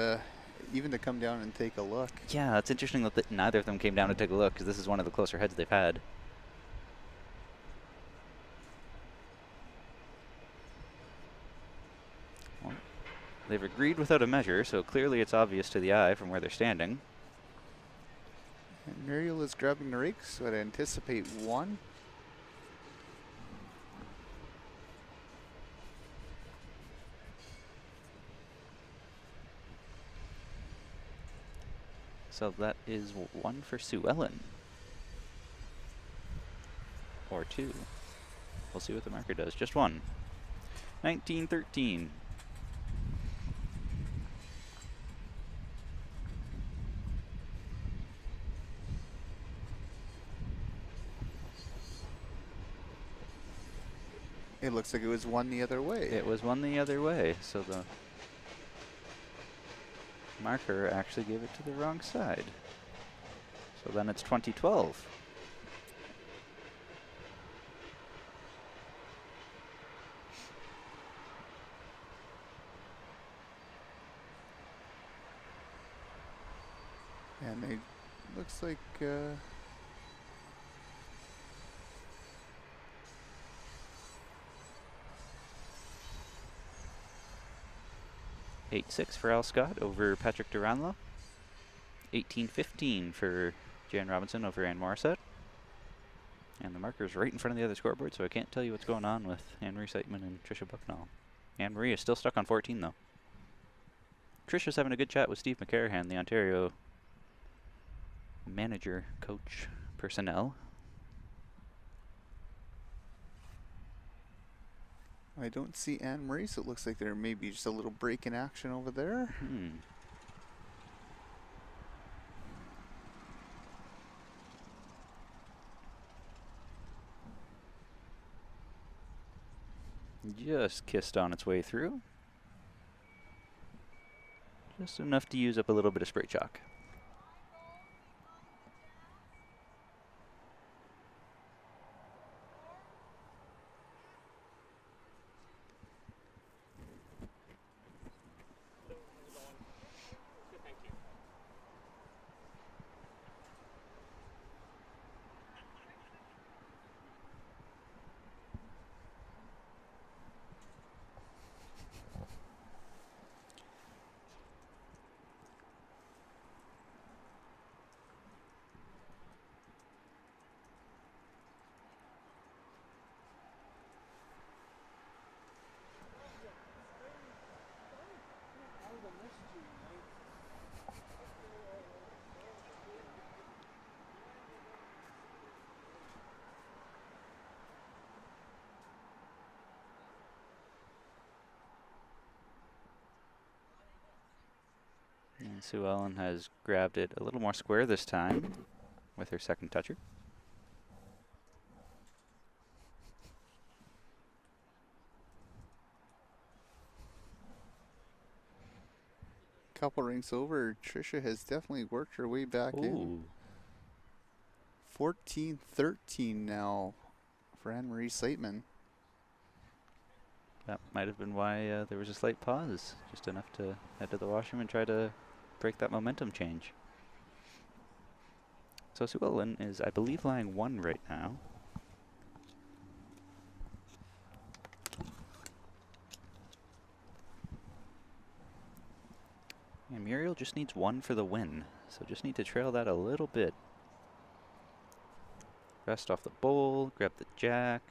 even to come down and take a look. Yeah, it's interesting that neither of them came down to take a look, because this is one of the closer heads they've had. Well, they've agreed without a measure, so clearly it's obvious to the eye from where they're standing. And Muriel is grabbing the rake, so I'd anticipate 1. So that is 1 for Sue Ellen. Or 2. We'll see what the marker does. Just 1. 19-13. It looks like it was 1 the other way. It was 1 the other way, so the marker actually gave it to the wrong side. So then it's 20-12. And it looks like 8-6 for Al Scott over Patrick Duranlo. 18-15 for Jan Robinson over Anne Morissette. And the marker's right in front of the other scoreboard, so I can't tell you what's going on with Anne-Marie Seitman and Tricia Bucknall. Anne-Marie is still stuck on 14, though. Tricia's having a good chat with Steve McCarahan, the Ontario manager, coach, personnel. I don't see Anne-Marie, so it looks like there may be just a little break in action over there. Just kissed on its way through. Just enough to use up a little bit of spray chalk. And Sue Ellen has grabbed it a little more square this time with her second toucher. Couple rings over, Tricia has definitely worked her way back in. 14-13 now for Anne-Marie Seitman. That might have been why there was a slight pause, just enough to head to the washroom and try to break that momentum change. So Sue Ellen is, I believe, lying 1 right now. And Muriel just needs 1 for the win, so just need to trail that a little bit. Rest off the bowl, grab the jack.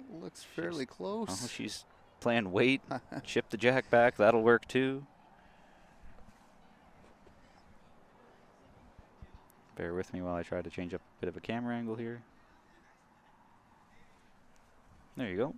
Looks fairly close. Oh, she's playing weight. Ship the jack back, that'll work too. Bear with me while I try to change up a bit of a camera angle here. There you go.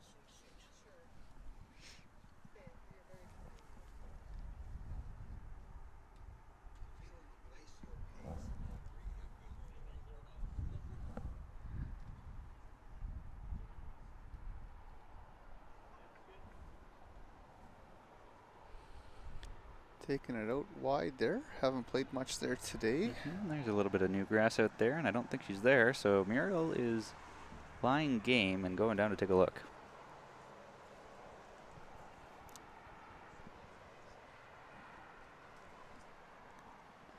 Taking it out wide there. Haven't played much there today. There's a little bit of new grass out there, and I don't think she's there. So Muriel is lying game and going down to take a look.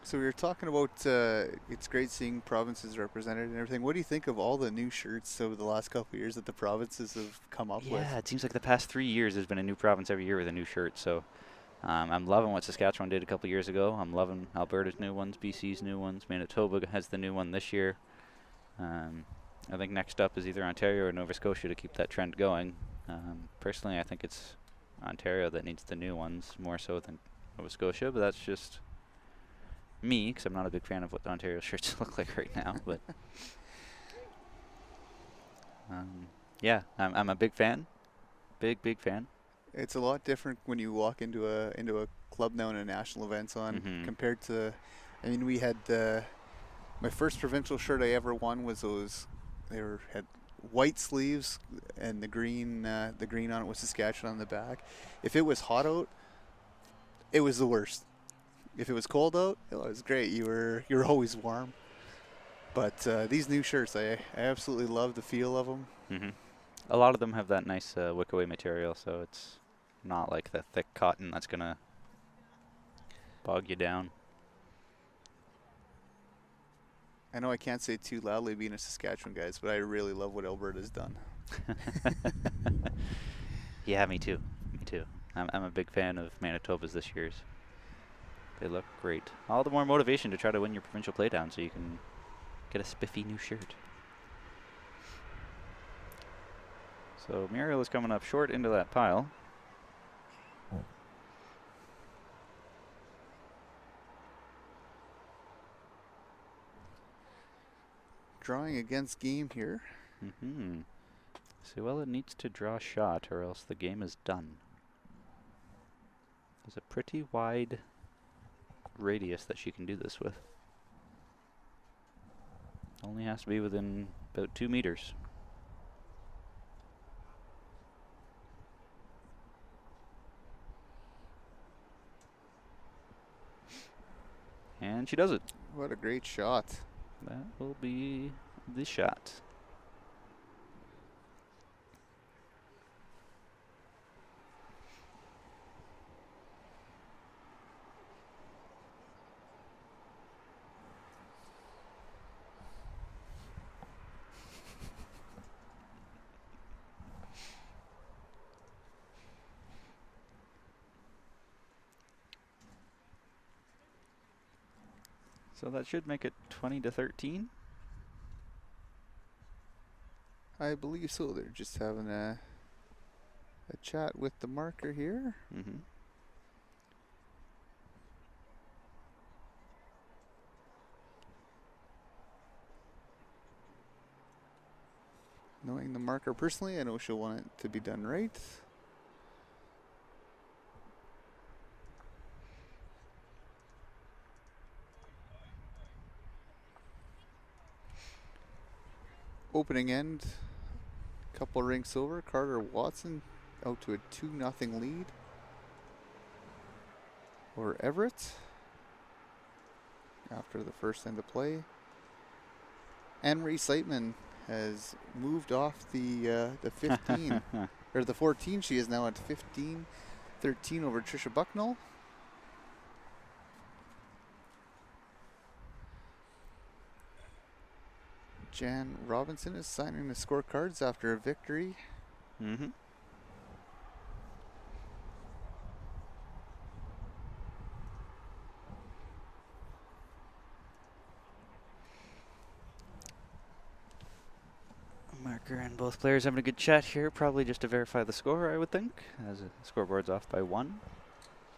So we were talking about it's great seeing provinces represented and everything. What do you think of all the new shirts over the last couple of years that the provinces have come up with? Yeah, it seems like the past 3 years there's been a new province every year with a new shirt. So I'm loving what Saskatchewan did a couple years ago. I'm loving Alberta's new ones, BC's new ones. Manitoba has the new one this year. I think next up is either Ontario or Nova Scotia to keep that trend going. Personally, I think it's Ontario that needs the new ones more so than Nova Scotia, but that's just me, because I'm not a big fan of what the Ontario shirts look like right now. But yeah, I'm a big fan, big fan. It's a lot different when you walk into a club now and a national event's on compared to. I mean, we had my first provincial shirt I ever won was those. Had white sleeves and the green on it was Saskatchewan on the back. If it was hot out, it was the worst. If it was cold out, it was great. You were always warm. But these new shirts, I absolutely love the feel of them. A lot of them have that nice wick-away material, so it's not like the thick cotton that's gonna bog you down. I know I can't say it too loudly being a Saskatchewan guys, but I really love what Alberta's done. Yeah, me too. I'm a big fan of Manitoba's this year's. They look great. All the more motivation to try to win your provincial playdown so you can get a spiffy new shirt. So Muriel is coming up short into that pile. Drawing against game here. Mm-hmm. Suella needs to draw a shot or else the game is done. There's a pretty wide radius that she can do this with. Only has to be within about 2 meters. And she does it. What a great shot. That will be the shot. So that should make it 20-13. I believe so. They're just having a chat with the marker here. Mm-hmm. Knowing the marker personally, I know she'll want it to be done right. Opening end, couple rinks over. Carter Watson out to a 2-0 lead. Or Everett after the first end of play. Anne-Marie Seitman has moved off the 15 or the 14. She is now at 15-13 over Trisha Bucknell. Jan Robinson is signing the scorecards after a victory. Mm-hmm. Marker and both players having a good chat here, probably just to verify the score, I would think, as the scoreboard's off by 1.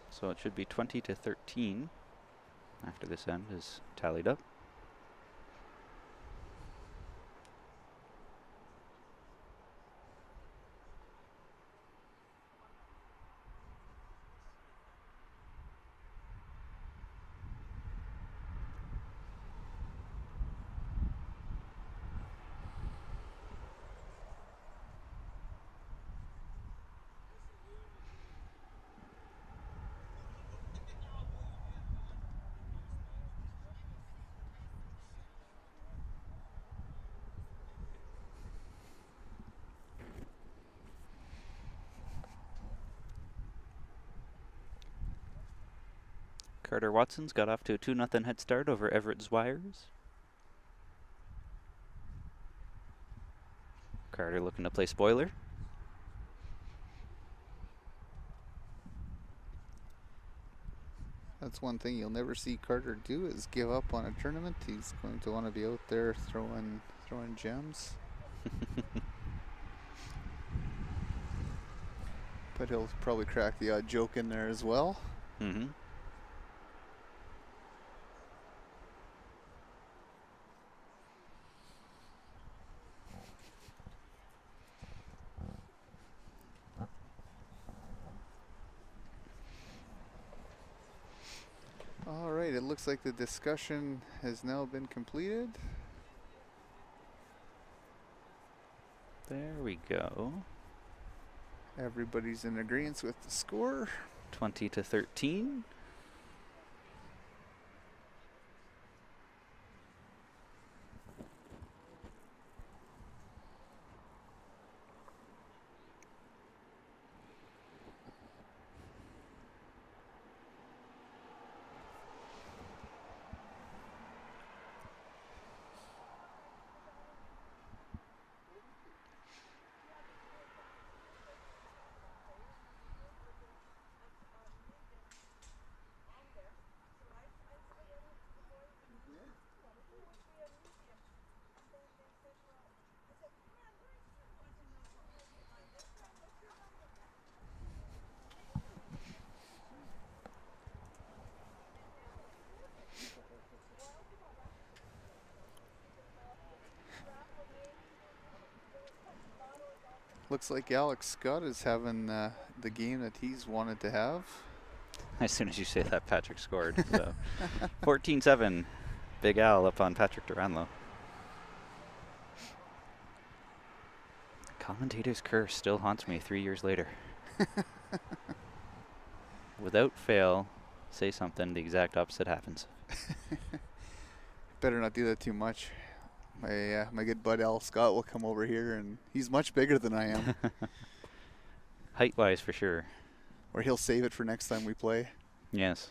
So it should be 20-13 after this end is tallied up. Carter Watson's got off to a 2-0 head start over Everett Zwires. Carter looking to play spoiler. That's one thing you'll never see Carter do is give up on a tournament. He's going to want to be out there throwing gems. But he'll probably crack the odd joke in there as well. Mm-hmm. All right, it looks like the discussion has now been completed. There we go. Everybody's in agreement with the score. 20-13. Looks like Alex Scott is having the game that he's wanted to have. As soon as you say that, Patrick scored. So 14-7. Big Al up on Patrick Duranlo. Commentator's curse still haunts me 3 years later. Without fail, say something, the exact opposite happens. Better not do that too much. My good bud Al Scott will come over here, and he's much bigger than I am. Height-wise, for sure. Or he'll save it for next time we play. Yes.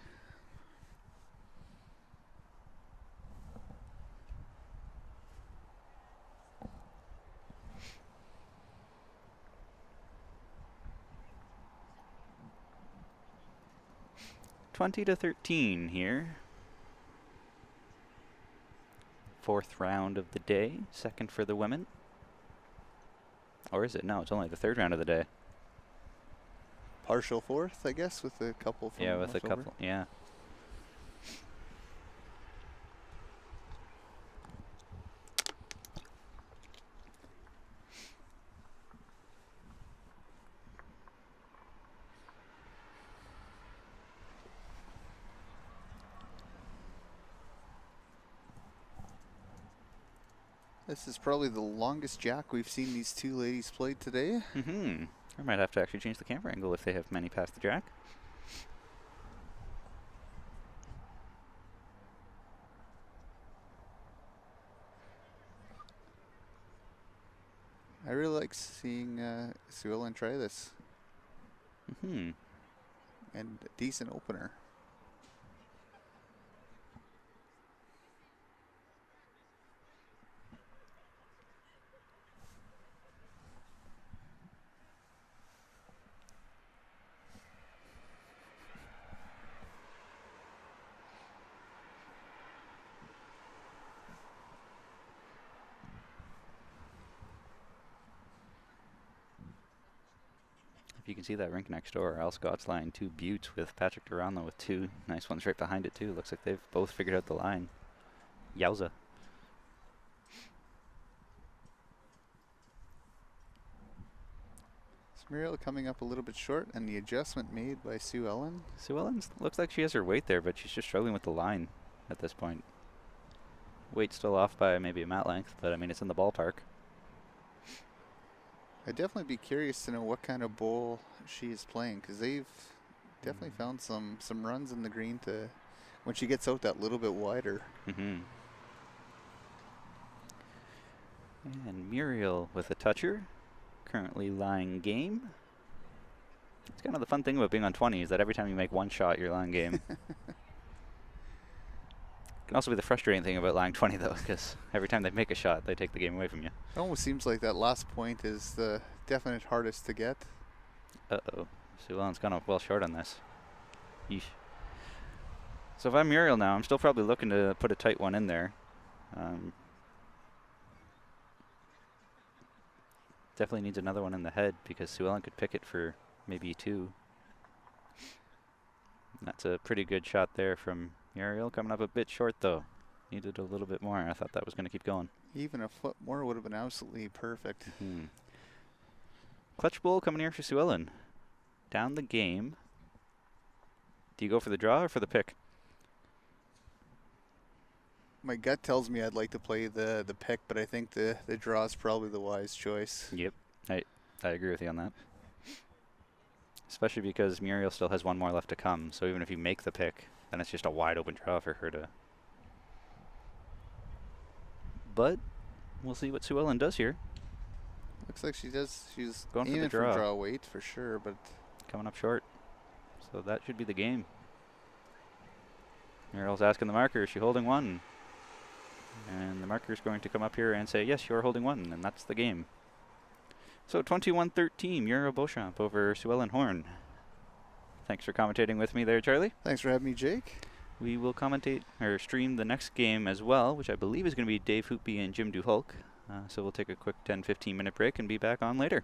(20-13) here. Fourth round of the day, second for the women. Or is it? No, it's only the third round of the day. Partial fourth, I guess, with a couple from Yeah, with a left couple. over. Yeah. This is probably the longest jack we've seen these two ladies play today. Mm-hmm. I might have to actually change the camera angle if they have many past the jack. I really like seeing Sue Ellen try this. Mm-hmm. And a decent opener. If you can see that rink next door, Al Scott's line 2 buttes with Patrick Duranlo with 2 nice ones right behind it too. Looks like they've both figured out the line. Yowza. Muriel coming up a little bit short, and the adjustment made by Sue Ellen. Sue Ellen looks like she has her weight there, but she's just struggling with the line at this point. Weight's still off by maybe a mat length, but I mean, it's in the ballpark. I'd definitely be curious to know what kind of bowl she is playing, because they've definitely found some runs in the green to when she gets out that little bit wider. Mm-hmm. And Muriel with a toucher, currently lying game. It's kind of the fun thing about being on 20 is that every time you make one shot, you're lying game. Can also be the frustrating thing about lying 20 though, because every time they make a shot, they take the game away from you. It almost seems like that last point is the definite hardest to get. Uh-oh. Sue Ellen's gone well short on this. Yeesh. So if I'm Muriel now, I'm still probably looking to put a tight one in there. Definitely needs another one in the head because Sue Ellen could pick it for maybe 2. That's a pretty good shot there from Muriel. Coming up a bit short though. Needed a little bit more. I thought that was going to keep going. Even a foot more would have been absolutely perfect. Mm-hmm. Clutch bowl coming here for Sue Ellen. Down the game. Do you go for the draw or for the pick? My gut tells me I'd like to play the pick, but I think the draw is probably the wise choice. Yep. I agree with you on that. Especially because Muriel still has one more left to come. So even if you make the pick, then it's just a wide open draw for her to. But we'll see what Sue Ellen does here. Looks like she does. She's Going for the aiming draw. for draw weight for sure, but Coming up short. So that should be the game. Muriel's asking the marker, is she holding one? And the marker's going to come up here and say, yes, you're holding one, and that's the game. So 21-13, Muriel Beauchamp over Sue Ellen Horne. Thanks for commentating with me there, Charlie. thanks for having me, Jake. We will commentate or stream the next game as well, which I believe is going to be Dave Hoopy and Jim Duhulk. So we'll take a quick 10-15 minute break and be back on later.